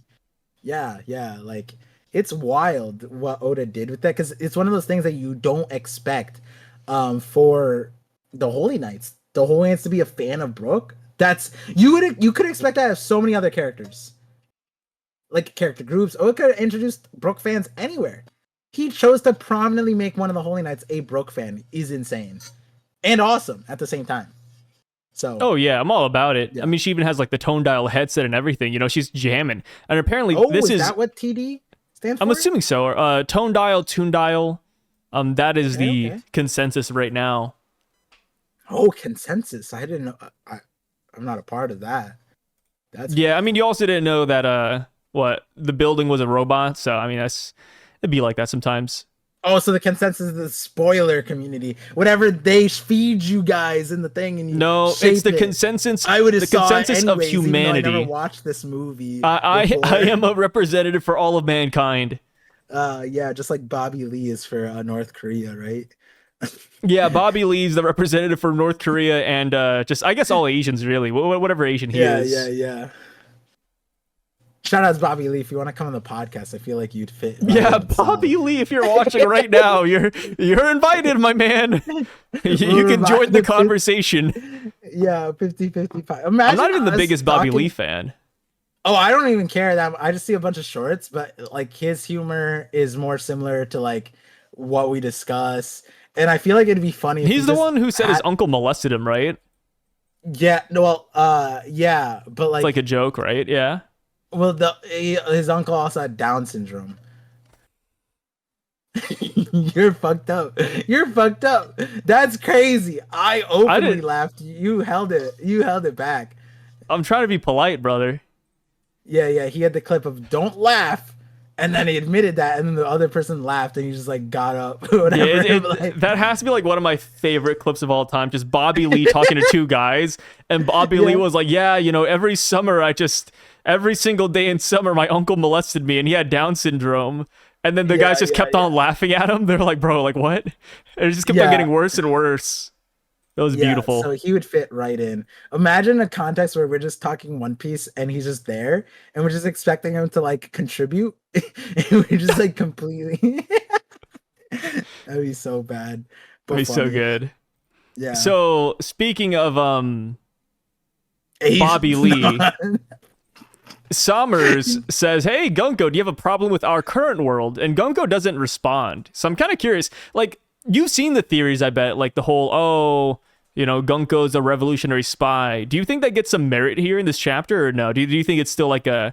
Yeah, like it's wild what Oda did with that, because it's one of those things that you don't expect for the Holy Knights. The Holy Knights to be a fan of Brook. That's you could expect that of so many other characters. Like character groups, or could have introduced Brook fans anywhere. He chose to prominently make one of the Holy Knights a Brook fan is insane and awesome at the same time. So, oh yeah, I'm all about it. Yeah. I mean, she even has like the tone dial headset and everything. You know, she's jamming, and apparently this is that what TD stands for? I'm assuming so. Tone dial, tune dial. That is the consensus right now. Oh, consensus! I didn't know. I'm not a part of that. That's yeah. I mean, you also didn't know that the building was a robot. So I mean, it'd be like that sometimes. Oh, so the consensus is the spoiler community. Whatever they feed you guys in the thing, and you it's the consensus. I would have the consensus anyways, of humanity. Even though I never watched this movie. I am a representative for all of mankind. Yeah, just like Bobby Lee is for North Korea, right? Yeah, Bobby Lee's the representative for North Korea and just I guess all Asians really, whatever Asian he is. Yeah. Shout out to Bobby Lee. If you want to come on the podcast, I feel like you'd fit. Yeah, Bobby Lee, if you're watching right now, you're invited, my man. You can join the conversation. Yeah, 50-55. I'm not even the biggest Bobby Lee fan. Oh, I don't even care that. I just see a bunch of shorts, but like his humor is more similar to like what we discuss. And I feel like it'd be funny. He's the one who said his uncle molested him, right? Yeah, no, well, yeah, but like it's like a joke, right? Yeah. Well, his uncle also had Down syndrome. You're fucked up. That's crazy. I openly laughed. You held it back. I'm trying to be polite, brother. Yeah. He had the clip of "Don't laugh," and then he admitted that, and then the other person laughed, and he just like got up. Whatever. Yeah, that has to be like one of my favorite clips of all time. Just Bobby Lee talking to two guys, and Bobby Lee was like, "Yeah, you know, every single day in summer, my uncle molested me, and he had Down syndrome." And then the guys just kept on laughing at him. They're like, "Bro, like what?" And it just kept on getting worse and worse. That was beautiful. So he would fit right in. Imagine a context where we're just talking One Piece and he's just there, and we're just expecting him to like contribute, and we're just like completely. That'd be so bad. That'd be so good. Yeah. So speaking of Bobby Lee. Summers says, "Hey, Gunko, do you have a problem with our current world?" And Gunko doesn't respond. So I'm kind of curious. Like, you've seen the theories, I bet. Like the whole, Gunko's a revolutionary spy. Do you think that gets some merit here in this chapter, or no? Do you think it's still like a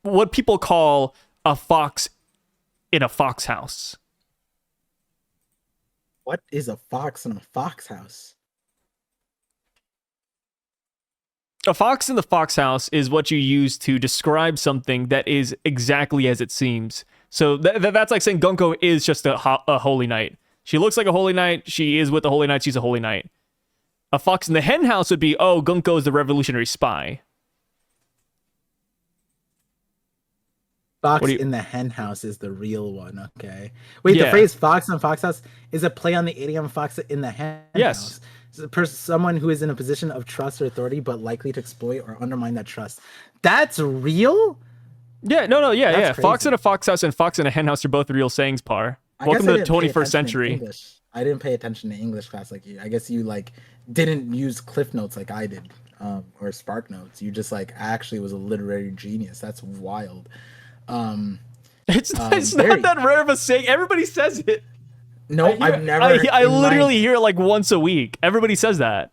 what people call a fox in a fox house? What is a fox in a fox house? A fox in the fox house is what you use to describe something that is exactly as it seems. So that's like saying Gunko is just a holy knight. She looks like a holy knight. She is with the holy knight. She's a holy knight. A fox in the hen house would be, oh, Gunko is the revolutionary spy. Fox in the hen house is the real one. Okay. Wait, the phrase fox in the fox house is a play on the idiom fox in the hen house. someone who is in a position of trust or authority, but likely to exploit or undermine that trust. That's real. Yeah, no, yeah, That's yeah. Fox crazy. in a fox house and fox in a hen house are both real sayings, Par. I Welcome guess to I the didn't pay 21st attention in century. English. I didn't pay attention to English class like you. I guess you like didn't use Cliff Notes like I did, or Spark Notes. You just like actually was a literary genius. That's wild. Um, It's very. not that rare of a saying. Everybody says it. No, I've never. I in my- literally hear it like once a week. Everybody says that.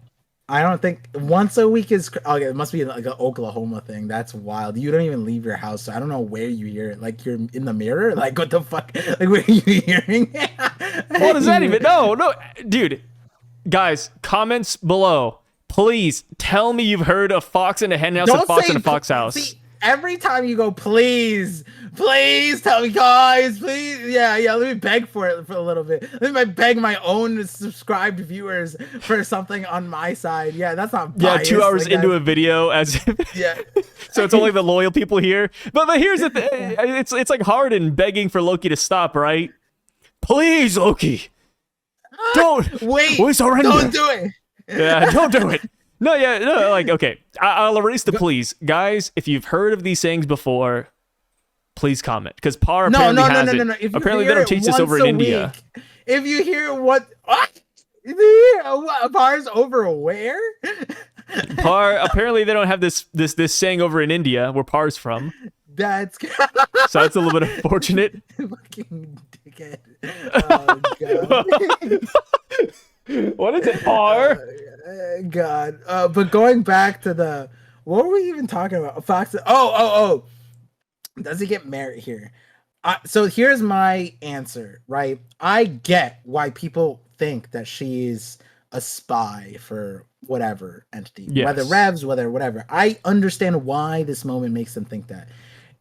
I don't think once a week is. Okay, it must be like an Oklahoma thing. That's wild. You don't even leave your house, so I don't know where you hear it. Like you're in the mirror. Like what the fuck? Like where are you hearing it? What does that even? No, dude. Guys, comments below. Please tell me you've heard of fox in a hen house and fox in a fox house. See, every time you go, please tell me, guys, please. Yeah. Let me beg for it for a little bit. Let me beg my own subscribed viewers for something on my side. Yeah, that's not biased. 2 hours like into a video, as if yeah. so it's only the loyal people here. But here's the thing. It's like Harden begging for Loki to stop, right? Please, Loki. Don't Wait. surrender. Don't do it. Yeah, don't do it. No, like, okay. I'll erase the please. Guys, if you've heard of these sayings before, please comment. Because Par apparently has it. No. If you Apparently they hear don't it teach this over in once a India. week, if you hear what? If you hear what bars over where? Par, apparently they don't have this saying over in India where Par's from. That's So that's a little bit unfortunate. fucking dickhead. Oh god. What is it, Par? God. But going back to the what were we even talking about? Fox. Oh. Does he get merit here? So here's my answer, right? I get why people think that she's a spy for whatever entity, Yes. whether Revs, whether whatever. I understand why this moment makes them think that.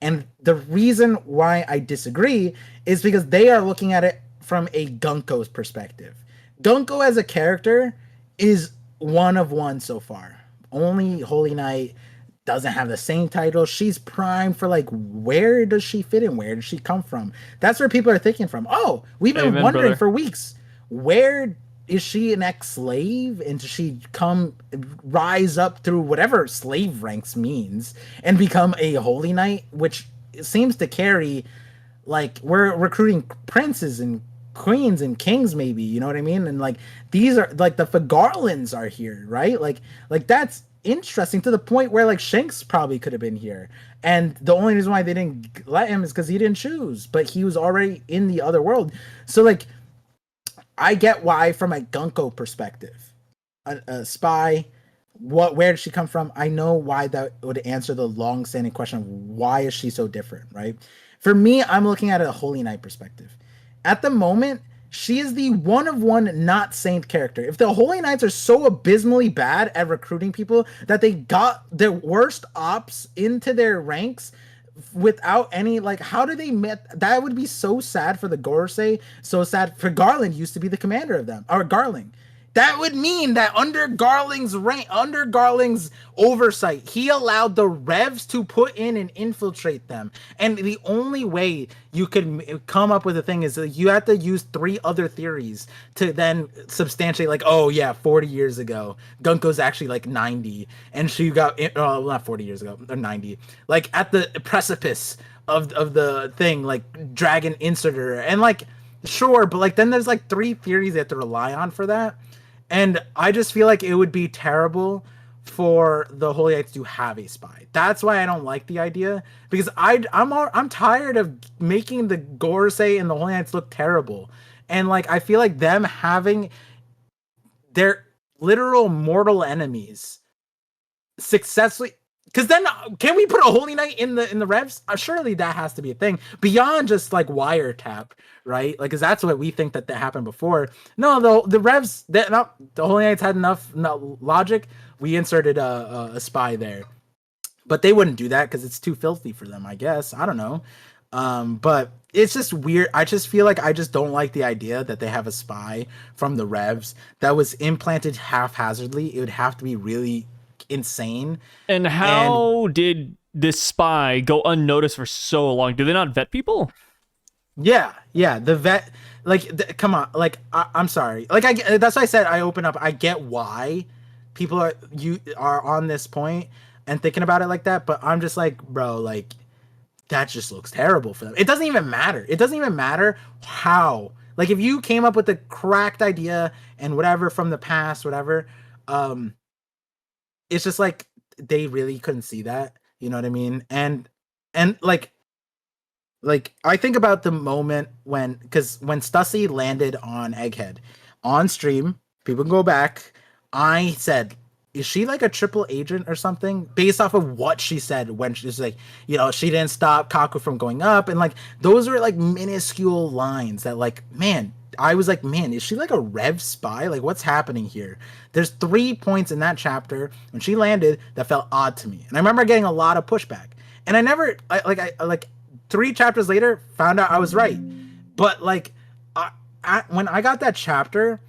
And the reason why I disagree is because they are looking at it from a Gunko's perspective. Gunko as a character is one of one so far. Only Holy Knight doesn't have the same title. She's primed for like, where does she fit in? Where does she come from? That's where people are thinking from. Oh, we've been Amen, wondering brother. for weeks. Where is she an ex-slave? And does she rise up through whatever slave ranks means and become a Holy Knight, which seems to carry, like, we're recruiting princes and queens and kings, maybe, you know what I mean? And like these are like the Fagarlands are here, right? Like that's interesting to the point where like Shanks probably could have been here, and the only reason why they didn't let him is because he didn't choose, but he was already in the other world. So like I get why from a Gunko perspective, a spy, where did she come from? I know why that would answer the long-standing question of why is she so different, right? For me, I'm looking at a Holy Knight perspective. At the moment, she is the one of one not saint character. If the Holy Knights are so abysmally bad at recruiting people that they got their worst ops into their ranks without any, like, how do they met? That would be so sad for the Gorosei, so sad for Garland used to be the commander of them, or Garling. That would mean that under Garling's oversight, he allowed the Revs to put in and infiltrate them. And the only way you could come up with a thing is that you have to use 3 other theories to then substantiate, like, oh yeah, 40 years ago, Gunko's actually like 90, and she got, not 40 years ago, or 90, like at the precipice of the thing, like Dragon inserted her, and like, sure, but like then there's like 3 theories they have to rely on for that. And I just feel like it would be terrible for the Holy Knights to have a spy. That's why I don't like the idea, because I'm tired of making the Gorosei and the Holy Knights look terrible. And like I feel like them having their literal mortal enemies successfully, because then can we put a Holy Knight in the Revs? Surely that has to be a thing beyond just like wiretap, right? Like, because that's what we think that happened before. No, the Revs, the Holy Knights had enough logic. We inserted a spy there, but they wouldn't do that because it's too filthy for them, I guess. I don't know. But it's just weird. I just feel like I just don't like the idea that they have a spy from the Revs that was implanted haphazardly. It would have to be really insane. And how did this spy go unnoticed for so long? Do they not vet people? Yeah, the vet, like, come on, like, I'm sorry, like, that's why I said I open up. I get why people are on this point and thinking about it like that, but I'm just like, bro, like, that just looks terrible for them. It doesn't even matter. It doesn't even matter how. Like, if you came up with a cracked idea and whatever from the past, whatever, um, it's just like they really couldn't see that. You know what I mean? And like I think about the moment when, because when Stussy landed on Egghead on stream, people can go back. I said, is she like a triple agent or something? Based off of what she said when she's like, she didn't stop Kaku from going up, and like those are like minuscule lines that, like, man, I was like, man, is she like a Rev spy? Like, what's happening here? There's 3 points in that chapter when she landed that felt odd to me, and I remember getting a lot of pushback. And I like 3 chapters later found out I was right. But like, when I got that chapter,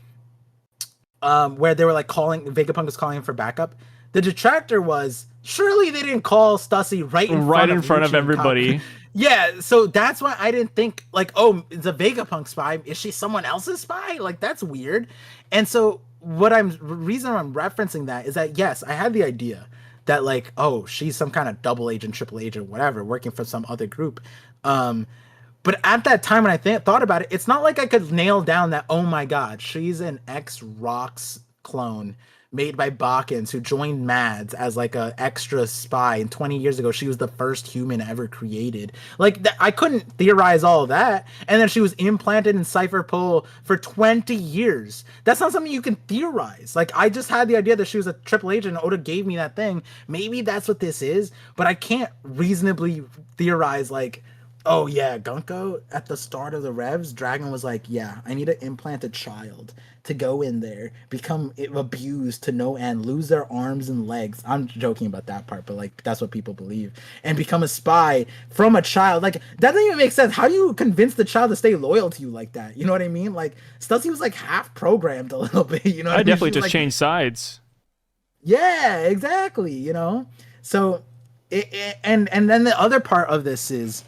where they were like Vegapunk was calling for backup, the detractor was, surely they didn't call Stussy right in front of everybody. Yeah, so that's why I didn't think, like, oh, it's a Vegapunk spy. Is she someone else's spy? Like, that's weird. And so reason I'm referencing that is that, yes, I had the idea that, like, oh, she's some kind of double agent, triple agent, whatever, working for some other group. But at that time when I thought about it, it's not like I could nail down that, oh my god, she's an ex-Rox clone made by Bakans who joined Mads as like a extra spy, and 20 years ago she was the first human ever created. Like, I couldn't theorize all of that, and then she was implanted in Cypher Pole for 20 years. That's not something you can theorize. Like, I just had the idea that she was a triple agent, and Oda gave me that thing. Maybe that's what this is, but I can't reasonably theorize, like, oh yeah, Gunko at the start of the Revs, Dragon was like, yeah, I need to implant a child to go in there, become abused to no end, lose their arms and legs. I'm joking about that part, but like, that's what people believe, and become a spy from a child. Like, that doesn't even make sense. How do you convince the child to stay loyal to you like that? You know what I mean? Like, Stussy was like half programmed a little bit. You know, I definitely just changed sides. Yeah, exactly. So and then the other part of this is,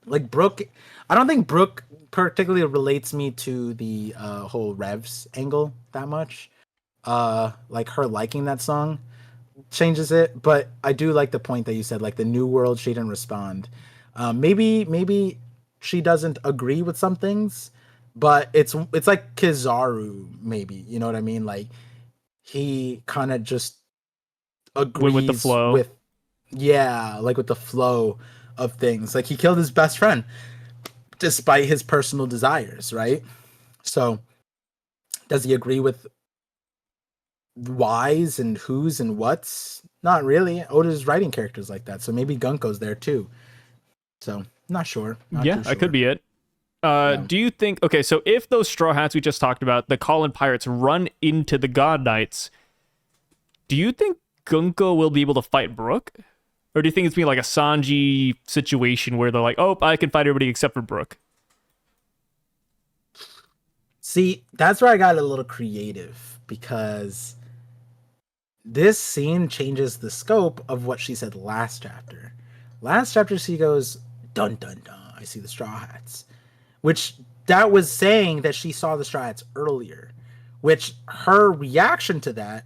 like, Brooke, I don't think Brooke particularly relates me to the whole Revs angle that much. Like, her liking that song changes it, but I do like the point that you said, like, the new world, she didn't respond. Maybe she doesn't agree with some things, but it's like Kizaru, maybe, you know what I mean? Like, he kind of just agrees Went with the flow. with the flow of things. Like, he killed his best friend despite his personal desires, right? So does he agree with whys and who's and what's? Not really. Oda's writing characters like that, so maybe Gunko's there too. So not sure. That could be it. Do you think, okay, so if those Straw Hats we just talked about, the Colin Pirates, run into the God Knights, do you think Gunko will be able to fight Brook? Or do you think it's being like a Sanji situation where they're like, oh, I can fight everybody except for Brook? See, that's where I got a little creative, because this scene changes the scope of what she said last chapter. Last chapter, she goes, dun dun dun, I see the Straw Hats. Which, that was saying that she saw the Straw Hats earlier. Which, her reaction to that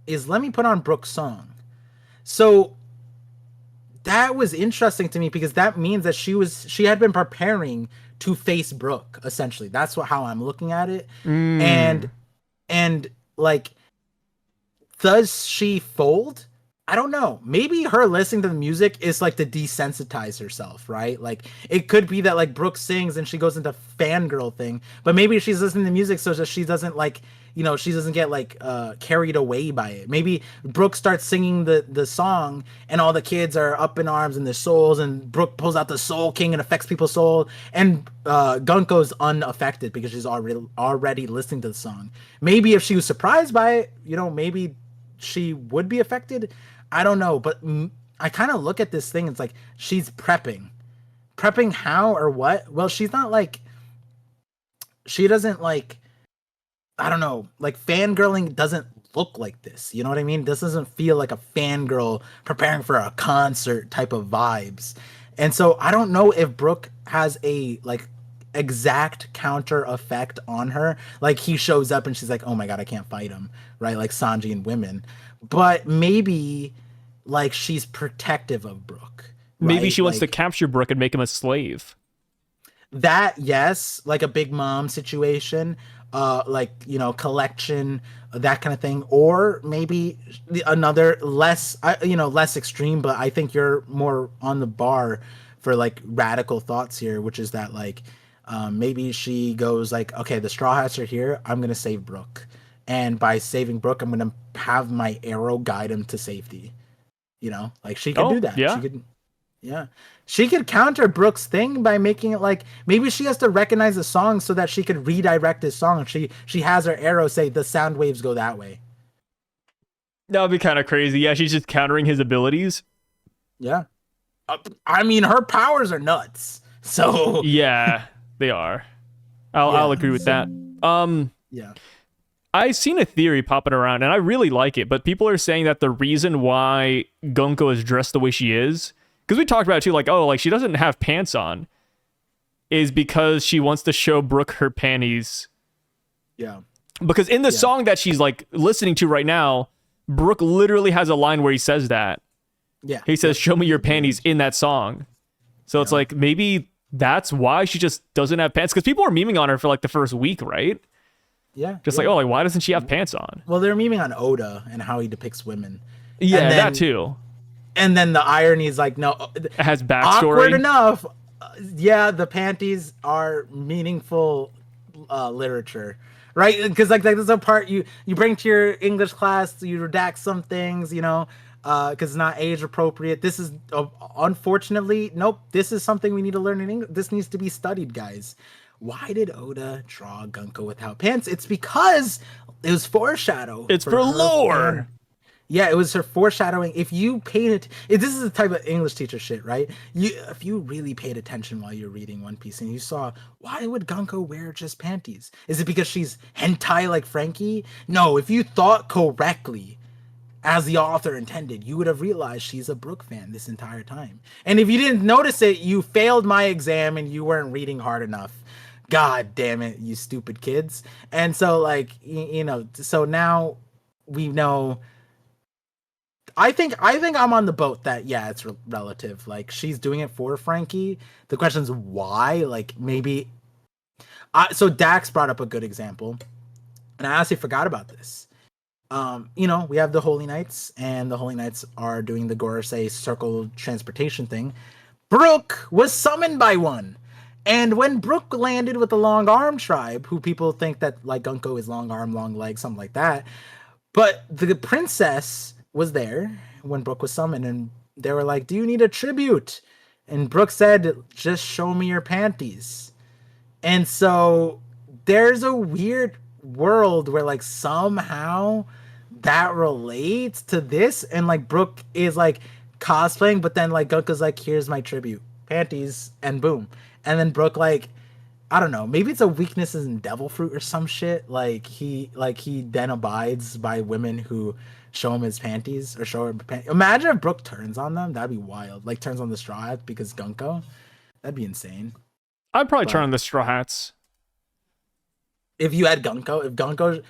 is, let me put on Brook's song. So that was interesting to me, because that means that she had been preparing to face Brook, essentially. That's how I'm looking at it. And like, does she fold? I don't know. Maybe her listening to the music is like to desensitize herself, right? Like, it could be that, like, Brooke sings and she goes into fangirl thing, but maybe she's listening to music so that she doesn't, like, she doesn't get, like, carried away by it. Maybe Brooke starts singing the song and all the kids are up in arms in their souls, and Brooke pulls out the Soul King and affects people's soul, and Gunko's unaffected because she's already listening to the song. Maybe if she was surprised by it, maybe she would be affected. I don't know, but I kind of look at this thing, it's like, she's prepping how or what? Well, she's not like, she doesn't, like, I don't know, like, fangirling doesn't look like this, you know what I mean? This doesn't feel like a fangirl preparing for a concert type of vibes. And so I don't know if Brook has a like exact counter effect on her. Like he shows up and she's like, oh my god, I can't fight him, right? Like Sanji and women. But maybe like she's protective of Brook. Maybe right? she wants like, to capture Brook and make him a slave. That, yes, like a Big Mom situation, like, you know, collection, that kind of thing. Or maybe another less, less extreme, but I think you're more on the bar for like radical thoughts here, which is that like maybe she goes like, okay, the Straw Hats are here, I'm gonna save Brook, and by saving Brook, I'm gonna have my arrow guide him to safety. You know, like she could do that. Yeah. She could, yeah. She could counter Brook's thing by making it like maybe she has to recognize the song so that she could redirect his song. She has her arrow say the sound waves go that way. That would be kind of crazy. Yeah, she's just countering his abilities. Yeah. I mean, her powers are nuts. So yeah, they are. I'll agree with that. Yeah. I've seen a theory popping around, and I really like it, but people are saying that the reason why Gunko is dressed the way she is, because we talked about it too, like, oh, like she doesn't have pants on, is because she wants to show Brook her panties. Yeah. Because in the song that she's like listening to right now, Brook literally has a line where he says that. Yeah. He says, show me your panties in that song. So it's like, maybe that's why she just doesn't have pants. Because people were memeing on her for like the first week, right? Yeah. Just like, oh, like, why doesn't she have pants on? Well, they're memeing on Oda and how he depicts women. Yeah, and then, that too. And then the irony is like, no, it has backstory. Awkward enough. Yeah, the panties are meaningful literature, right? Because like this is a part you bring to your English class. You redact some things, you know, because it's not age appropriate. This is unfortunately, nope. This is something we need to learn in English. This needs to be studied, guys. Why did Oda draw Gunko without pants? It's because it was foreshadow. It's for lore. Yeah, it was her foreshadowing. If you paid it, this is the type of English teacher shit, right? If you really paid attention while you're reading One Piece and you saw, why would Gunko wear just panties? Is it because she's hentai like Frankie? No, if you thought correctly, as the author intended, you would have realized she's a Brook fan this entire time. And if you didn't notice it, you failed my exam and you weren't reading hard enough. God damn it, you stupid kids. And so, like, you know, so now we know. I think I'm on the boat that, yeah, it's relative. Like, she's doing it for Frankie. The question is why? Like, maybe. So Dax brought up a good example, and I honestly forgot about this. You know, we have the Holy Knights, and the Holy Knights are doing the Gorosei circle transportation thing. Brook was summoned by one. And when Brook landed with the Long Arm tribe, who people think that, like, Gunko is long arm, long leg, something like that. But the princess was there when Brook was summoned, and they were like, do you need a tribute? And Brook said, just show me your panties. And so there's a weird world where, like, somehow that relates to this, and, like, Brook is, like, cosplaying, but then, like, Gunko's like, here's my tribute, panties, and boom. And then Brook, like, I don't know, maybe it's a weakness in devil fruit or some shit. Like he then abides by women who show him his panties or show her panties. Imagine if Brook turns on them. That'd be wild. Like, turns on the Straw Hats because Gunko. That'd be insane. I'd probably turn on the Straw Hats. If you had Gunko, if Gunko...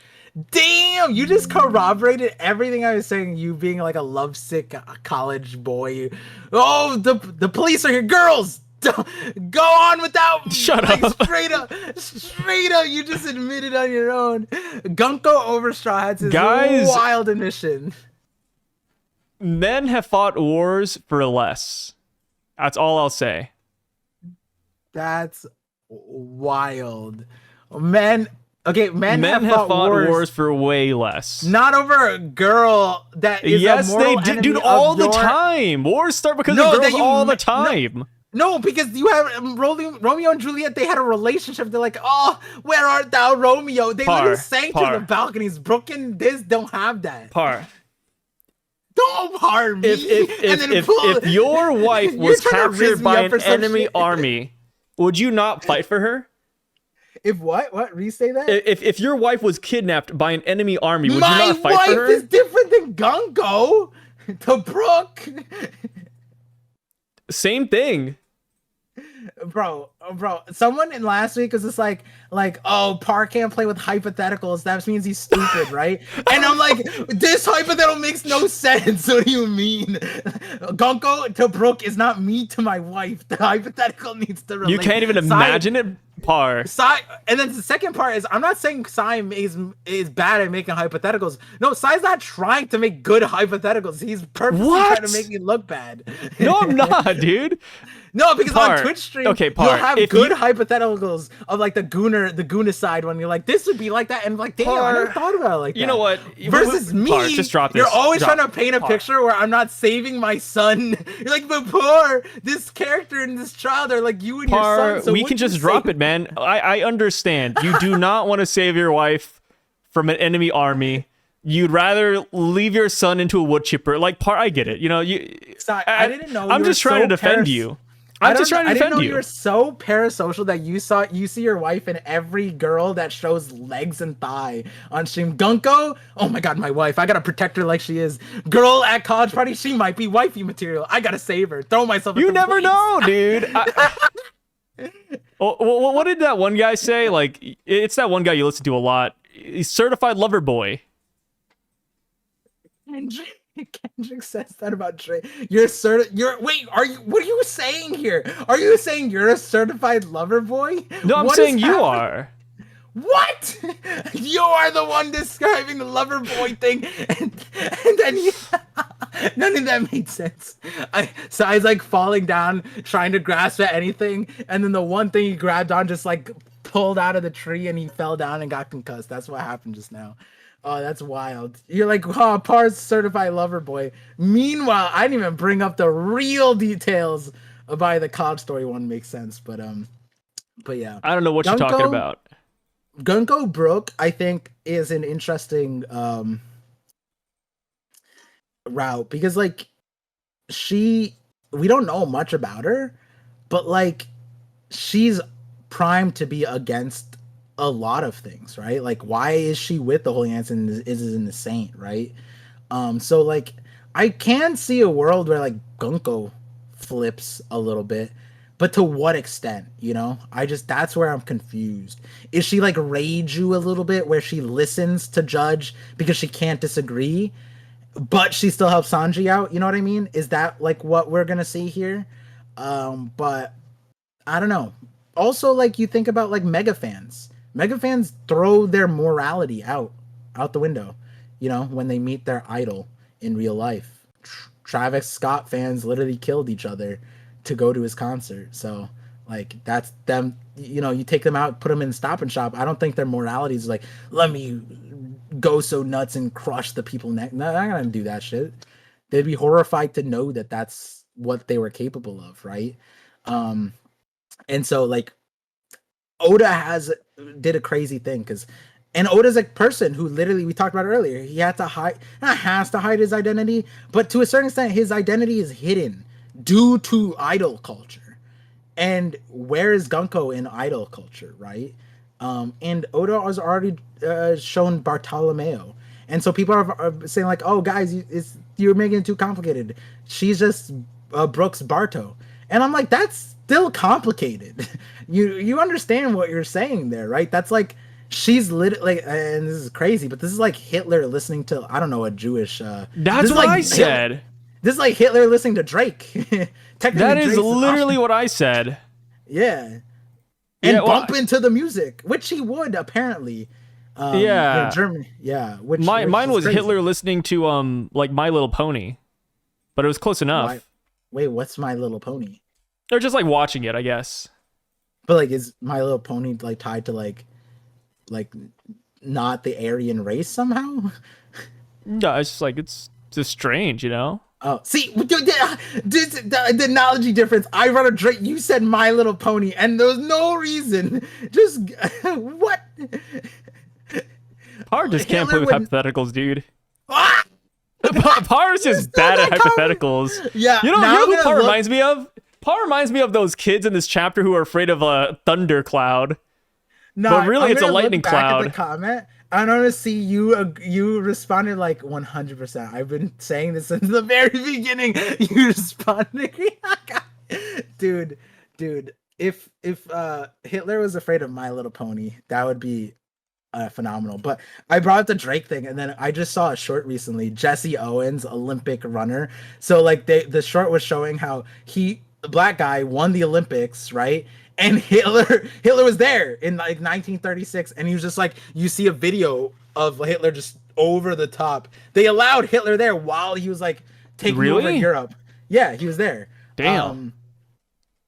Damn! You just corroborated everything I was saying, you being like a lovesick college boy. Oh, the police are here. Girls! Go on without me. Shut like, up. Straight up, you just admitted on your own. Gunko over Straw Hats is Guys, a wild admission. Men have fought wars for less. That's all I'll say. That's wild. Men have fought wars for way less. Not over a girl that is yes, a mortal they did, enemy dude. of All the your... time. Wars start because of girls all the time. No, because you have Romeo and Juliet, they had a relationship. They're like, oh, where art thou, Romeo? They literally sang to the balconies. Brooke and this don't have that. Don't harm me. If your wife was captured by an enemy army, would you not fight for her? If what? What? Re-say that? If your wife was kidnapped by an enemy army, would you not fight for her? My wife is different than Gunko. To Brooke. Same thing. Bro, someone in last week was just like, oh, Par can't play with hypotheticals. That means he's stupid, right? And I'm like, this hypothetical makes no sense. What do you mean? Ginko the Brook is not me to my wife. The hypothetical needs to relate. You can't even imagine it, Par. Sai, and then the second part is, I'm not saying Sai is bad at making hypotheticals. No, Sai's not trying to make good hypotheticals. He's purposely trying to make me look bad. No, I'm not, dude. No, because Par. on Twitch stream, okay, Par, you'll have good hypotheticals of like the Gooner side when you're like, this would be like that, and like, damn, I never thought about it like that. You know what? Versus me, Par, just drop this. You're always trying to paint a picture where I'm not saving my son. You're like, but Par, this character and this child are like you and your son. So we can just drop it, man. I understand. You do not want to save your wife from an enemy army. You'd rather leave your son into a wood chipper. Like, Par, I get it. You know, I didn't know. I'm just trying to defend you. I didn't know you were so parasocial that you see your wife in every girl that shows legs and thigh on stream. Ginko, oh my god, my wife. I gotta protect her like she is. Girl at college party, she might be wifey material. I gotta save her. Throw myself. You never know, dude. What did that one guy say? Like, it's that one guy you listen to a lot. He's certified lover boy. Kendrick says that about Drake. Wait, what are you saying here? Are you saying you're a certified lover boy? No, I'm saying you are. What? You are the one describing the lover boy thing, and then none of that made sense. So I was like falling down, trying to grasp at anything, and then the one thing he grabbed on just like pulled out of the tree, and he fell down and got concussed. That's what happened just now. Oh, that's wild. You're like, oh, Par's certified lover boy. Meanwhile, I didn't even bring up the real details of why the college story one makes sense. But yeah. I don't know what you're talking about. Ginko Brook, I think, is an interesting route because like we don't know much about her, but like she's primed to be against a lot of things, right? Like, why is she with the Holy Ants and is in the Saint, right? So like I can see a world where like Ginko flips a little bit, but to what extent, you know? That's where I'm confused. Is she like Reiju a little bit where she listens to Judge because she can't disagree, but she still helps Sanji out? You know what I mean? Is that like what we're gonna see here? But I don't know. Also, like you think about like mega fans throw their morality out the window, you know, when they meet their idol in real life. Travis Scott fans literally killed each other to go to his concert. So like that's them, you know, you take them out, put them in Stop and Shop. I don't think their morality is like, let me go so nuts and crush the people next. No, they're not gonna do that shit. They'd be horrified to know that that's what they were capable of, right? And so like Oda did a crazy thing and Oda's a person who literally, we talked about earlier, he had to hide his identity, but to a certain extent his identity is hidden due to idol culture. And where is Ginko in idol culture, right? And Oda has already shown Bartolomeo, and so people are saying like, oh guys, you're making it too complicated. She's just Brooks Barto, and I'm like, that's still complicated. You understand what you're saying there, right? That's like she's like, and this is crazy, but this is like Hitler listening to, I don't know, a Jewish. That's what I said. This is like Hitler listening to Drake. That is literally what I said. Yeah, and bump into the music, which he would apparently. In Germany. Yeah, which mine was crazy. Hitler listening to like My Little Pony, but it was close enough. Wait, what's My Little Pony? They're just like watching it, I guess. But like, is My Little Pony like tied to like not the Aryan race somehow? No, it's just like it's just strange, you know. Oh, see, the analogy difference. I run a Drake. You said My Little Pony, and there was no reason. Just what? Par just can't play with hypotheticals, dude. Par's just bad at hypotheticals. Yeah, you know who Par reminds me of? Par reminds me of those kids in this chapter who are afraid of a thundercloud. No, but really, it's a lightning cloud. At the comment, I want to see you responded like 100%. I've been saying this since the very beginning. You responded. dude, dude. If Hitler was afraid of My Little Pony, that would be phenomenal. But I brought up the Drake thing, and then I just saw a short recently, Jesse Owens, Olympic runner. So like the short was showing how the black guy won the Olympics, right? And Hitler was there in like 1936, and he was just like, you see a video of Hitler just over the top. They allowed Hitler there while he was like taking over Europe. Yeah, he was there. Damn.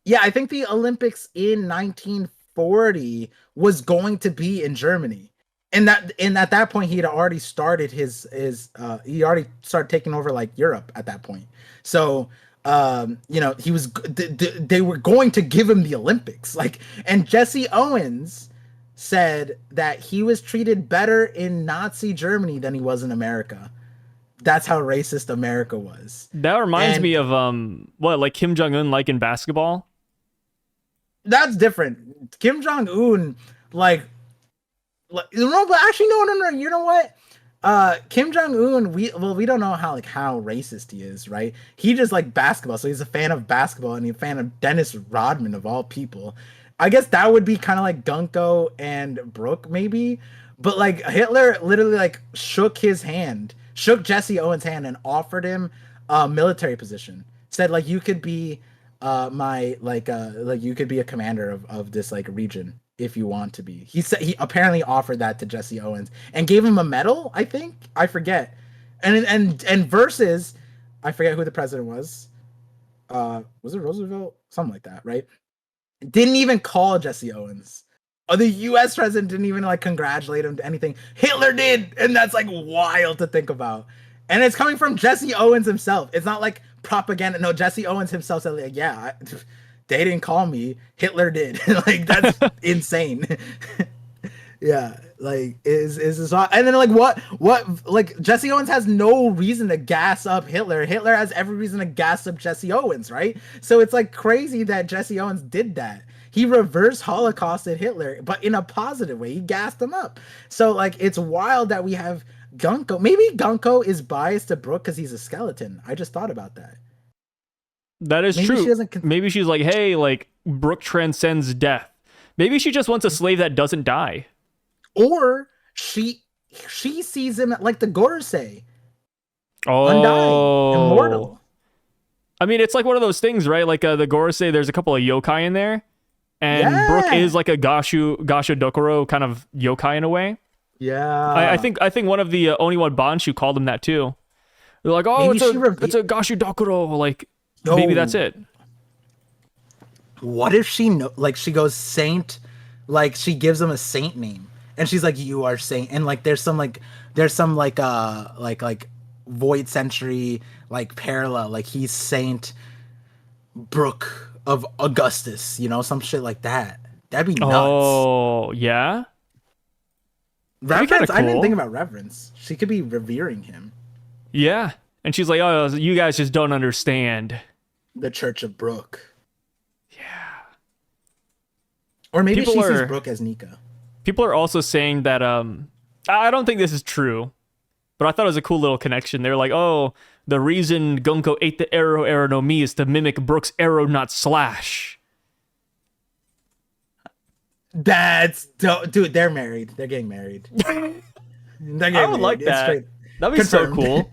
Yeah, I think the Olympics in 1940 was going to be in Germany. And at that point he had already started he already started taking over like Europe at that point. So he was they were going to give him the Olympics. Like, and Jesse Owens said that he was treated better in Nazi Germany than he was in America. That's how racist America was. That reminds me of like Kim Jong-un like in basketball. That's different. Kim Jong-un but actually no. You know what? Kim Jong-un, we don't know how racist he is, right? He just like basketball, so he's a fan of basketball and he's a fan of Dennis Rodman of all people. I guess that would be kind of like Gunko and Brook maybe, but like Hitler literally like shook Jesse Owens' hand and offered him a military position. Said like you could be you could be a commander of this like region if you want to be. He said he apparently offered that to Jesse Owens and gave him a medal, I think. I forget. And versus I forget who the president was. Was it Roosevelt? Something like that, right? Didn't even call Jesse Owens. Or the US president didn't even like congratulate him to anything. Hitler did, and that's like wild to think about. And it's coming from Jesse Owens himself. It's not like propaganda. No, Jesse Owens himself said like, yeah, they didn't call me. Hitler did. Like, that's insane. Yeah, like is and then like what like Jesse Owens has no reason to gas up Hitler. Hitler has every reason to gas up Jesse Owens, right? So it's like crazy that Jesse Owens did that. He reverse holocausted Hitler, but in a positive way. He gassed him up. So like it's wild that we have Gunko. Maybe Gunko is biased to Brook because he's a skeleton. I just thought about that. That is true. Maybe she's like, hey, like Brook transcends death. Maybe she just wants a slave that doesn't die. Or she sees him like the Gorosei. Oh. Undying, immortal. I mean, it's like one of those things, right? Like the Gorosei, there's a couple of yokai in there. And yeah. Brook is like a Gasho Dokuro kind of yokai in a way. Yeah. I think one of the Oniwa Banshu called him that too. They're like, oh, it's a Gasho Dokuro. Like, maybe that's it. What if she she goes saint, like she gives him a saint name, and she's like, you are saint, and like there's some void century like parallel, like he's Saint Brook of Augustus, some shit like that. That'd be nuts. Oh yeah. Reverence. Cool. I didn't think about reverence. She could be revering him. Yeah, and she's like, oh, you guys just don't understand the Church of Brook. Yeah. Or maybe she sees Brook as Nika. People are also saying that I don't think this is true, but I thought it was a cool little connection. They're like, oh, the reason Gunko ate the arrow no mi is to mimic Brook's arrow, not slash. That's dope. Dude, they're married. They're getting married. I would like that. That'd be so cool.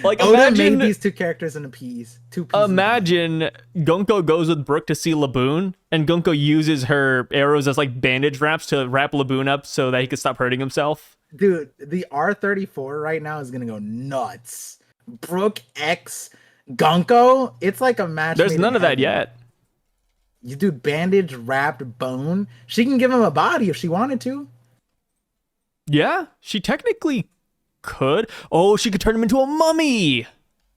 Like, Oda made these two characters in two pieces. Imagine Gunko goes with Brook to see Laboon, and Gunko uses her arrows as like bandage wraps to wrap Laboon up so that he can stop hurting himself. Dude, the R34 right now is gonna go nuts. Brook X Gunko, it's like a match. There's none of that yet. You do bandage wrapped bone. She can give him a body if she wanted to. Yeah, she technically could. Oh, she could turn him into a mummy.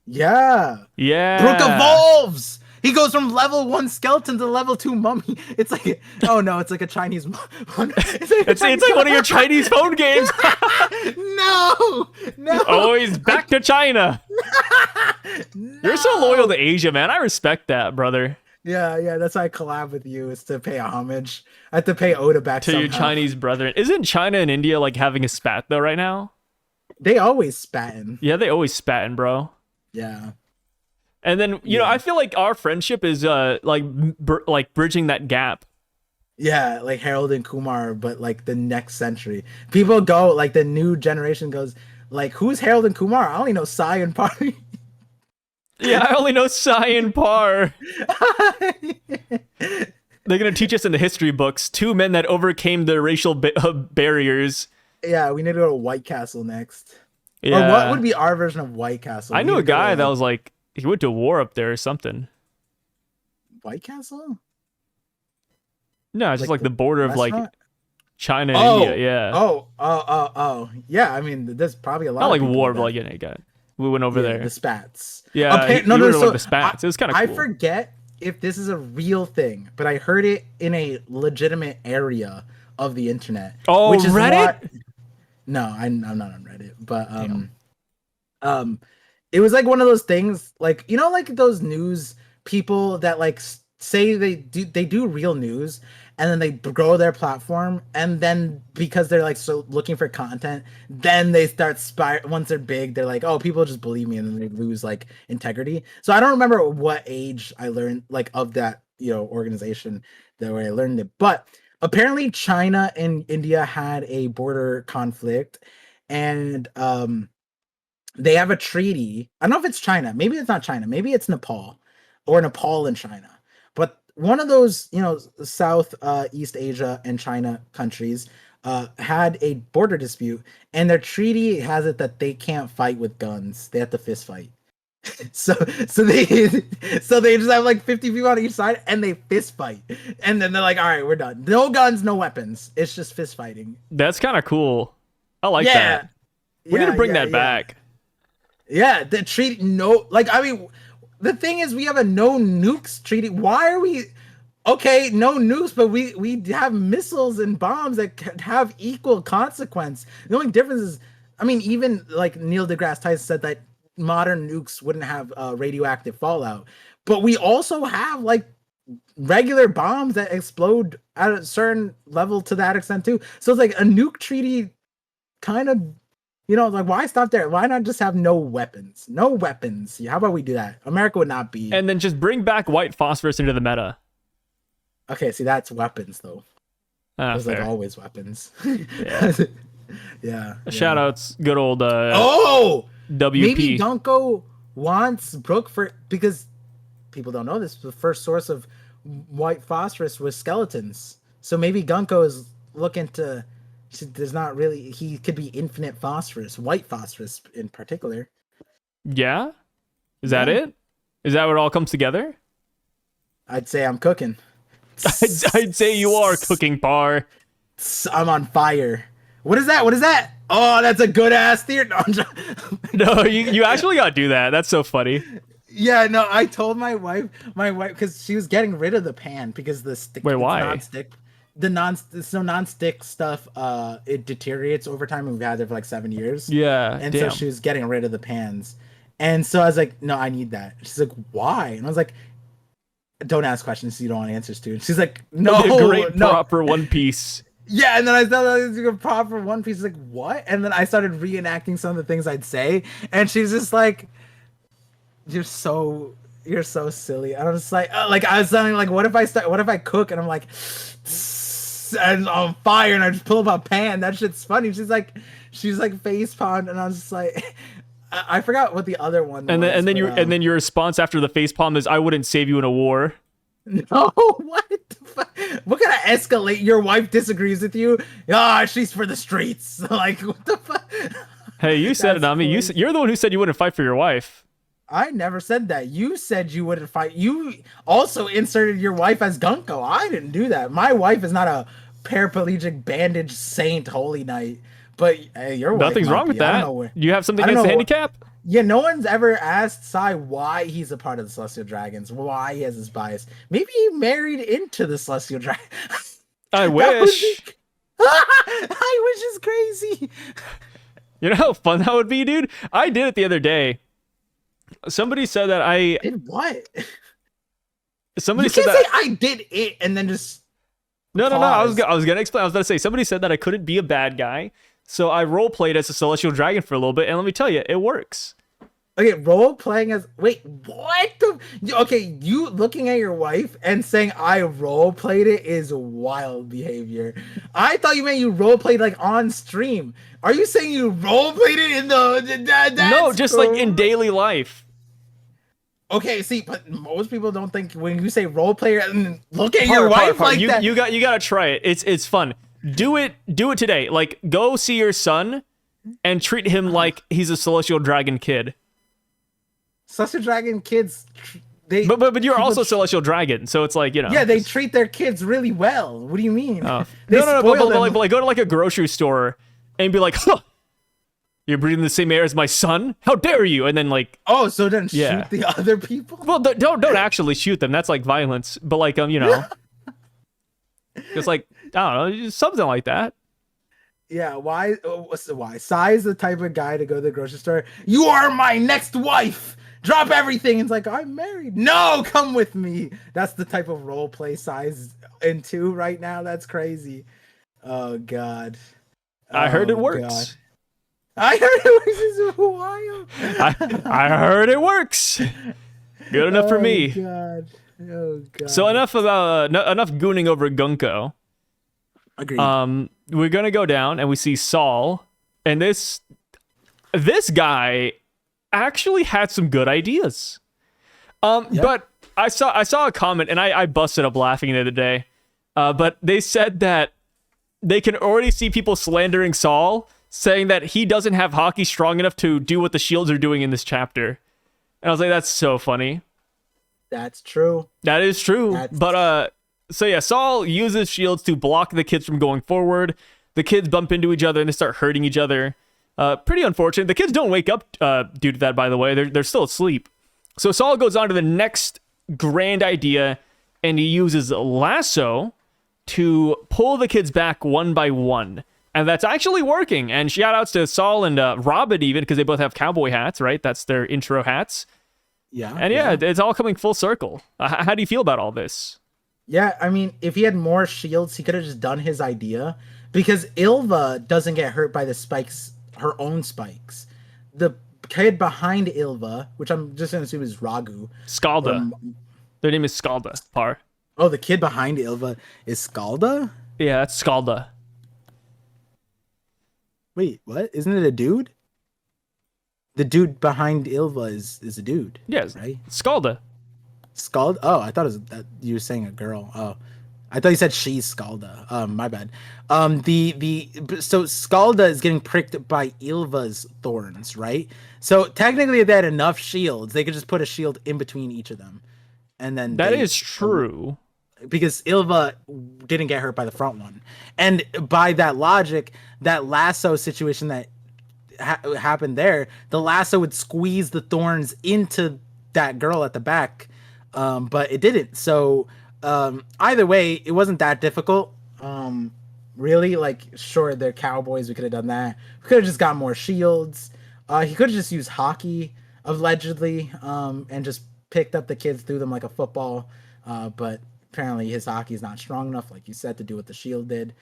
Yeah. Brook evolves. He goes from level 1 skeleton to level 2 mummy. It's like, oh no, it's like a Chinese. It's like one of your Chinese phone games. No. Oh, he's back to China. No. You're so loyal to Asia, man. I respect that, brother. Yeah, that's why I collab with you, is to pay a homage. I have to pay Oda back to your Chinese brethren. Isn't China and India like having a spat though right now? They always spatin. Yeah, they always spatin, bro. Yeah. And then you know, I feel like our friendship is like bridging that gap. Yeah, like Harold and Kumar, but like the next century. People go like the new generation goes like, who's Harold and Kumar? I only know Sai and Party. Yeah, I only know Sai and Par. They're gonna teach us in the history books 2 men that overcame the racial barriers. Yeah, we need to go to White Castle next. Yeah. Or what would be our version of White Castle? I knew a guy that was like, he went to war up there or something. White Castle? No, it's just like the border of like China and India. Yeah. Oh. Yeah, I mean, there's probably a lot Not of like war, that. but like, yeah, we went over there. The spats. Yeah, so the spats. It was kind of cool. I forget if this is a real thing, but I heard it in a legitimate area of the internet. Oh, which is Reddit? No, I'm not on Reddit, but it was like one of those things, like, you know, like those news people that like say they do real news, and then they grow their platform, and then because they're like so looking for content, then they start once they're big, they're like, oh, people just believe me, and then they lose like integrity. So I don't remember what age I learned like of that, you know, organization, the way I learned it, but apparently China and India had a border conflict, and they have a treaty. I don't know if it's China, maybe it's not China, maybe it's Nepal, or Nepal and China, but one of those, you know, South East Asia and China countries had a border dispute, and their treaty has it that they can't fight with guns. They have to fist fight. so they just have like 50 people on each side, and they fist fight, and then they're like, all right, we're done. No guns, no weapons. It's just fist fighting. That's kind of cool. I like that. We need to bring that back. Yeah, the treaty. No, like, I mean, the thing is, we have a no nukes treaty. Why are we? Okay, no nukes, but we have missiles and bombs that have equal consequence. The only difference is, I mean, even like Neil deGrasse Tyson said that modern nukes wouldn't have radioactive fallout, but we also have like regular bombs that explode at a certain level to that extent too. So it's like a nuke treaty kind of, you know, like, why stop there? Why not just have no weapons? No weapons. How about we do that? America would not be. And then just bring back white phosphorus into the meta. Okay, see, that's weapons though. There's like always weapons. Yeah. Yeah. Shout outs, good old WP. Maybe Ginko wants Brook because people don't know this. The first source of white phosphorus was skeletons. So maybe Ginko is looking to. There's not really. He could be infinite phosphorus, white phosphorus in particular. Yeah, is that it? Is that what it all comes together? I'd say I'm cooking. I'd say you are cooking, Par. I'm on fire. What is that? What is that? Oh, that's a good ass theory. No, you actually gotta do that. That's so funny. Yeah, no, I told my wife, because she was getting rid of the pan because the stick. Wait, why? Non-stick. Non-stick stuff, it deteriorates over time, and we've had it for like 7 years. Yeah, and damn. so she was getting rid of the pans, and so I was like, no, I need that. She's like, why? And I was like, don't ask questions you don't want answers to. And she's like, no, proper One Piece. Yeah, and then I thought I was gonna proper One Piece. Like, what? And then I started reenacting some of the things I'd say, and she's just like, you're so silly. And I'm just like I was sounding like, what if I cook and I'm like, and on fire, and I just pull up a pan. That shit's funny. She's like face palm, and I was just like, I forgot what the other one. And was, then your response after the face palm is, I wouldn't save you in a war. No, what the fuck? What kind of escalate? Your wife disagrees with you? She's for the streets. Like, what the fuck? Hey, you said it, not me. You're the one who said you wouldn't fight for your wife. I never said that. You said you wouldn't fight. You also inserted your wife as Ginko. I didn't do that. My wife is not a paraplegic bandage saint holy knight. But your wife. Nothing's wrong with that. Do you have something against the handicap? Yeah, no one's ever asked Sai why he's a part of the Celestial Dragons, why he has his bias. Maybe he married into the Celestial Dragon. I wish. I wish is crazy. You know how fun that would be, dude? I did it the other day. Somebody said that I did what? Somebody you said can't that say I did it and then just No. I was gonna explain. I was gonna say somebody said that I couldn't be a bad guy, so I role played as a celestial dragon for a little bit, and let me tell you, it works. Okay, role playing as wait, what the okay, you looking at your wife and saying I role played it is wild behavior. I thought you meant you role played like on stream. Are you saying you role played it in No, just like in daily life. Okay, see, but most people don't think when you say role player and look at your wife like that. You gotta try it. It's fun. Do it today. Like go see your son and treat him like he's a celestial dragon kid. Celestial dragon kids, but you're also celestial dragon, so it's like, you know. Yeah, they treat their kids really well. What do you mean? No, but like go to like a grocery store and be like, huh, you're breathing the same air as my son? How dare you? And then like, oh, so then shoot the other people? Well, don't actually shoot them. That's like violence. But like, you know, it's like, I don't know, something like that. Yeah, why? What's the why? Sai's the type of guy to go to the grocery store. You are my next wife. Drop everything. It's like, I'm married. No, come with me. That's the type of role play Sai's into right now. That's crazy. Oh God. I heard it works. God. I heard it was wild. I heard it works. Good enough for me. God. Oh God. So enough about enough gooning over Gunko. Agreed. We're gonna go down and we see Saul, and this guy actually had some good ideas. But I saw a comment and I busted up laughing the other day. But they said that they can already see people slandering Saul, saying that he doesn't have Haki strong enough to do what the shields are doing in this chapter. And I was like, that's so funny. That's true. That is true. So yeah, Saul uses shields to block the kids from going forward. The kids bump into each other and they start hurting each other. Pretty unfortunate. The kids don't wake up due to that, by the way. They're still asleep. So Saul goes on to the next grand idea, and he uses lasso to pull the kids back one by one. And that's actually working. And shout outs to Saul and Robin even, because they both have cowboy hats, right? That's their intro hats. Yeah. And yeah, it's all coming full circle. How do you feel about all this? Yeah, I mean, if he had more shields, he could have just done his idea. Because Ilva doesn't get hurt by the spikes, her own spikes. The kid behind Ilva, which I'm just going to assume is Ragu. Scalda. Their name is Scalda, Par. Oh, the kid behind Ilva is Scalda? Yeah, that's Scalda. Wait, what? Isn't it a dude? The dude behind Ilva is a dude. Yes, right? Scalda. Scald? Oh, I thought it was that you were saying a girl. Oh, I thought you said she's Scalda. My bad. So Scalda is getting pricked by Ilva's thorns, right? So technically, if they had enough shields, they could just put a shield in between each of them, and then that is true. Because Ilva didn't get hurt by the front one, and by that logic, that lasso situation that happened there, the lasso would squeeze the thorns into that girl at the back, but it didn't. So either way, it wasn't that difficult. Really, like, sure, they're cowboys. We could have done that. We could have just got more shields. He could have just used Haki, allegedly, and just picked up the kids, threw them like a football. But apparently his Haki is not strong enough, like you said, to do what the shield did.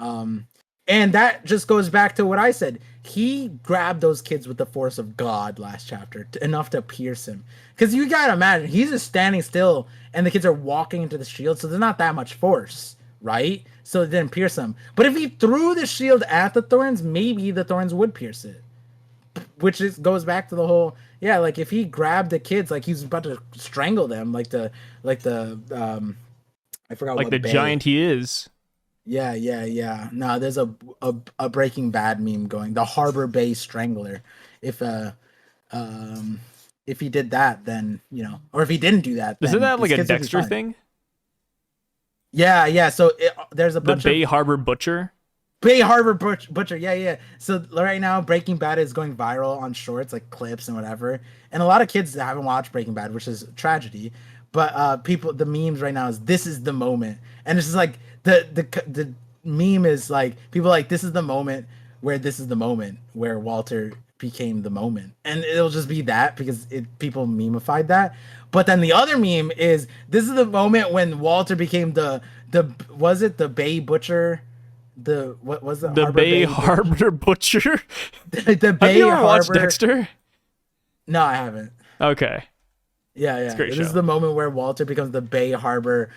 And that just goes back to what I said. He grabbed those kids with the force of God last chapter, enough to pierce him. Because you gotta imagine, he's just standing still, and the kids are walking into the shield, so there's not that much force, right? So it didn't pierce him. But if he threw the shield at the thorns, maybe the thorns would pierce it. Which goes back to the whole, yeah, like if he grabbed the kids, like he was about to strangle them, I forgot like what the bay. Giant he is. Yeah. No, there's a Breaking Bad meme going, the Harbor Bay Strangler. If he did that, then, you know, or if he didn't do that, then isn't that like a kids would be Dexter fine. thing? Yeah. So there's a bunch the Bay Harbor Butcher. Bay Harbor Butcher, yeah. So right now, Breaking Bad is going viral on shorts, like clips and whatever. And a lot of kids haven't watched Breaking Bad, which is a tragedy. But the memes right now is, this is the moment. And it's just like, the meme is like, people are like, this is the moment where Walter became the moment. And it'll just be that because people memeified that. But then the other meme is, this is the moment when Walter became the Bay Butcher? What was the Bay Harbor Butcher? The Bay Have you ever Harbor. watched Dexter? No, I haven't. Okay. Yeah. a great This show. is the moment where Walter becomes the Bay Harbor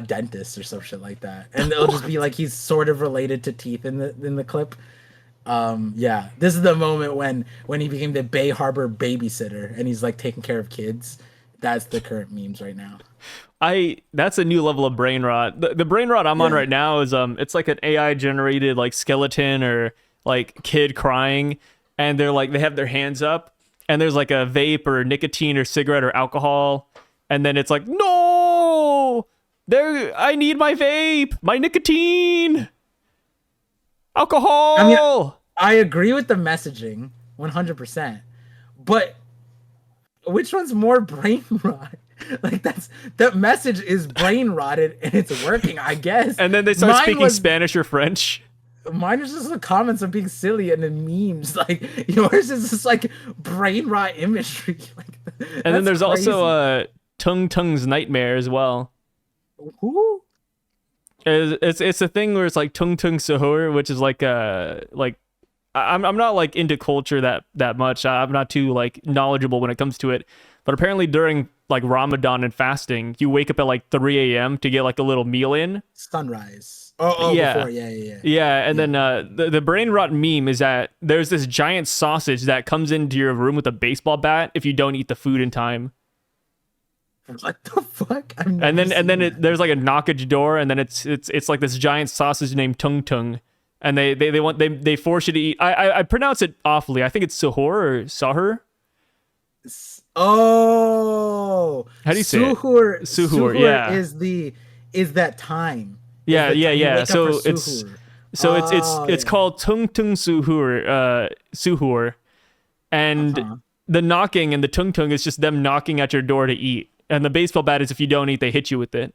dentist or some shit like that, and it'll just be like he's sort of related to Teeth in the clip. Yeah, this is the moment when he became the Bay Harbor babysitter and he's like taking care of kids. That's the current memes right now. That's a new level of brain rot. The brain rot I'm on Yeah. right now is it's like an AI generated like skeleton or like kid crying, and they're like they have their hands up, and there's like a vape or nicotine or cigarette or alcohol, and then it's like, no, there, I need my vape, my nicotine, alcohol. I mean, I agree with the messaging 100%, but which one's more brain rot? Like that message is brain rotted and it's working, I guess. And then they start Mine speaking was- Spanish or French. Mine is just the comments of being silly and then memes. Like yours is just like brain rot imagery. Like, And then there's crazy. also Tung Tung's Nightmare as well. Who? It's a thing where it's like Tung Tung Sahur, which is like I'm not like into culture that much. I'm not too like knowledgeable when it comes to it. But apparently during like Ramadan and fasting, you wake up at like 3 a.m. to get like a little meal in. Sunrise. Oh Yeah. Before. Yeah. Yeah, and then the brain rot meme is that there's this giant sausage that comes into your room with a baseball bat if you don't eat the food in time. What the fuck? And then there's like a knockage door, and then it's like this giant sausage named Tung Tung, and they force you to eat. I pronounce it awfully. I think it's Sahur or Sahur. Oh, How do you say it? Suhoor, Suhoor, yeah. is that time. Yeah, Is the yeah, time you yeah. wake up So for it's suhoor. it's Yeah. called Tung Tung Suhoor, and Uh-huh. the knocking and the Tung Tung is just them knocking at your door to eat, and the baseball bat is if you don't eat, they hit you with it.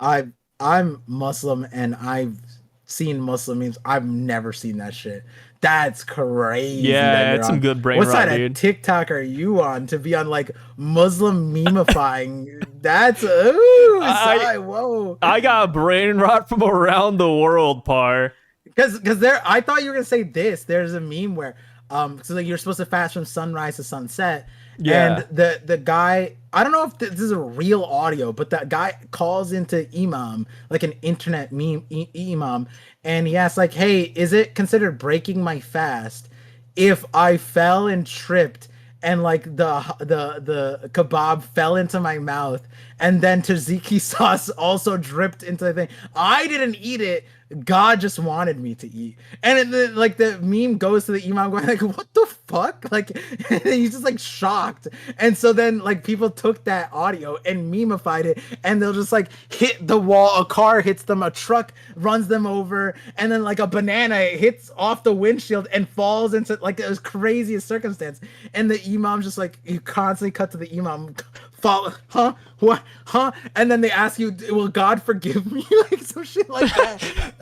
I'm Muslim and I've seen Muslim memes. I've never seen that shit. That's crazy. Yeah, that you're it's some on. good brain What rot, side dude. of TikTok are you on to be on like Muslim memifying? That's ooh, whoa. I got brain rot from around the world, Par. Because there, I thought you were gonna say this. There's a meme where so like you're supposed to fast from sunrise to sunset. Yeah. And the guy, I don't know if this is a real audio, but that guy calls into Imam, like an internet meme Imam, and he asks like, "Hey, is it considered breaking my fast if I fell and tripped and like the kebab fell into my mouth and then tzatziki sauce also dripped into the thing? I didn't eat it. God just wanted me to eat." And then like the meme goes to the imam going like, "What the fuck?" Like and he's just like shocked. And so then like people took that audio and memeified it, and they'll just like hit the wall, a car hits them, a truck runs them over, and then like a banana hits off the windshield and falls into like the craziest circumstance. And the imam's just like, you constantly cut to the imam, follow, huh? What? Huh? And then they ask you, "Will God forgive me?" Like some shit like that.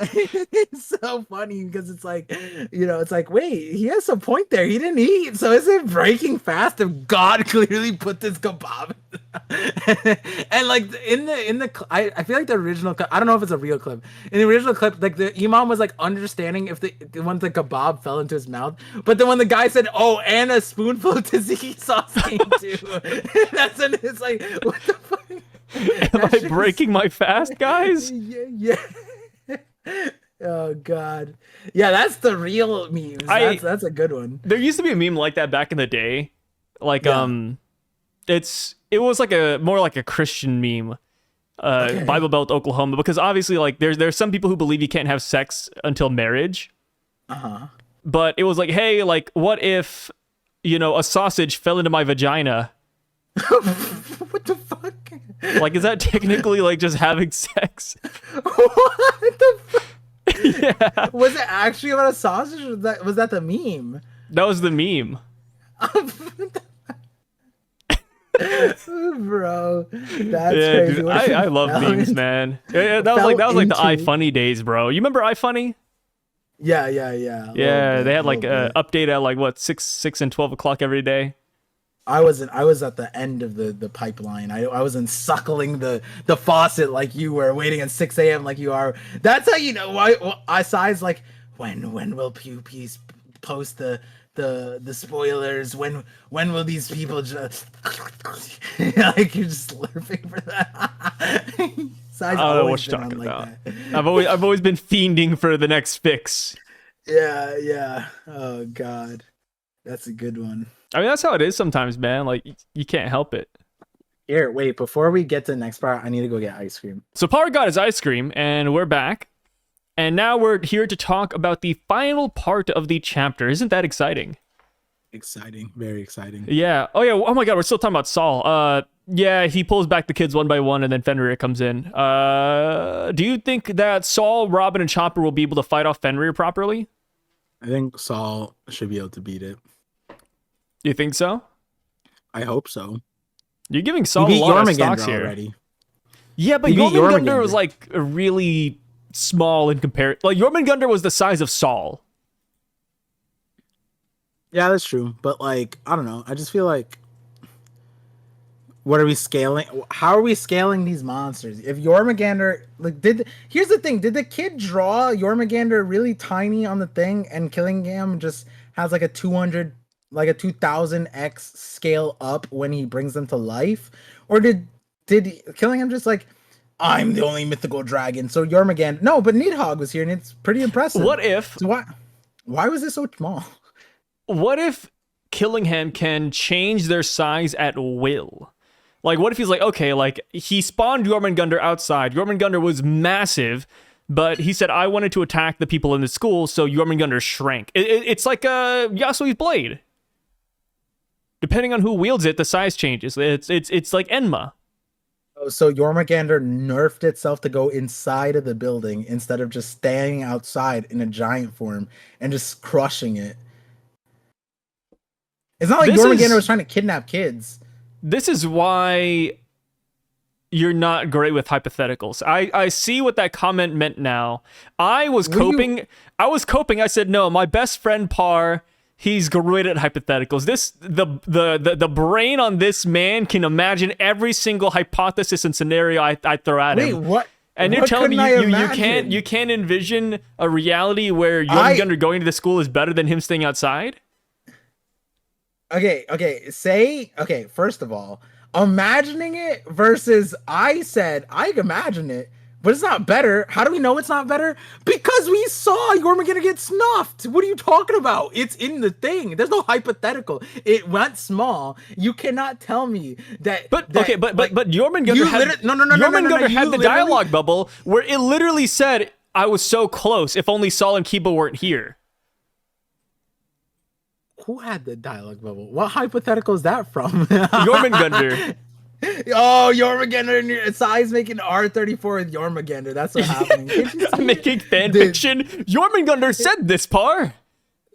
It's so funny because it's like, it's like, wait, he has a point there. He didn't eat, so is it breaking fast if God clearly put this kebab? And like I feel like the original clip, I don't know if it's a real clip. In the original clip, like the imam was like understanding if when the kebab fell into his mouth, but then when the guy said, "Oh, and a spoonful of tzatziki sauce came too," that's when it's like, what the fuck? Am I breaking my fast, guys? Yeah. Oh god. Yeah, that's the real memes. That's a good one. There used to be a meme like that back in the day. Like Yeah. it was like more like a Christian meme. Okay. Bible Belt, Oklahoma, because obviously like there's some people who believe you can't have sex until marriage. Uh-huh. But it was like, hey, like what if a sausage fell into my vagina? What the fuck? Like, is that technically like just having sex? What the fuck? Yeah, Was it actually about a sausage, or was that the meme? that was the meme. Bro, that's Yeah, crazy. dude, What if I it love fell memes, into- man. That was fell like the into- iFunny days, bro. You remember iFunny? Yeah. Yeah, they had like a a update at like what 6 and 12 o'clock every day. I was at the end of the pipeline. I wasn't suckling the faucet like you were, waiting at 6 a.m. like you are. That's how you know why I size like when will Pew Peas post the the spoilers. When will these people just like you're just slurping for that? So I don't know what you're talking about. I've always been fiending for the next fix. Yeah. Oh god, that's a good one. I mean, that's how it is sometimes, man. Like you can't help it. Here, wait. Before we get to the next part, I need to go get ice cream. So Power got his ice cream, and we're back. And now we're here to talk about the final part of the chapter. Isn't that exciting? Exciting, very exciting. Yeah. Oh, yeah. Oh, my God. We're still talking about Saul. Yeah, he pulls back the kids one by one, and then Fenrir comes in. Do you think that Saul, Robin, and Chopper will be able to fight off Fenrir properly? I think Saul should be able to beat it. You think so? I hope so. You're giving Saul a lot of stocks here. Already. Yeah, but Jormungand was like really small in comparison. Like Jormungand was the size of Saul. Yeah, that's true. But like, I don't know. I just feel like, what are we scaling? How are we scaling these monsters? If Jormungand, like, here's the thing: did the kid draw Jormungand really tiny on the thing, and killing him just has like a 200, like a 2000x scale up when he brings them to life, or did killing him just like, I'm the only mythical dragon, so Jormungand? No, but Nidhogg was here, and it's pretty impressive. What if? So why was it so small? What if Killingham can change their size at will? Like, what if he's like, okay, like, he spawned Jormungand outside. Jormungand was massive, but he said, I wanted to attack the people in the school, so Jormungand shrank. It's like Yasuo's blade. Depending on who wields it, the size changes. It's like Enma. So Jormungand nerfed itself to go inside of the building instead of just staying outside in a giant form and just crushing it. It's not like Jormungand was trying to kidnap kids. This is why you're not great with hypotheticals. I see what that comment meant now. I was coping. I said, no, my best friend Par, he's great at hypotheticals. The brain on this man can imagine every single hypothesis and scenario I throw at him. Wait, what? And you're telling me you can't envision a reality where Jormungand going to the school is better than him staying outside? Okay. First of all, imagining it versus I said I can imagine it, but it's not better. How do we know it's not better? Because we saw Jormungand get snuffed. What are you talking about? It's in the thing. There's no hypothetical. It went small. You cannot tell me that. But Jormungand had the dialogue bubble where it literally said, "I was so close. If only Saul and Kiba weren't here." Who had the dialogue bubble? What hypothetical is that from? Jormungand. Oh, Jormungand, size making R34 with Jormungand. That's what's happening. I'm making fan fiction. Jormungand said this, Par.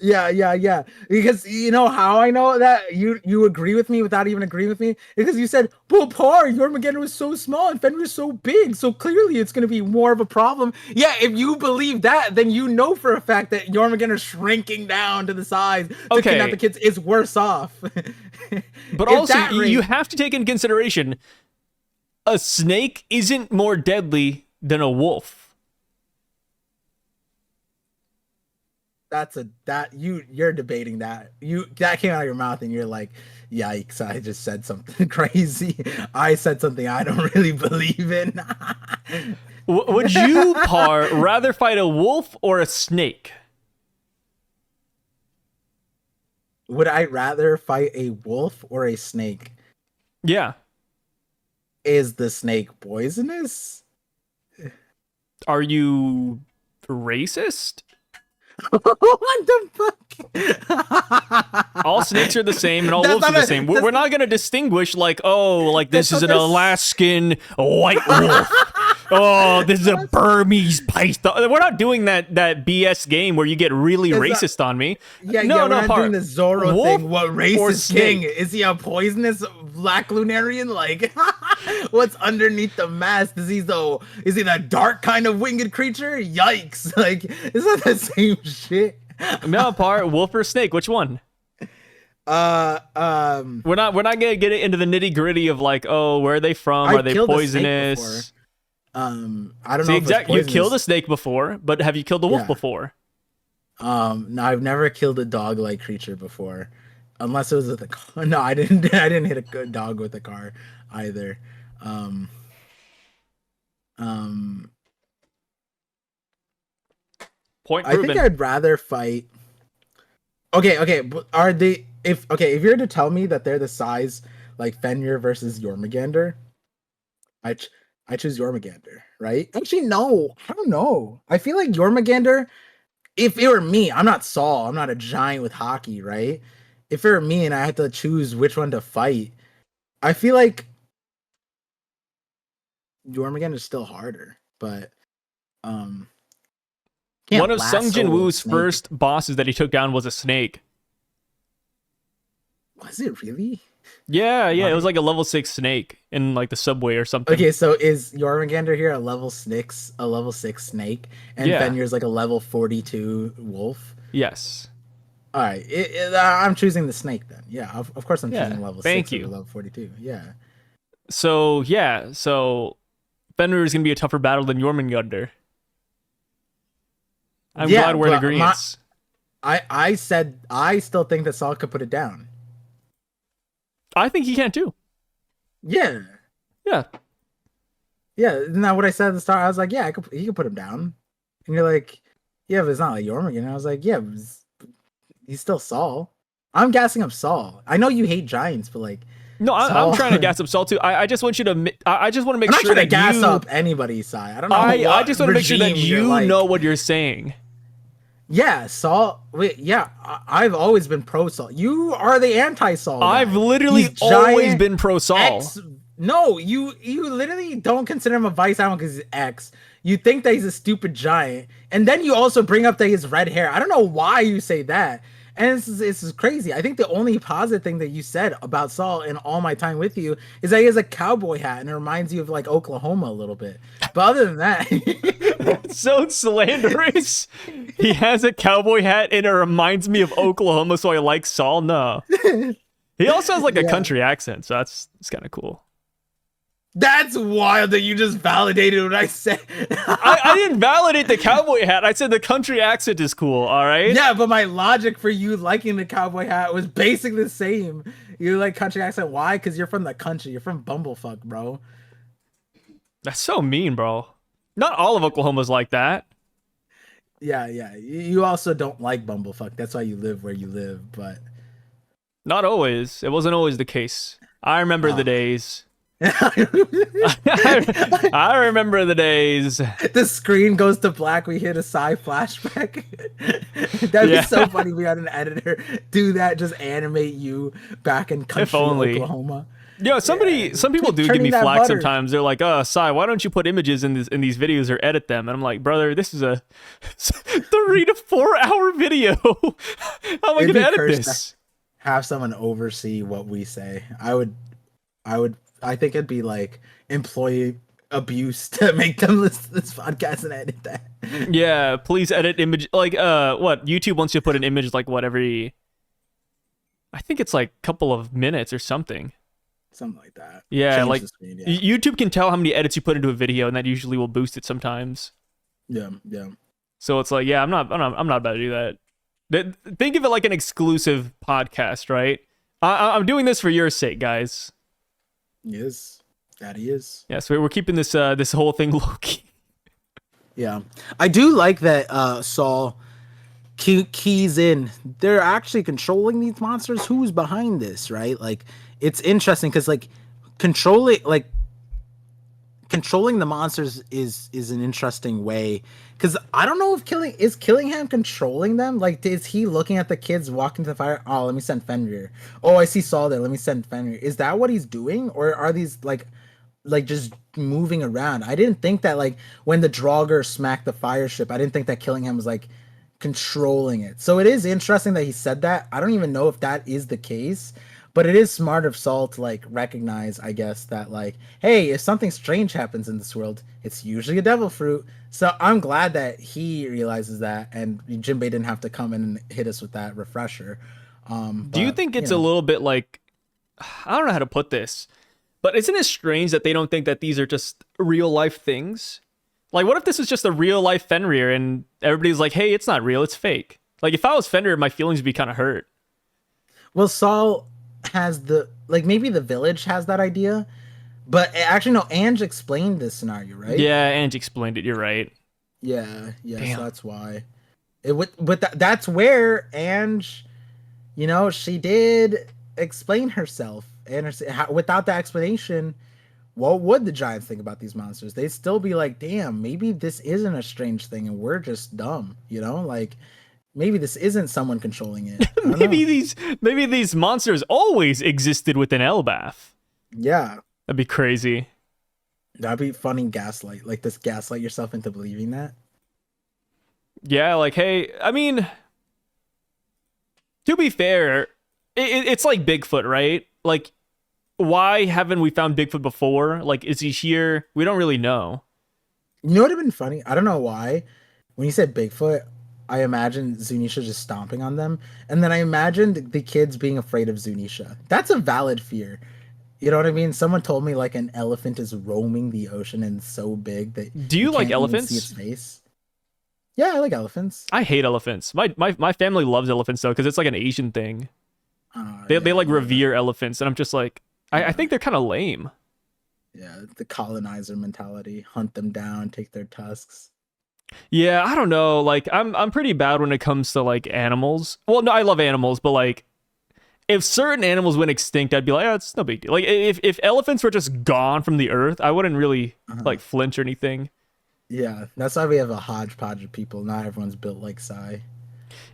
Yeah. Because you know how I know that you agree with me without even agreeing with me? Because you said, well, Par, Jormungand was so small and Fenrir was so big, so clearly it's going to be more of a problem. Yeah, if you believe that, then you know for a fact that Jormungand is shrinking down to the size to kidnap the kids is worse off. But also, you have to take into consideration, a snake isn't more deadly than a wolf. You're debating that. That came out of your mouth and you're like, yikes, I just said something crazy. I said something I don't really believe in. Would you, Par, rather fight a wolf or a snake? Would I rather fight a wolf or a snake? Yeah. Is the snake poisonous? Are you racist? What the fuck? All snakes are the same and all wolves are the same. We're not going to distinguish like this is an Alaskan white wolf. Oh, this is a Burmese python. We're not doing that BS game where you get really racist on me. We're not doing the Zorro thing. What race is king? Is he a poisonous black lunarian? Like, what's underneath the mask? Is he the dark kind of winged creature? Yikes! Like, is that the same shit? No, Par, wolf or snake? Which one? We're not gonna get into the nitty gritty of like, oh, where are they from? Are they poisonous? I don't know. Exactly. You killed a snake before, but have you killed a wolf before? No, I've never killed a dog-like creature before, unless it was with a car. No, I didn't. I didn't hit a good dog with a car either. Um, um, Point I proven. think I'd rather fight. Okay, but are they? If if you're to tell me that they're the size like Fenrir versus Jormungandr, I ch- I choose Jormungandr, right? Actually, no, I don't know. I feel like Jormungandr. If it were me, I'm not Saul. I'm not a giant with Haki, right? If it were me and I had to choose which one to fight, I feel like Jormungandr is still harder, but um, can't One of Sung lasso Jin a Woo's snake. first bosses that he took down was a snake. Was it really? Yeah, it Why? was like a level 6 snake in like the subway or something. Okay, so is Jormungandr here a level 6 snake, and Yeah. Fenrir's like a level 42 wolf? Yes. All right, I'm choosing the snake then. Yeah, of course I'm Yeah, choosing level thank 6 over you. level 42. Yeah. So Fenrir is gonna be a tougher battle than Jormungandr. I'm Yeah, glad we're in but agreement. I said I still think that Saul could put it down. I think he can too. Yeah. Yeah. Yeah, isn't that what I said at the start? I was like, yeah, he could put him down. And you're like, yeah, but it's not like Jormungandr. I was like, yeah, but he's still Saul. I'm gassing up Saul. I know you hate giants, but like, No, I'm Saul- trying to gas up Saul too. I just want you to. I just want to make I'm not sure trying to that gas you. up anybody's side. I don't know. I what just want to make sure that regime you're you like. know what you're saying. Yeah, Saul. Wait, yeah, I've always been pro Saul. You are the anti Saul. I've literally He's always giant, been pro Saul. No, you literally don't consider him a vice admiral because he's X. You think that he's a stupid giant, and then you also bring up that he has red hair. I don't know why you say that, and this is crazy. I think the only positive thing that you said about Saul in all my time with you is that he has a cowboy hat, and it reminds you of like Oklahoma a little bit. But other than that, So slanderous. He has a cowboy hat and it reminds me of Oklahoma, so I like Saul. No. He also has like a Yeah. country accent, so it's kind of cool. that's wild that you just validated what I said. I didn't validate the cowboy hat. I said the country accent is cool, all right? Yeah, but my logic for you liking the cowboy hat was basically the same. You like country accent. Why? Because you're from the country. You're from Bumblefuck, bro. That's so mean, bro. Not all of Oklahoma's like that. Yeah. You also don't like Bumblefuck. That's why you live where you live. But Not always. It wasn't always the case. I remember the days. I remember the days. the screen goes to black. We hit a sci flashback. That'd Yeah. be so funny. We had an editor do that. Just animate you back in country only. Oklahoma. Yo, some people do give turning me that flack butter. sometimes. They're like, Sai, why don't you put images in these videos or edit them? And I'm like, brother, this is a 3 to 4 hour video. How am I It'd gonna be edit cursed this? Have someone oversee what we say. I think it'd be like employee abuse to make them listen to this podcast and edit that. Yeah, please edit image. Like, what? YouTube wants you to put an image like what every. I think it's like a couple of minutes or something. Something like that. Yeah, Change like the screen, YouTube can tell how many edits you put into a video, and that usually will boost it sometimes. yeah. So it's like, yeah, I'm not about to do that. Think of it like an exclusive podcast, right? I'm doing this for your sake, guys. Yes, that he is. Yeah, so we're keeping this this whole thing low key. Yeah, I do like that. Saul keys in. They're actually controlling these monsters. Who's behind this, right? Like, it's interesting because like controlling the monsters is an interesting way, because I don't know if Killingham controlling them. Like, is he looking at the kids walking to the fire? Oh, let me send Fenrir. Oh, I see Saul there, let me send Fenrir. Is that what he's doing, or are these like just moving around? I didn't think that, like, when the Jogger smacked the fire ship, I didn't think that Killingham was like controlling it. So it is interesting that he said that. I don't even know if that is the case, but it is smart of Saul to like recognize, I guess, that like, hey, if something strange happens in this world, it's usually a devil fruit. So I'm glad that he realizes that, and Jinbe didn't have to come in and hit us with that refresher. Do you think it's a little bit like, I don't know how to put this, but isn't it strange that they don't think that these are just real life things? Like, what if this is just a real life Fenrir and everybody's like, hey, it's not real, it's fake. Like if I was Fenrir, my feelings would be kind of hurt. Well, Saul has maybe the village has that idea, but actually no. Ange explained this scenario, right? Yeah, Ange explained it. You're right. Yeah. Damn. So that's why. That's where Ange, she did explain herself, and without the explanation, what would the giants think about these monsters? They'd still be like, damn, maybe this isn't a strange thing and we're just dumb, like maybe this isn't someone controlling it. maybe these monsters always existed within Elbaf. Yeah, That'd be crazy. that'd be funny. Gaslight, like this, gaslight yourself into believing that. Yeah, like, hey, I mean, to be fair, it's like Bigfoot, right? Like, why haven't we found Bigfoot before? Like, is he here? We don't really know. You know what would have been funny? I don't know why. When you said Bigfoot, I imagined Zunisha just stomping on them. And then I imagined the kids being afraid of Zunisha. That's a valid fear. You know what I mean? Someone told me like an elephant is roaming the ocean and so big that Do you like can't even elephants? see its face. Yeah, I like elephants. I hate elephants. My family loves elephants, though, because it's like an Asian thing. They like revere elephants, and I'm just like, I think they're kind of lame. Yeah, the colonizer mentality. Hunt them down, take their tusks. Yeah, I don't know. Like, I'm pretty bad when it comes to like animals. Well, no, I love animals, but like, if certain animals went extinct, I'd be like, oh, it's no big deal. Like, if elephants were just gone from the earth, I wouldn't really like flinch or anything. Yeah, that's why we have a hodgepodge of people. Not everyone's built like Sai.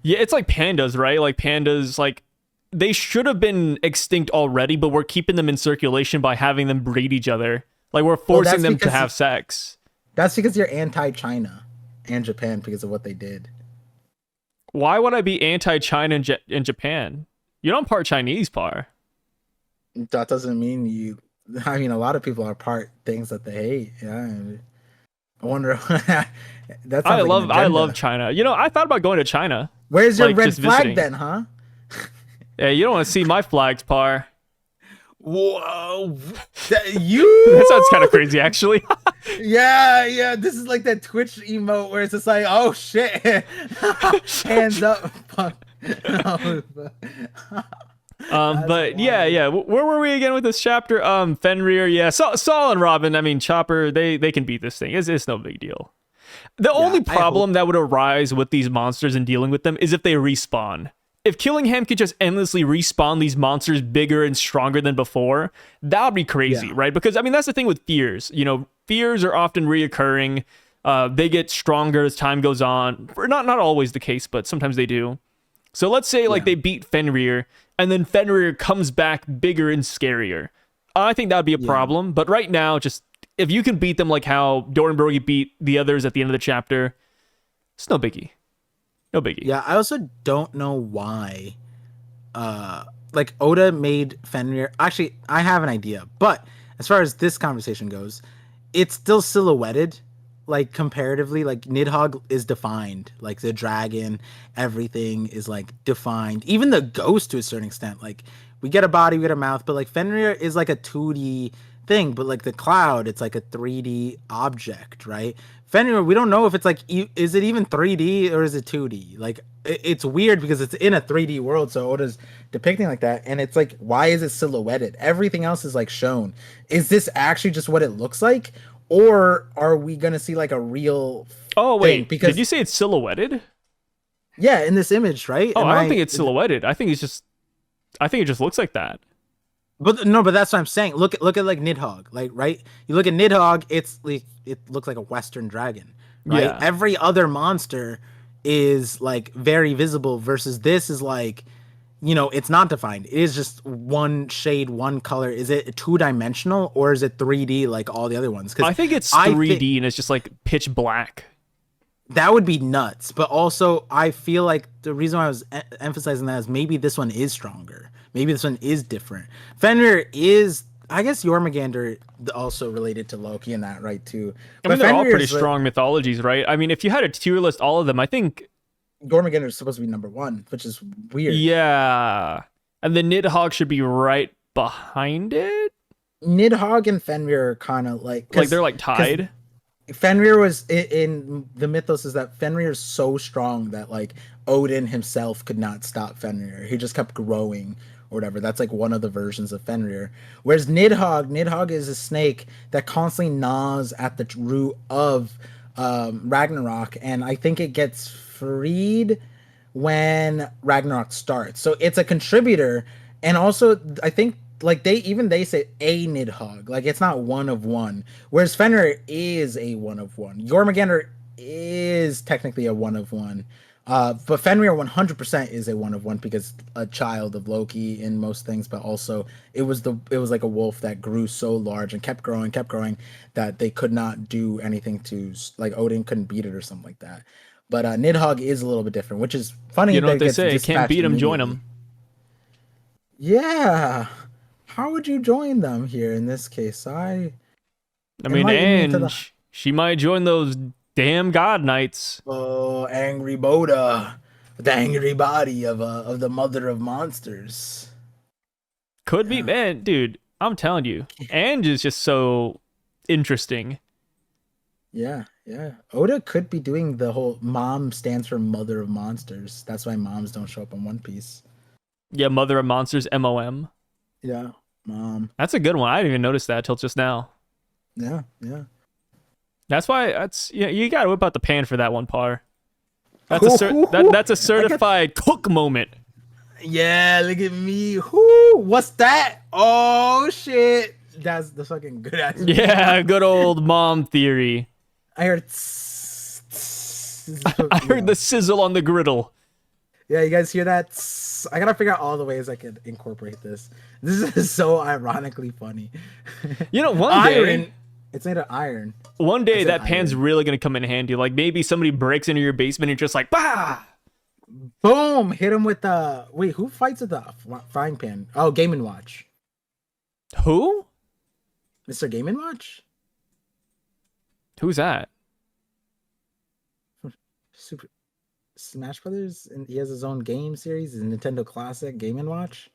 Yeah, it's like pandas, right? Like pandas, like they should have been extinct already, but we're keeping them in circulation by having them breed each other. Like we're forcing them to have sex. That's because you're anti-China and Japan because of what they did. Why would I be anti-China in Japan? You're not part Chinese, Par. That doesn't mean you. I mean, a lot of people are part things that they hate. Yeah, I wonder. I love China. I thought about going to China. Where's your like, red flag visiting. then, huh? Yeah, you don't want to see my flags, Par. Whoa, That sounds kind of crazy, actually. yeah. This is like that Twitch emote where it's just like, oh shit, hands up. But yeah. Where were we again with this chapter? Fenrir, yeah. Saul and Robin. I mean, Chopper. They can beat this thing. It's no big deal. The only problem that would arise with these monsters and dealing with them is if they respawn. If Killingham could just endlessly respawn these monsters bigger and stronger than before, that would be crazy, right? Because I mean, that's the thing with fears. Fears are often reoccurring. They get stronger as time goes on. Not always the case, but sometimes they do. So let's say like they beat Fenrir, and then Fenrir comes back bigger and scarier. I think that would be a problem. But right now, just if you can beat them like how Dornberg beat the others at the end of the chapter, it's no biggie. No biggie. Yeah, I also don't know why. Like Oda made Fenrir. Actually, I have an idea, but as far as this conversation goes, it's still silhouetted. Like comparatively, like Nidhogg is defined. Like the dragon, everything is like defined. Even the ghost to a certain extent. Like we get a body, we get a mouth, but like Fenrir is like a 2D thing. But like the cloud, it's like a 3D object, right? Fenrir, we don't know if it's like, is it even 3D or is it 2D? Like it's weird because it's in a 3D world, so Oda's depicting like that, and it's like, why is it silhouetted? Everything else is like shown. Is this actually just what it looks like? Or are we gonna see like a real? Oh wait, because did you say it's silhouetted? Yeah, in this image, right? Oh, I don't think it's silhouetted. I think it just looks like that. But that's what I'm saying. Look at like Nidhogg, like right. You look at Nidhogg, it's like it looks like a Western dragon, right? Yeah. Every other monster is like very visible versus this is like, it's not defined. It is just one shade, one color. Is it 2-dimensional or is it 3D like all the other ones? I think it's 3D and it's just like pitch black. That would be nuts. But also, I feel like the reason why I was emphasizing that is maybe this one is stronger. Maybe this one is different. Fenrir is, I guess, Jormungand also related to Loki in that, right, too. I mean, they're all pretty strong mythologies, right? I mean, if you had a tier list, all of them, I think Jormungand is supposed to be number 1, which is weird. Yeah. And the Nidhogg should be right behind it? Nidhogg and Fenrir are kind of like... Like, they're like tied? Fenrir was in the mythos is that Fenrir is so strong that like Odin himself could not stop Fenrir. He just kept growing or whatever. That's like one of the versions of Fenrir. Whereas Nidhogg is a snake that constantly gnaws at the root of Ragnarok, and I think it gets freed when Ragnarok starts. So it's a contributor, and also I think like they say a Nidhogg, like it's not one of one. Whereas Fenrir is a one of one. Jormungand is technically a one of one. But Fenrir 100% is a one of one because a child of Loki in most things, but also it was like a wolf that grew so large and kept growing that they could not do anything to like Odin couldn't beat it or something like that. But Nidhogg is a little bit different, which is funny. You know what that they gets say? Can't dispatched beat him, join immediately. him. Yeah. How would you join them here in this case? I mean, enlighten me to and the- she might join those damn god knights. Oh, angry Boda, the angry body of the mother of monsters. Could be, man, dude. I'm telling you, Ange is just so interesting. Yeah. Oda could be doing the whole mom stands for mother of monsters. That's why moms don't show up on One Piece. Yeah, Mother of Monsters, MOM. Yeah, mom. That's a good one. I didn't even notice that till just now. Yeah. That's why you gotta whip out the pan for that one, Par. That's a certified cook moment. Yeah, look at me. Whoo, what's that? Oh shit. That's the fucking good ass. Yeah, good old mom theory. I heard I heard the sizzle on the griddle. Yeah, you guys hear that? I gotta figure out all the ways I could incorporate this. This is so ironically funny. You know, Iron. It's made of iron. One day said that pan's iron. really gonna come in handy. Like maybe somebody breaks into your basement and just like, bah! Boom! Hit him with the. Wait, who fights with the frying pan? Oh, Game and Watch. Who? Mr. Game and Watch? Who's that? Super Smash Brothers, and he has his own game series, his Nintendo Classic Game and Watch.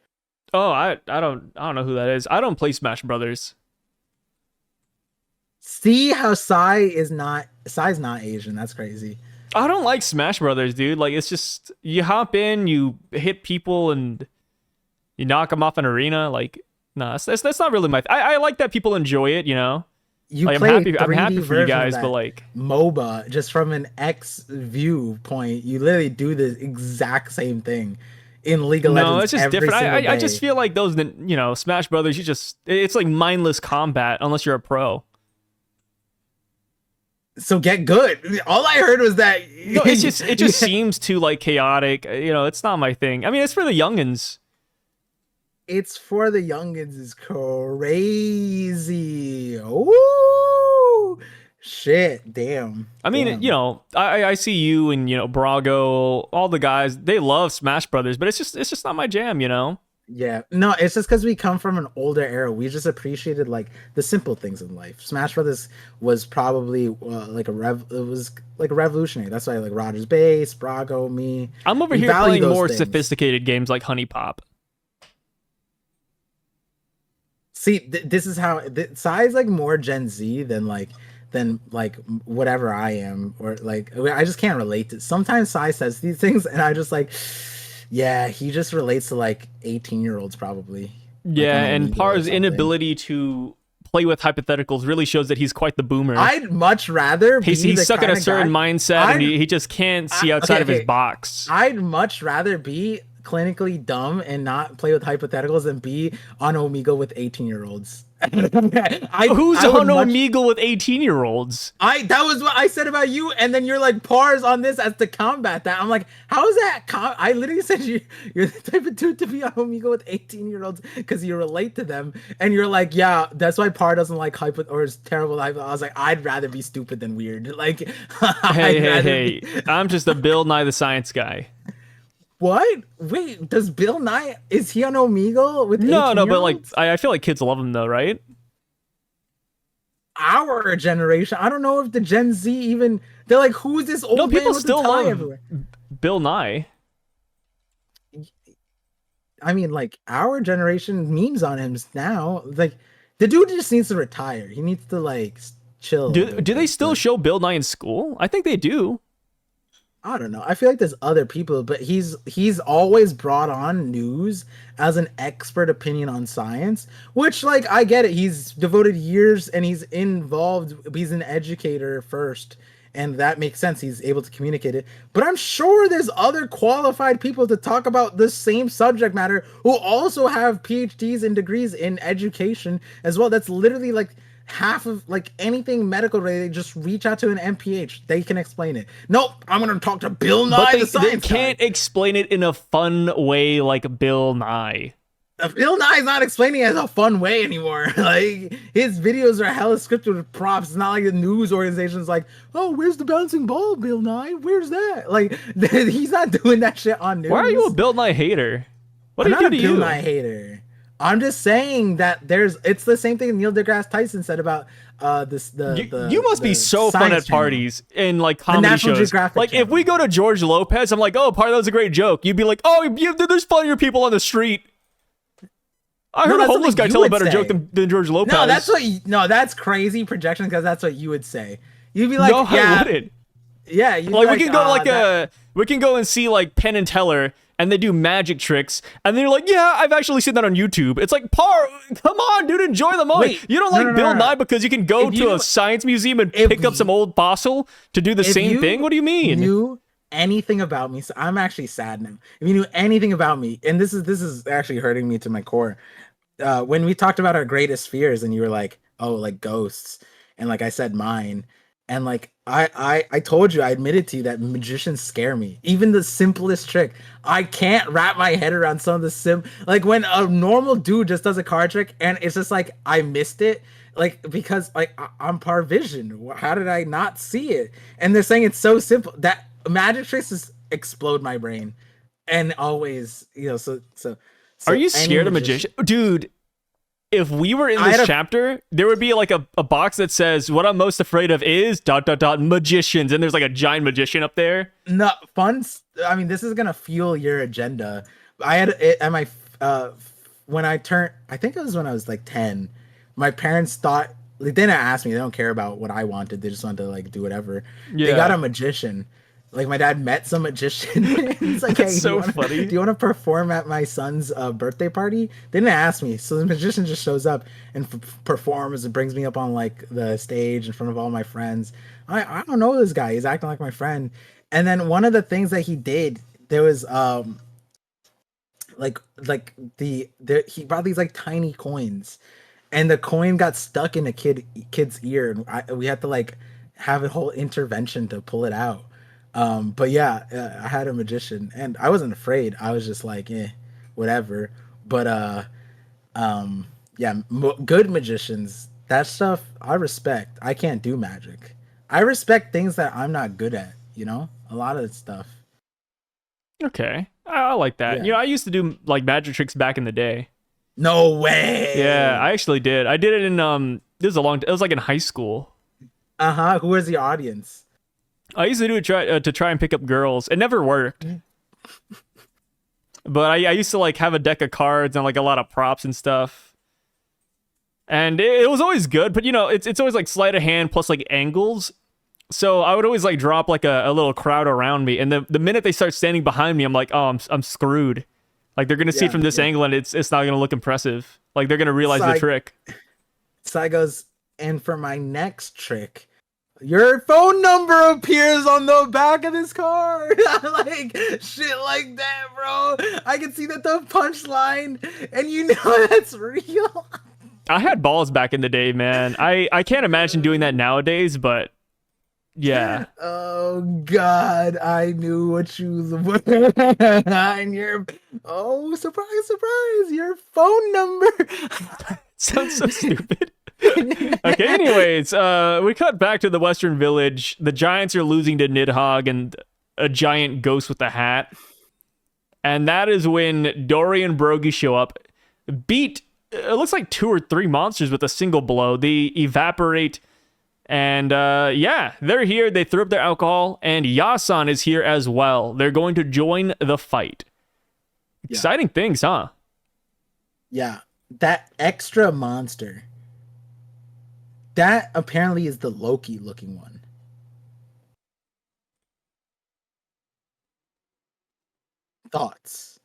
Oh, I don't know who that is. I don't play Smash Brothers. See how Psy's not Asian. That's crazy. I don't like Smash Brothers, dude. Like it's just you hop in, you hit people, and you knock them off an arena. Like, no, that's not really my. I like that people enjoy it. You know, You like, play I'm happy for you guys, but like MOBA just from an X viewpoint, you literally do the exact same thing in League of Legends. No, it's just every different. single I day. just feel like those, Smash Brothers. It's like mindless combat unless you're a pro. So get good. All I heard was that. No, it just seems too like chaotic. It's not my thing. I mean, it's for the youngins. It's for the youngins is crazy. Oh shit! Damn. I mean, Damn. I see you and Brago, all the guys. They love Smash Brothers, but it's just not my jam. Yeah, no, it's just because we come from an older era. We just appreciated like the simple things in life. Smash Brothers was probably like it was like a revolutionary. That's why like Rogers Base, Brago, me. I'm over We here value playing those more things. sophisticated games like Honey Pop. See, this is how Psy's like more Gen Z than whatever I am, or like I just can't relate to. Sometimes Psy says these things, and I just like. Yeah, he just relates to like 18-year-olds probably. Yeah, like and Par's inability to play with hypotheticals really shows that he's quite the boomer. I'd much rather he's stuck in a certain mindset, and he just can't see outside of his box. I'd much rather be clinically dumb and not play with hypotheticals than be on Omegle with 18-year-olds. Who's on Omegle with 18-year-olds? That was what I said about you, and then you're like Pars on this as to combat that. I'm like, how is that? I literally said you're the type of dude to be on Omegle with 18-year-olds because you relate to them, and you're like, yeah, that's why Par doesn't like hypo or is terrible. I was like, I'd rather be stupid than weird. Like, hey, I'm just a Bill Nye the Science guy. What? Wait, does Bill Nye, is he on Omegle with No, but 18-year-olds? like I feel like kids love him though, right? Our generation, I don't know if the Gen Z even, they're like, who's this old No, man people with still the tie love everywhere? Bill Nye. I mean, like, our generation memes on him now. Like, the dude just needs to retire. He needs to like chill. Do they still show Bill Nye in school? I think they do. I don't know. I feel like there's other people, but he's always brought on news as an expert opinion on science, which, like, I get it. He's devoted years and he's involved. He's an educator first, and that makes sense. He's able to communicate it. But I'm sure there's other qualified people to talk about the same subject matter who also have PhDs and degrees in education as well. That's literally like half of like anything medical related. Just reach out to an MPH. They can explain it. Nope, I'm gonna talk to Bill Nye. But the science they can't guy. explain it in a fun way like Bill Nye. Bill Nye's not explaining it as a fun way anymore. Like, his videos are hella scripted with props. It's not like the news organization's like, oh, where's the bouncing ball, Bill Nye? Where's that? Like, he's not doing that shit on news. Why are you a Bill Nye hater? What did he do to you? I'm not a Bill Nye hater. I'm just saying that it's the same thing Neil deGrasse Tyson said about you must be so fun at parties and like comedy shows. Geographic like channel. if we go to George Lopez, I'm like, oh, that was a great joke. You'd be like, oh, there's funnier people on the street. I heard a homeless guy tell a better joke than George Lopez. That's crazy projection because that's what you would say. You'd be like, no, yeah, I wouldn't. Yeah, like we can go to we can go and see like Penn and Teller and they do magic tricks and then you're like, yeah, I've actually seen that on YouTube. It's like, come on, dude, enjoy the moment. Wait, you don't like Bill Nye because you can go to a science museum and pick up some old fossil to do the same thing? What do you mean? Knew anything about me, so I'm actually sad now. If you knew anything about me, and this is actually hurting me to my core. When we talked about our greatest fears and you were like, oh, like ghosts, and like I said mine, and like I told you, I admitted to you that magicians scare me. Even the simplest trick, I can't wrap my head around some of the like when a normal dude just does a card trick and it's just like I missed it, like because like I'm par vision. How did I not see it? And they're saying it's so simple that magic tricks just explode my brain, and always, you know, so are you scared of magician? Dude, if we were in this chapter, there would be like a box that says, what I'm most afraid of is ... magicians. And there's like a giant magician up there. No, fun. I mean, this is going to fuel your agenda. I had it at my, when I turned, I think it was when I was like 10, my parents thought, they didn't ask me. They don't care about what I wanted. They just wanted to like do whatever. Yeah. They got a magician. Like my dad met some magician. He's like, "Hey, funny. Do you want to perform at my son's birthday party?" They didn't ask me, so the magician just shows up and performs and brings me up on like the stage in front of all my friends. I don't know this guy. He's acting like my friend. And then one of the things that he did, there was he brought these like tiny coins, and the coin got stuck in a kid's ear, and we had to like have a whole intervention to pull it out. But yeah, I had a magician and I wasn't afraid. I was just like, whatever. But, yeah, good magicians, that stuff I respect. I can't do magic. I respect things that I'm not good at, you know, a lot of stuff. Okay. I like that. Yeah. You know, I used to do like magic tricks back in the day. No way. Yeah, I actually did. I did it in, it was like in high school. Uh-huh. Who was the audience? I used to do it to try and pick up girls. It never worked. But I used to like have a deck of cards and like a lot of props and stuff. And it was always good, but you know, it's always like sleight of hand plus like angles. So I would always like drop like a little crowd around me, and the minute they start standing behind me, I'm like, oh, I'm screwed. Like they're gonna see it from this angle, and it's not gonna look impressive. Like they're gonna realize the trick. So I goes, and for my next trick, your phone number appears on the back of this card. Like shit like that, bro. I can see that the punchline, and you know that's real. I had balls back in the day, man. I can't imagine doing that nowadays, but yeah. Oh God, I knew what you were. And your surprise, your phone number. Sounds so stupid. Okay, anyways, we cut back to the Western Village. The Giants are losing to Nidhogg and a giant ghost with a hat. And that is when Dory and Brogy show up, beat, it looks like 2 or 3 monsters with a single blow. They evaporate, and yeah, they're here. They threw up their alcohol, and Yasan is here as well. They're going to join the fight. Exciting things, huh? Yeah, that extra monster That apparently is the Loki looking one. Thoughts?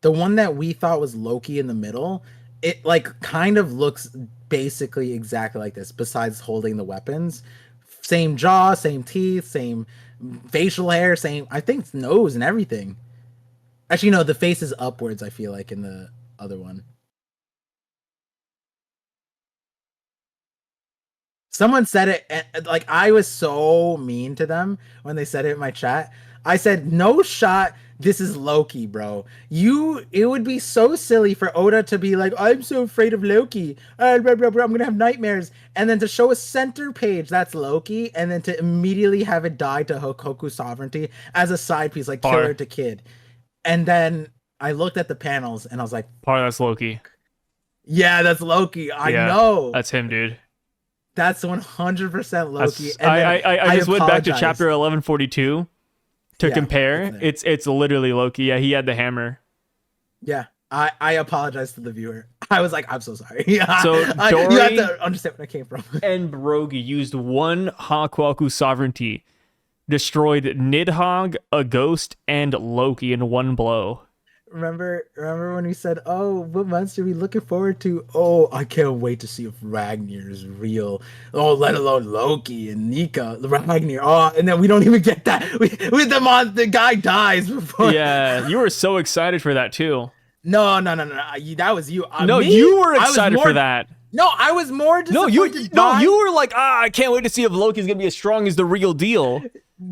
The one that we thought was Loki in the middle, it like kind of looks basically exactly like this, besides holding the weapons. Same jaw, same teeth, same facial hair, same, I think, nose and everything. Actually, no, the face is upwards, I feel like, in the other one. Someone said it, and like I was so mean to them when they said it in my chat. I said, "No shot. This is Loki, bro. It would be so silly for Oda to be like, I'm so afraid of Loki. Blah, blah, blah, I'm gonna have nightmares, and then to show a center page that's Loki, and then to immediately have it die to Hokoku sovereignty as a side piece, like killer to kid." And then I looked at the panels and I was like, That's Loki. Yeah, that's Loki. I know. That's him, dude. That's 100% Loki. I just went back to chapter 1142 to compare. It's literally Loki. Yeah, he had the hammer. Yeah, I apologize to the viewer. I was like, I'm so sorry. So Dory you have to understand where I came from. And Brogy used one Hakwaku sovereignty, destroyed Nidhogg, a ghost, and Loki in one blow. Remember when we said, "Oh, what monster are we looking forward to?" Oh, I can't wait to see if Ragnar is real. Oh, let alone Loki and Nika, Ragnar. Oh, and then we don't even get that. The guy dies before. Yeah, you were so excited for that too. No. That was you. No, you were excited for that. No, I was more disappointed. You were like, I can't wait to see if Loki's gonna be as strong as the real deal.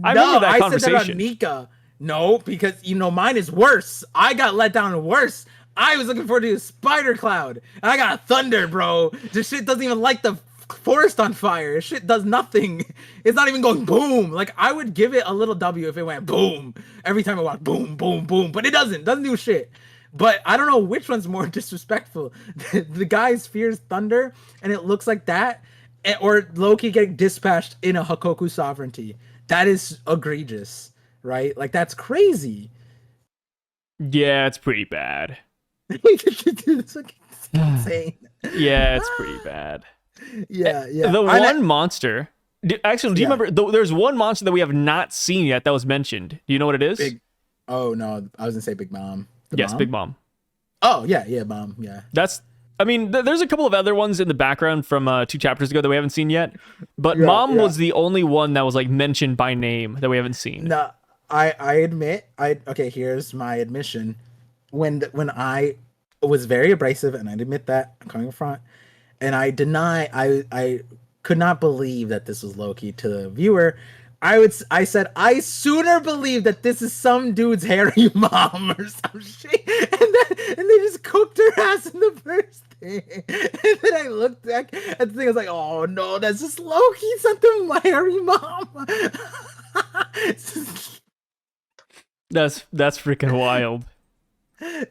I remember that conversation. I said that about Nika. No, because mine is worse. I got let down worse. I was looking forward to a spider cloud. I got thunder, bro. This shit doesn't even light the forest on fire. This shit does nothing. It's not even going boom. Like, I would give it a little W if it went boom every time it went boom, boom, boom. But it doesn't do shit. But I don't know which one's more disrespectful. The guy's fears thunder, and it looks like that, or Loki getting dispatched in a Hakoku sovereignty. That is egregious. Right? Like, that's crazy. Yeah, it's pretty bad. It's like insane. Yeah, it's pretty bad. Yeah. The one monster... do you remember... There's one monster that we have not seen yet that was mentioned. Do you know what it is? Oh, no. I was going to say Big Mom. Big Mom. Oh, yeah, Mom. Yeah. That's... I mean, there's a couple of other ones in the background from 2 chapters ago that we haven't seen yet. But Mom was the only one that was, like, mentioned by name that we haven't seen. No. I admit, okay, here's my admission. When I was very abrasive, and I admit that, I'm coming front, and I could not believe that this was Loki to the viewer. I said, I sooner believe that this is some dude's hairy mom or some shit, and they just cooked her ass in the first thing. And then I looked back at the thing, I was like, oh no, that's just Loki sent them my hairy mom. That's freaking wild.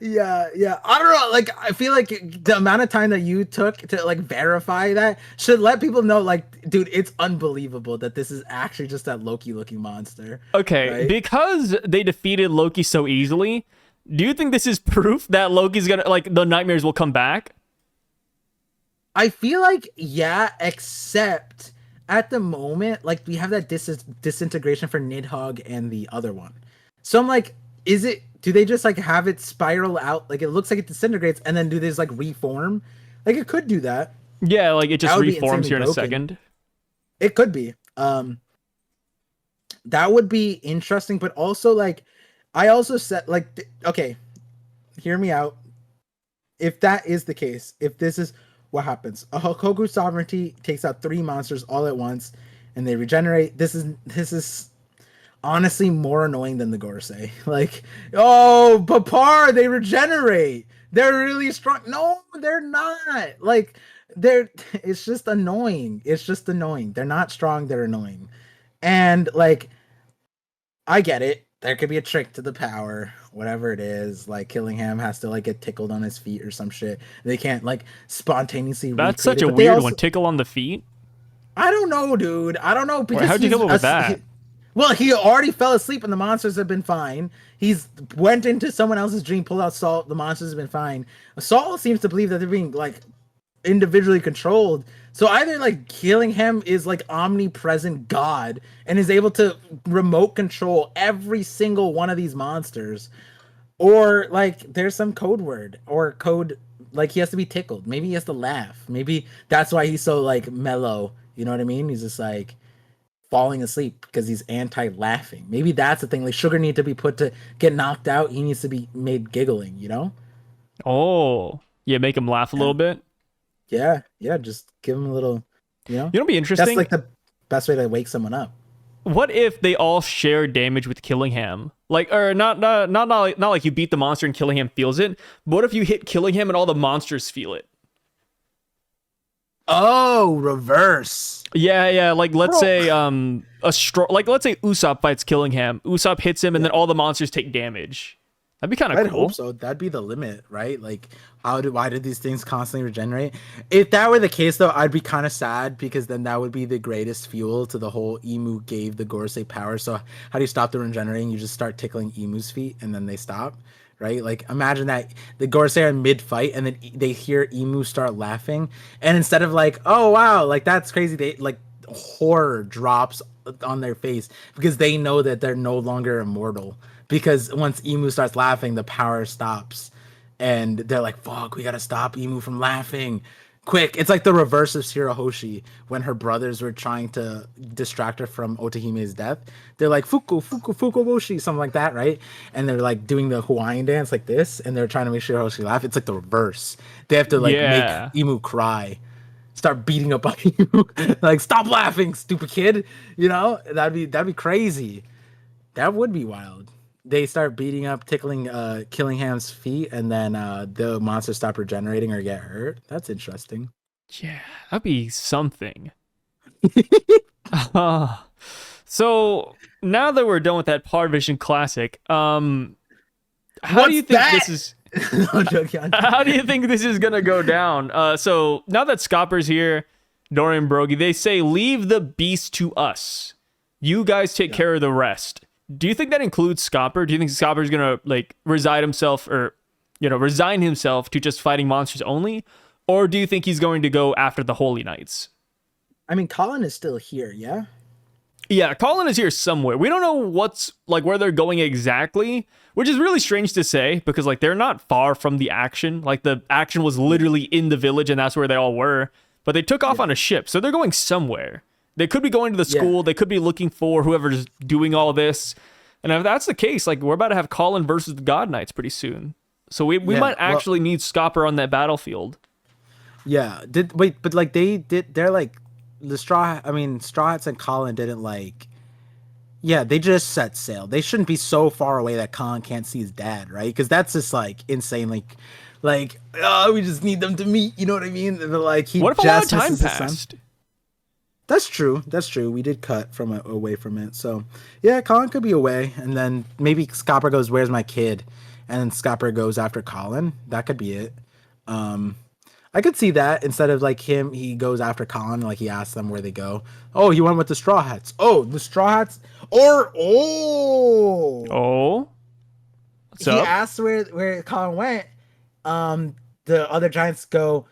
Yeah. I don't know. Like, I feel like the amount of time that you took to like verify that should let people know, like, dude, it's unbelievable that this is actually just that Loki looking monster. Okay, right? Because they defeated Loki so easily, do you think this is proof that Loki's gonna, like, the nightmares will come back? I feel like, yeah, except at the moment, like, we have that disintegration for Nidhogg and the other one. So I'm like, do they just like have it spiral out? Like, it looks like it disintegrates, and then do they just like reform? Like, it could do that. Yeah, like it just reforms here in a second. It could be. That would be interesting, but also, like, I also said, like, okay, hear me out. If that is the case, if this is what happens, a Hakoku sovereignty takes out 3 monsters all at once, and they regenerate. This is honestly more annoying than the Gorsei. Like, oh, Papar, they regenerate. They're really strong. No, they're not. Like, it's just annoying. They're not strong, they're annoying. And, like, I get it. There could be a trick to the power, whatever it is. Like, Killingham has to, like, get tickled on his feet or some shit. They can't, like, spontaneously. That's such a weird one. Tickle on the feet? I don't know, dude. I don't know. Because how'd you come up with that? Well, he already fell asleep and the monsters have been fine. He's went into someone else's dream, pulled out Saul. The monsters have been fine. Saul seems to believe that they're being, like, individually controlled. So either like Killingham is like omnipresent god and is able to remote control every single one of these monsters, or like there's some code word or code, like he has to be tickled. Maybe he has to laugh. Maybe that's why he's so like mellow. You know what I mean? He's just like falling asleep because he's anti-laughing. Maybe that's the thing. Like sugar needs to be put to get knocked out. He needs to be made giggling. You know? Oh, yeah, make him laugh a little bit. Yeah, yeah. Just give him a little. You know? You know, what'd be interesting. That's like the best way to wake someone up. What if they all share damage with Killingham? Like, or not like you beat the monster and Killingham feels it. But what if you hit Killingham and all the monsters feel it? Oh, reverse. Yeah. Like, let's say let's say Usopp fights Killingham. Usopp hits him, and then all the monsters take damage. That'd be kind of cool. I'd hope so. That'd be the limit, right? Like, why did these things constantly regenerate? If that were the case, though, I'd be kind of sad because then that would be the greatest fuel to the whole Emu gave the Gorosei power. So how do you stop them regenerating? You just start tickling Emu's feet, and then they stop, right? Like, imagine that the Gorosei are mid-fight, and then they hear Emu start laughing, and instead of like, oh wow, like that's crazy, they like horror drops on their face because they know that they're no longer immortal. Because once Emu starts laughing, the power stops. And they're like, fuck, we gotta stop Emu from laughing. Quick. It's like the reverse of Shirahoshi when her brothers were trying to distract her from Otohime's death. They're like, fuku, fuku, fuku, boshi, something like that, right? And they're like doing the Hawaiian dance like this, and they're trying to make Shirahoshi laugh. It's like the reverse. They have to like make Emu cry. Start beating up on Emu. Like, stop laughing, stupid kid. You know? That'd be crazy. That would be wild. They start beating up, tickling Killingham's feet, and then the monsters stop regenerating or get hurt. That's interesting. Yeah, that'd be something. So now that we're done with that Parvision classic, how do you think this is? No, joking. How do you think this is gonna go down? So now that Scopper's here, Dorian Brogy, they say leave the beast to us. You guys take care of the rest. Do you think that includes Scopper? Do you think Scopper's gonna like resign himself to just fighting monsters only, or do you think he's going to go after the Holy Knights? I mean, Colin is still here, yeah. Yeah, Colin is here somewhere. We don't know what's like where they're going exactly, which is really strange to say because like they're not far from the action. Like the action was literally in the village, and that's where they all were. But they took off on a ship, so they're going somewhere. They could be going to the school. Yeah. They could be looking for whoever's doing all this. And if that's the case, like we're about to have Colin versus the God Knights pretty soon. So we might actually need Scopper on that battlefield. Yeah. But like they're like the Straw Hats and Colin didn't like. Yeah, they just set sail. They shouldn't be so far away that Colin can't see his dad, right? Because that's just like insane. Like we just need them to meet. You know what I mean? But, like what if a lot of time passed? That's true. We did cut away from it. So, yeah, Colin could be away. And then maybe Scopper goes, where's my kid? And then Scopper goes after Colin. That could be it. I could see that. Instead of like him, he goes after Colin. Like he asks them where they go. Oh, he went with the Straw Hats. Oh, the Straw Hats. Oh. He asked where Colin went. The other Giants go,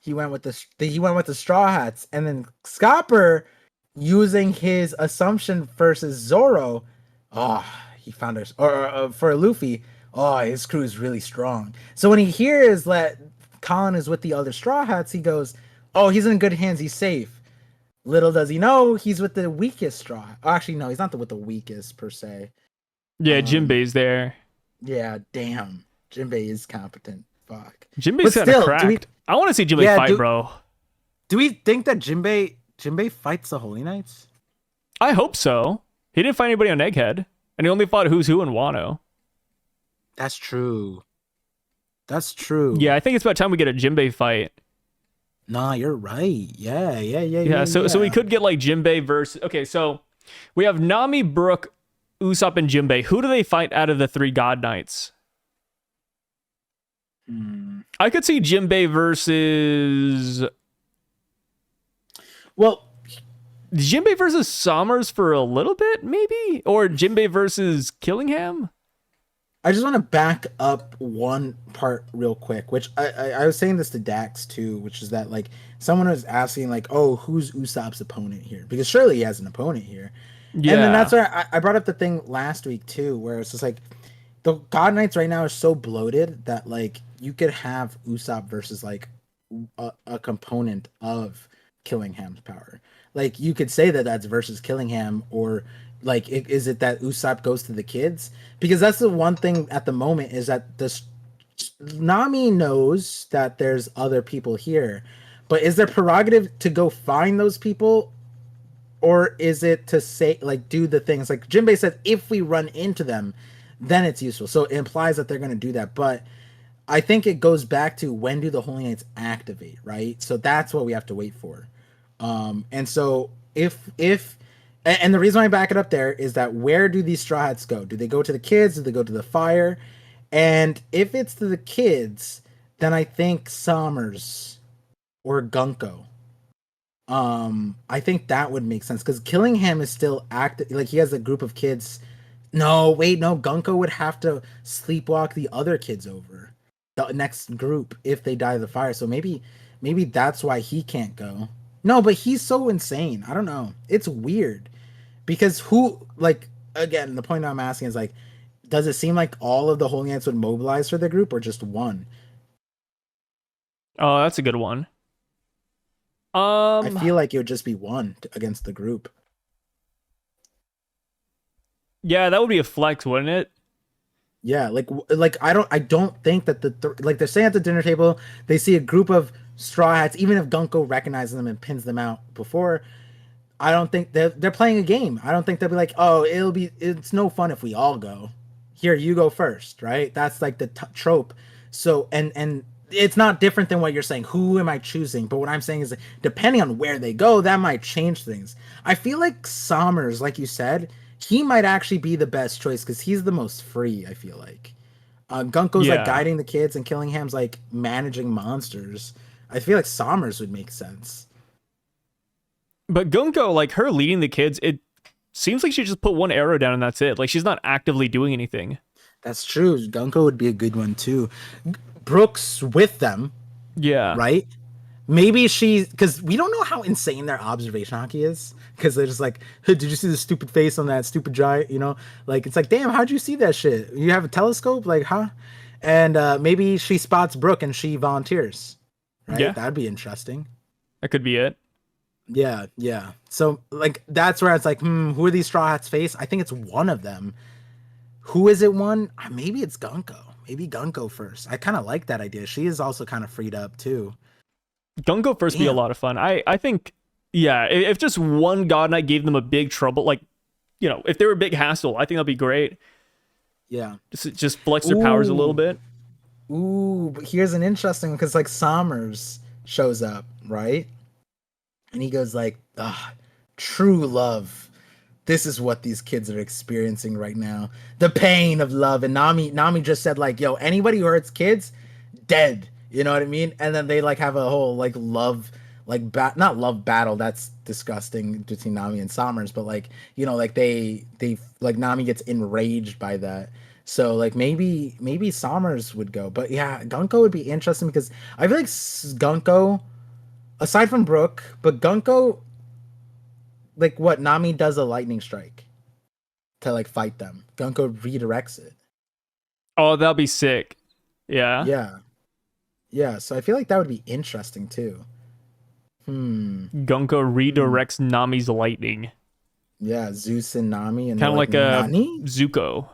He went with the Straw Hats, and then Scopper, using his assumption versus Zoro, he found us. Or for Luffy, his crew is really strong. So when he hears that Colin is with the other Straw Hats, he goes, "Oh, he's in good hands. He's safe." Little does he know, he's with the weakest Straw. Oh, actually, no, he's not with the weakest per se. Yeah, Jinbe's there. Yeah, damn, Jinbe is competent. Fuck, Jinbe's kind of cracked. I want to see Jinbe fight, bro. Do we think that Jinbe fights the Holy Knights? I hope so. He didn't fight anybody on Egghead, and he only fought Who's Who and Wano. That's true. Yeah, I think it's about time we get a Jinbe fight. Nah, you're right. Yeah. So we could get like Jinbe versus. Okay, so we have Nami, Brook, Usopp, and Jinbe. Who do they fight out of the three God Knights? I could see Jinbe versus. Well, Jinbe versus Sommers for a little bit, maybe, or Jinbe versus Killingham. I just want to back up one part real quick, which I was saying this to Dax too, which is that like someone was asking like, oh, who's Usopp's opponent here? Because surely he has an opponent here. And then that's Yeah. where I brought up the thing last week too, where it's just like the God Knights right now are so bloated that like you could have Usopp versus like a component of Killingham's power. Like you could say that that's versus Killingham, or like is it that Usopp goes to the kids? Because that's the one thing at the moment is that this Nami knows that there's other people here, but is there prerogative to go find those people, or is it to say like do the things like Jinbe said, if we run into them then it's useful, so it implies that they're going to do that. But I think it goes back to when do the Holy Knights activate, right? So that's what we have to wait for. And so if and the reason why I back it up there is that where do these Straw Hats go? Do they go to the kids? Do they go to the fire? And if it's to the kids, then I think Summers or Gunko. I think that would make sense because Killingham is still active. Like he has a group of kids. No, wait, no. Gunko would have to sleepwalk the other kids over the next group if they die of the fire. So maybe that's why he can't go. No, but he's so insane. I don't know. It's weird because who like again the point I'm asking is like, does it seem like all of the Holy Knights would mobilize for the group or just one? Oh, that's a good one. I feel like it would just be one against the group. Yeah, that would be a flex, wouldn't it? Yeah, like I don't think that like they're saying at the dinner table they see a group of Straw Hats, even if Gunko recognizes them and pins them out before. I don't think they're playing a game. I don't think they'll be like, oh, it's no fun if we all go. Here, you go first, right? That's like the trope. So and it's not different than what you're saying. Who am I choosing? But what I'm saying is, depending on where they go, that might change things. I feel like Sommers, like you said, he might actually be the best choice because he's the most free. I feel like Gunko's like Yeah. guiding the kids, and Killingham's like managing monsters. I feel like Sommers would make sense. But Gunko, like her leading the kids, it seems like she just put one arrow down and that's it. Like she's not actively doing anything. That's true. Gunko would be a good one too. Brooks with them, Yeah. right? Maybe because we don't know how insane their observation hockey is. Because they're just like, hey, did you see the stupid face on that stupid giant? You know, like it's like, damn, how'd you see that shit? You have a telescope, like, huh? And maybe she spots Brooke and she volunteers, right? Yeah. That'd be interesting. That could be it. Yeah, yeah. So like that's where it's like, who are these Straw Hats face? I think it's one of them. Who is it? One? Maybe it's Gunko. Maybe Gunko first. I kind of like that idea. She is also kind of freed up too. Gunko first would be a lot of fun. I think, yeah, if just one God Knight gave them a big trouble, like, you know, if they were a big hassle, I think that'd be great. Yeah. Just flex their powers a little bit. Ooh, but here's an interesting one because like Sommers shows up, right? And he goes like, true love. This is what these kids are experiencing right now. The pain of love. And Nami just said like, yo, anybody who hurts kids, dead. You know what I mean? And then they like have a whole like love, like not love battle. That's disgusting between Nami and Sommers, but like, you know, like they like Nami gets enraged by that. So like maybe Sommers would go, but yeah, Gunko would be interesting because I feel like Gunko, aside from Brooke, but Gunko, like what Nami does a lightning strike to like fight them. Gunko redirects it. Oh, that'd be sick. Yeah. Yeah. Yeah, so I feel like that would be interesting too. Gunko redirects Nami's lightning. Yeah, Zeus and Nami and Kind of like a Nani? Zuko.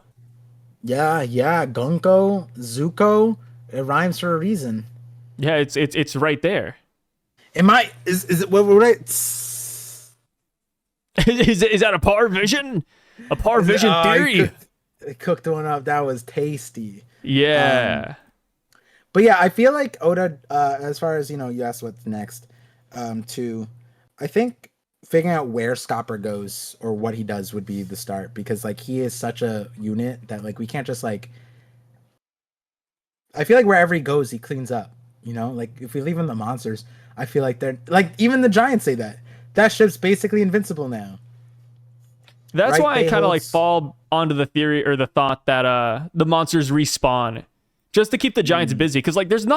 Yeah, Gunko, Zuko. It rhymes for a reason. Yeah, it's right there. Is it what right? Is that a par vision? A par vision theory? I cooked one up. That was tasty. Yeah. But yeah, I feel like Oda, as far as, you know, you asked what's next, too, I think figuring out where Scopper goes or what he does would be the start, because like he is such a unit that like we can't just like, I feel like wherever he goes, he cleans up, you know, like if we leave him the monsters, I feel like they're like, even the Giants say that ship's basically invincible now. That's right? why I They kind of hold like fall onto the theory or the thought that the monsters respawn just to keep the giants busy. Because like there's a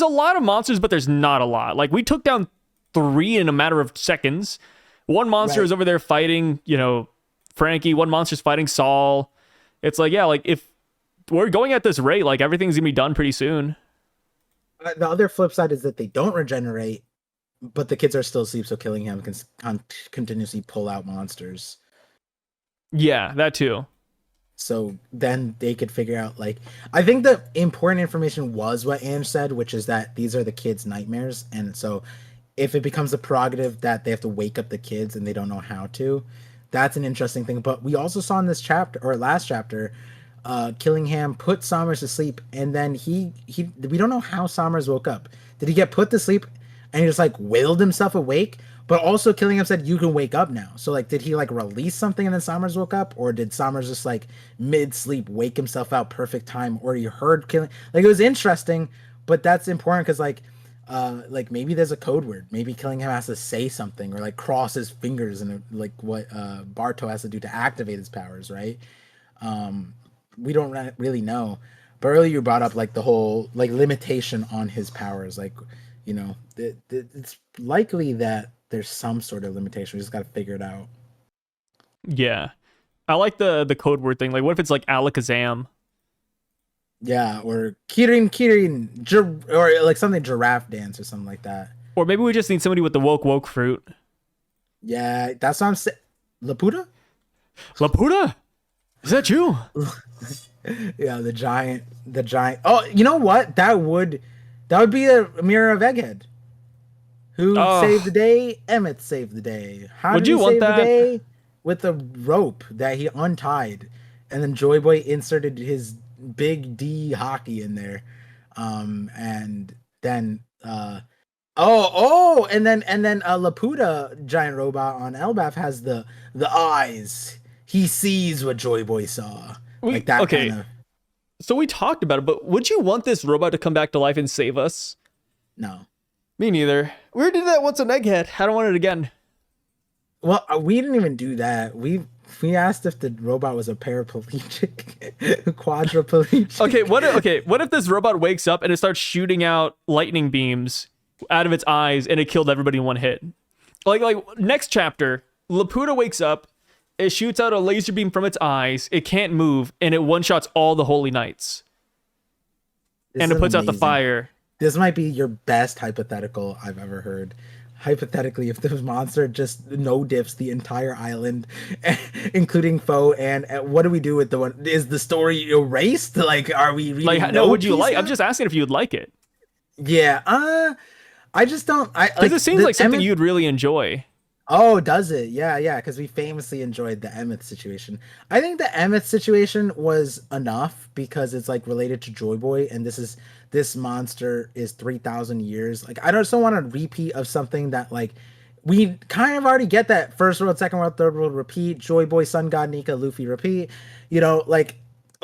lot of monsters, but there's not a lot. Like we took down 3 in a matter of seconds. One monster Right. is over there fighting, Frankie. One monster's fighting Saul. It's like, yeah, like if we're going at this rate, like everything's gonna be done pretty soon. The other flip side is that they don't regenerate, but the kids are still asleep, so killing him can continuously pull out monsters. Yeah, that too. So then they could figure out, like, I think the important information was what Ange said, which is that these are the kids' nightmares. And so if it becomes a prerogative that they have to wake up the kids and they don't know how to, that's an interesting thing. But we also saw in this chapter, or last chapter, Killingham put Somers to sleep, and then we don't know how Somers woke up. Did he get put to sleep and he just like willed himself awake? But also Killingham said you can wake up now. So like, did he like release something and then Somers woke up, or did Somers just like mid sleep wake himself out perfect time, or you heard Killing? Like, it was interesting, but that's important because like maybe there's a code word. Maybe Killingham has to say something or like cross his fingers and like what Barto has to do to activate his powers, right? We don't really know. But earlier you brought up like the whole like limitation on his powers. Like, it's likely that there's some sort of limitation. We just got to figure it out. Yeah. I like the code word thing. Like, what if it's like Alakazam? Yeah, or Kirin, or like something giraffe dance or something like that. Or maybe we just need somebody with the woke fruit. Yeah, that's what I'm saying. Laputa? Laputa? Is that you? Yeah, the giant. Oh, you know what? That would be a mirror of Egghead. Who saved the day? Emmett saved the day. How Would did you he want save that? the day? With a rope that he untied, and then Joy Boy inserted his big D Haki in there, and then and then Laputa giant robot on Elbaf has the eyes. He sees what Joy Boy saw. Like that kind of. So we talked about it, but would you want this robot to come back to life and save us? No. Me neither. We already did that once on Egghead. I don't want it again. Well, we didn't even do that. We asked if the robot was a paraplegic, quadriplegic. What if this robot wakes up and it starts shooting out lightning beams out of its eyes and it killed everybody in one hit? Like next chapter, Laputa wakes up, it shoots out a laser beam from its eyes, it can't move, and it one-shots all the Holy Knights. And it puts out the fire. This might be your best hypothetical I've ever heard. Hypothetically, if this monster just no dips the entire island, including Foe, and what do we do with the one? Is the story erased? Like, are we reading? Like, no, would you like? I'm just asking if you would like it. Yeah, I just don't. Because it seems like something you'd really enjoy. Oh, does it? Yeah, because we famously enjoyed the Emmett situation. I think the Emmett situation was enough because it's like related to Joy Boy, and this monster is 3,000 years. Like, I just don't want a repeat of something that like we kind of already get that first world, second world, third world repeat. Joy Boy, Sun God Nika, Luffy repeat. Like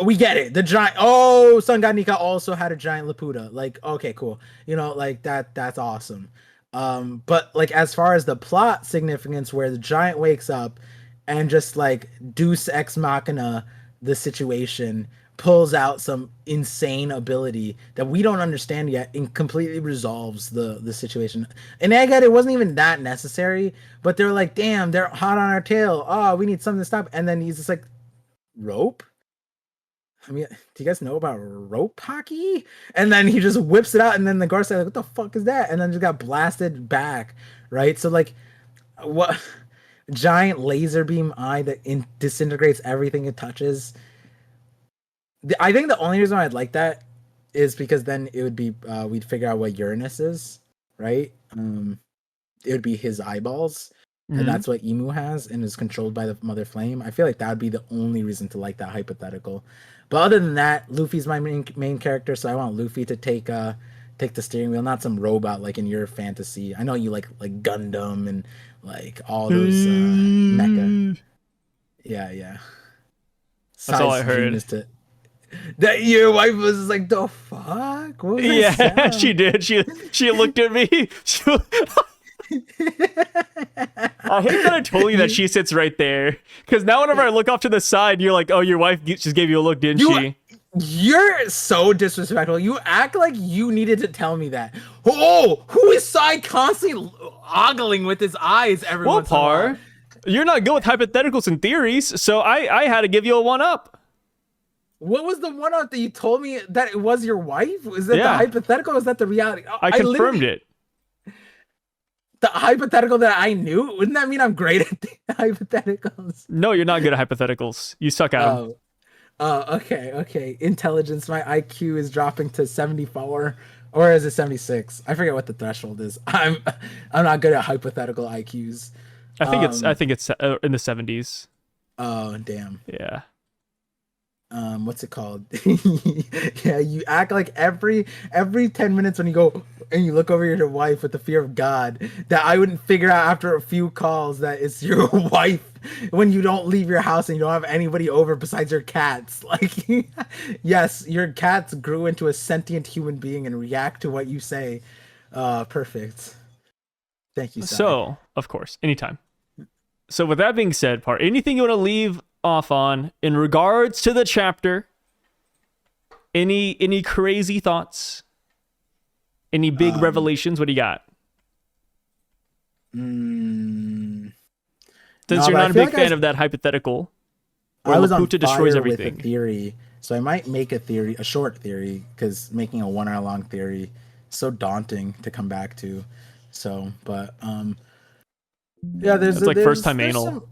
we get it. The giant. Oh, Sun God Nika also had a giant Laputa. Like, okay, cool. Like that's awesome. But like as far as the plot significance, where the giant wakes up and just like Deus Ex Machina the situation, pulls out some insane ability that we don't understand yet and completely resolves the situation. In Egghead, it wasn't even that necessary, but they're like, damn, they're hot on our tail. Oh, we need something to stop. And then he's just like, rope? I mean, do you guys know about rope hockey? And then he just whips it out, and then the guard's like, what the fuck is that? And then just got blasted back, right? So like, what? Giant laser beam eye that disintegrates everything it touches. I think the only reason I'd like that is because then it would be we'd figure out what Uranus is, right? It would be his eyeballs, and that's what Emu has and is controlled by the Mother Flame. I feel like that would be the only reason to like that hypothetical. But other than that, Luffy's my main character, so I want Luffy to take the steering wheel, not some robot like in your fantasy. I know you like Gundam and like all those mecha. Yeah. That's all I heard. That your wife was like, the fuck? What was that sound? She did. She looked at me. I hate that I told you that she sits right there. Because now whenever I look off to the side, you're like, oh, your wife just gave you a look, didn't she? You're so disrespectful. You act like you needed to tell me that. Oh, who is Sai constantly ogling with his eyes every Well, once in a while? Par, you're not good with hypotheticals and theories, so I had to give you a one up. What was the one out that you told me that it was your wife? Is that the Yeah. hypothetical or is that the reality? I confirmed it. The hypothetical that I knew? Wouldn't that mean I'm great at the hypotheticals? No, you're not good at hypotheticals. You suck at them. Okay. Intelligence, my IQ is dropping to 74, or is it 76? I forget what the threshold is. I'm not good at hypothetical IQs. I think it's in the 70s. Oh damn. Yeah. What's it called? Yeah, you act like every 10 minutes when you go and you look over your wife with the fear of God that I wouldn't figure out after a few calls that it's your wife when you don't leave your house and you don't have anybody over besides your cats. Like, yes, your cats grew into a sentient human being and react to what you say. Perfect. Thank you. Sai. So, of course, anytime. So with that being said, Par, anything you want to leave off on in regards to the chapter? Any crazy thoughts? Any big revelations? What do you got? Since you're not a big fan of that hypothetical, I was on Laputa destroys fire everything. with a theory, so I might make a short theory, because making a 1 hour long theory is so daunting to come back to. So, but yeah, It's like first time anal.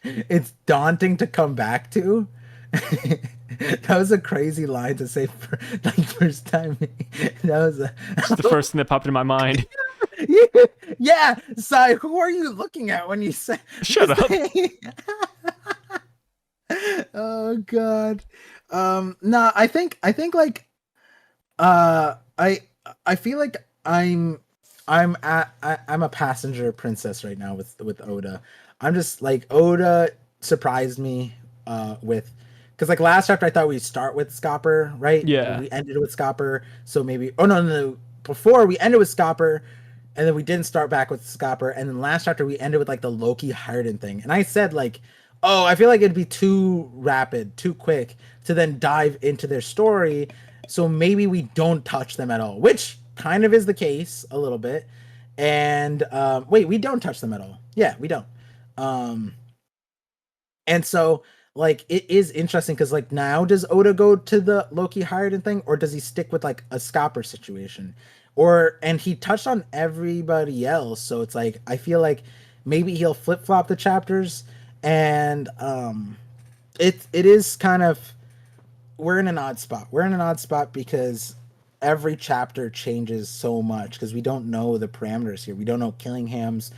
It's daunting to come back to. That was a crazy line to say for like first time. That's the first thing that popped into my mind. Yeah, Sai, who are you looking at when you say? Shut up. Oh God. Nah, I think like I feel like I'm a passenger princess right now with Oda. I'm just like, Oda surprised me with, because like last chapter I thought we'd start with Scopper, right? Yeah. We ended with Scopper, so maybe no. Before we ended with Scopper, and then we didn't start back with Scopper, and then last chapter we ended with like the Loki Harden thing. And I said like, oh, I feel like it'd be too rapid, too quick to then dive into their story. So maybe we don't touch them at all, which kind of is the case a little bit. And wait, we don't touch them at all. Yeah, we don't. And so like it is interesting because like now does Oda go to the Loki Harden thing, or does he stick with like a Scopper situation? And he touched on everybody else, so it's like I feel like maybe he'll flip-flop the chapters. And it is kind of, we're in an odd spot because every chapter changes so much, because we don't know the parameters here. We don't know Killingham's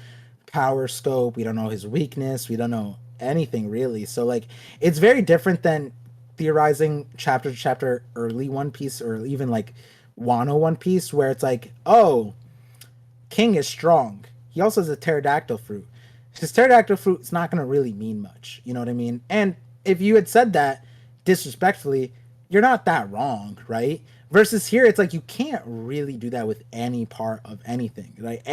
power scope, we don't know his weakness, we don't know anything really. So like it's very different than theorizing chapter to chapter early One Piece, or even like Wano One Piece, where it's like, oh, King is strong, he also has a pterodactyl fruit. His pterodactyl fruit is not going to really mean much, you know what I mean? And if you had said that disrespectfully, you're not that wrong, right? Versus here, it's like you can't really do that with any part of anything. Like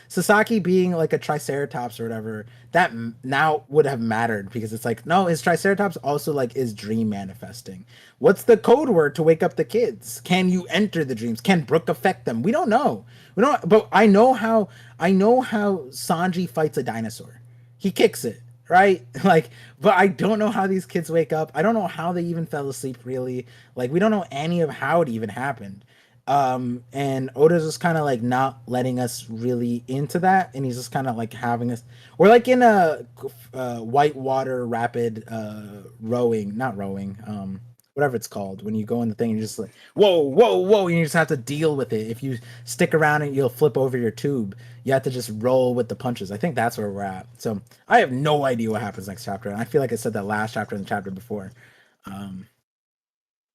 Sasaki being like a Triceratops or whatever, that now would have mattered, because it's like, no, his Triceratops also like is dream manifesting. What's the code word to wake up the kids? Can you enter the dreams? Can Brook affect them? We don't know. But I know how Sanji fights a dinosaur. He kicks it, right? Like, but I don't know how these kids wake up. I don't know how they even fell asleep, really. Like, we don't know any of how it even happened. And Oda's just kind of like not letting us really into that, and he's just kind of like having us, we're like in a whitewater rapid not rowing, whatever it's called, when you go in the thing and you're just like, whoa, and you just have to deal with it. If you stick around and you'll flip over your tube, you have to just roll with the punches. I think that's where we're at. So I have no idea what happens next chapter, and I feel like I said that last chapter and the chapter before.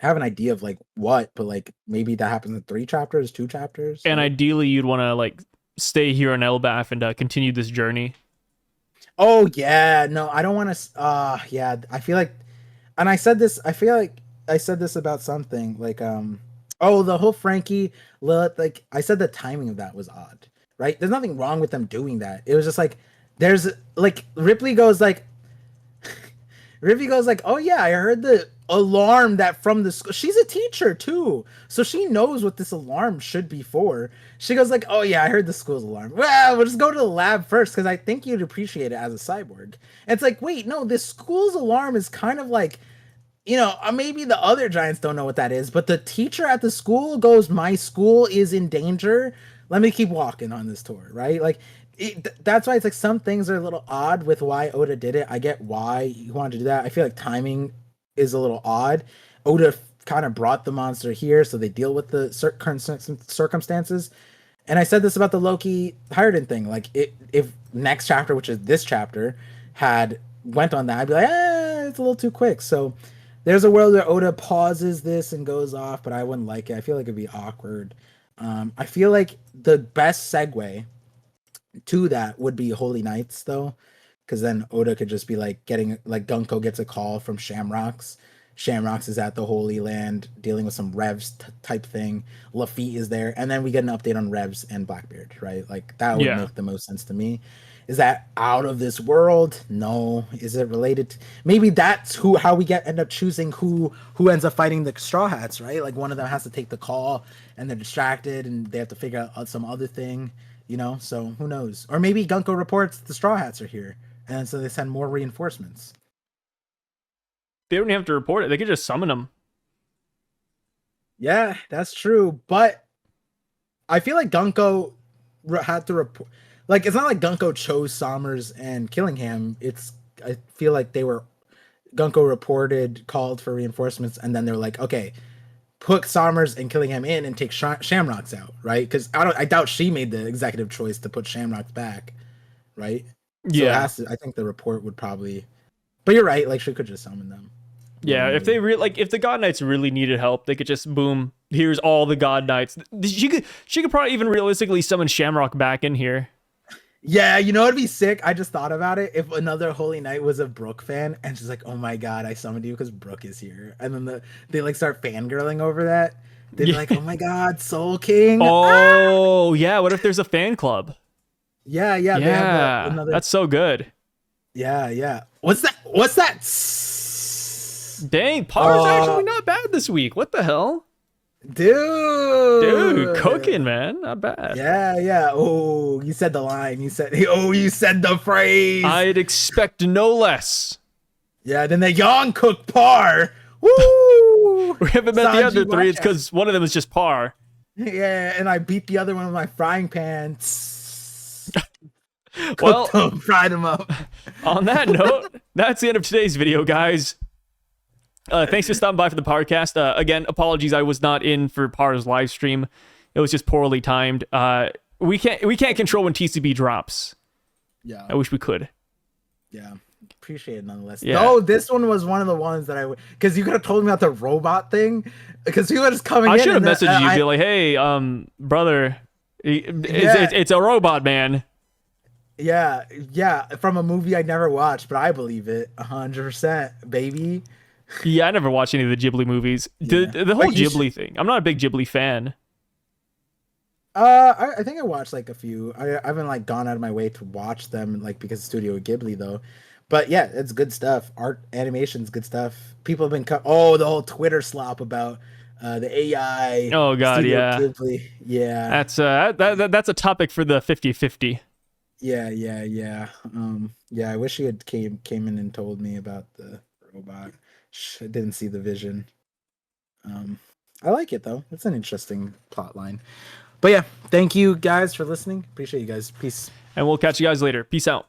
I have an idea of like what, but like maybe that happens in 3 chapters, 2 chapters. And ideally you'd want to like stay here in Elbaf and continue this journey. Oh yeah, no, I don't want to. Yeah, I feel like, and I feel like I said this about something like Oh, the whole Frankie Lilith, like I said, the timing of that was odd, right? There's nothing wrong with them doing that. It was just like there's like Rippy goes like, "Oh yeah, I heard the alarm that from the school." She's a teacher too, so she knows what this alarm should be for. She goes like, "Oh yeah, I heard the school's alarm. Well, we'll just go to the lab first because I think you'd appreciate it as a cyborg." And it's like, wait, no, this school's alarm is kind of like, maybe the other giants don't know what that is, but the teacher at the school goes, "My school is in danger. Let me keep walking on this tour," right? Like, that's why it's like some things are a little odd with why Oda did it. I get why he wanted to do that. I feel like timing is a little odd. Oda kind of brought the monster here, so they deal with the current circumstances. And I said this about the Loki Hiredin thing. Like, if next chapter, which is this chapter, had went on that, I'd be like, it's a little too quick. So there's a world where Oda pauses this and goes off, but I wouldn't like it. I feel like it'd be awkward. I feel like the best segue to that would be Holy Knights, though, because then Oda could just be like getting like Gunko gets a call from Shamrocks. Shamrocks is at the Holy Land dealing with some Revs type thing. Lafitte is there, and then we get an update on Revs and Blackbeard, right? Like that would make the most sense to me. Is that out of this world? No. Is it related maybe that's how we end up choosing who ends up fighting the Straw Hats, right? Like one of them has to take the call and they're distracted and they have to figure out some other thing, so who knows? Or maybe Gunko reports the Straw Hats are here and so they send more reinforcements. They don't have to report it. They could just summon them. Yeah, that's true. But I feel like Gunko had to report. Like, it's not like Gunko chose Sommers and Killingham. I feel like Gunko reported, called for reinforcements, and then they're like, okay, put Sommers and Killingham in and take Shamrocks out, right? Because I doubt she made the executive choice to put Shamrocks back, right? Yeah. So I think the report would probably, but you're right. Like, she could just summon them. Yeah, if they if the God Knights really needed help, they could just boom. Here's all the God Knights. She could probably even realistically summon Shamrock back in here. Yeah, it'd be sick. I just thought about it. If another Holy Knight was a Brook fan, and she's like, "Oh my god, I summoned you because Brook is here," and then they like start fangirling over that. They'd be like, "Oh my god, Soul King!" Oh yeah, what if there's a fan club? Yeah. Yeah, that's so good. Yeah. What's that? Dang, Potter's actually not bad this week. What the hell? Dude, cooking, man. Not bad. Yeah. Oh, you said the line. You said the phrase. I'd expect no less. Yeah, then the Yon cook par. Woo! We haven't met the other three. It's because one of them is just par. Yeah, and I beat the other one with my frying pan. Well, fried them up. On that note, that's the end of today's video, guys. Thanks for stopping by for the Parcast. Again, apologies, I was not in for Par's live stream. It was just poorly timed. We can't control when TCB drops. Yeah, I wish we could. Yeah, appreciate it nonetheless. Yeah. No, this one was one of the ones that because you could have told me about the robot thing. Because he was coming. I should have messaged you, be like, "Hey, brother, it's a robot, man." Yeah, from a movie I never watched, but I believe it 100%, baby. Yeah, I never watched any of the Ghibli movies. The whole Ghibli thing. I'm not a big Ghibli fan. I think I watched like a few. I haven't like gone out of my way to watch them like because Studio Ghibli though. But yeah, it's good stuff. Art, animation's good stuff. People have been the whole Twitter slop about the AI. Oh god, Studio yeah. Ghibli. Yeah. That's a topic for the 50-50. Yeah. I wish he had came in and told me about the robot. I didn't see the vision. I like it though. It's an interesting plot line. But yeah, thank you guys for listening. Appreciate you guys. Peace. And we'll catch you guys later. Peace out.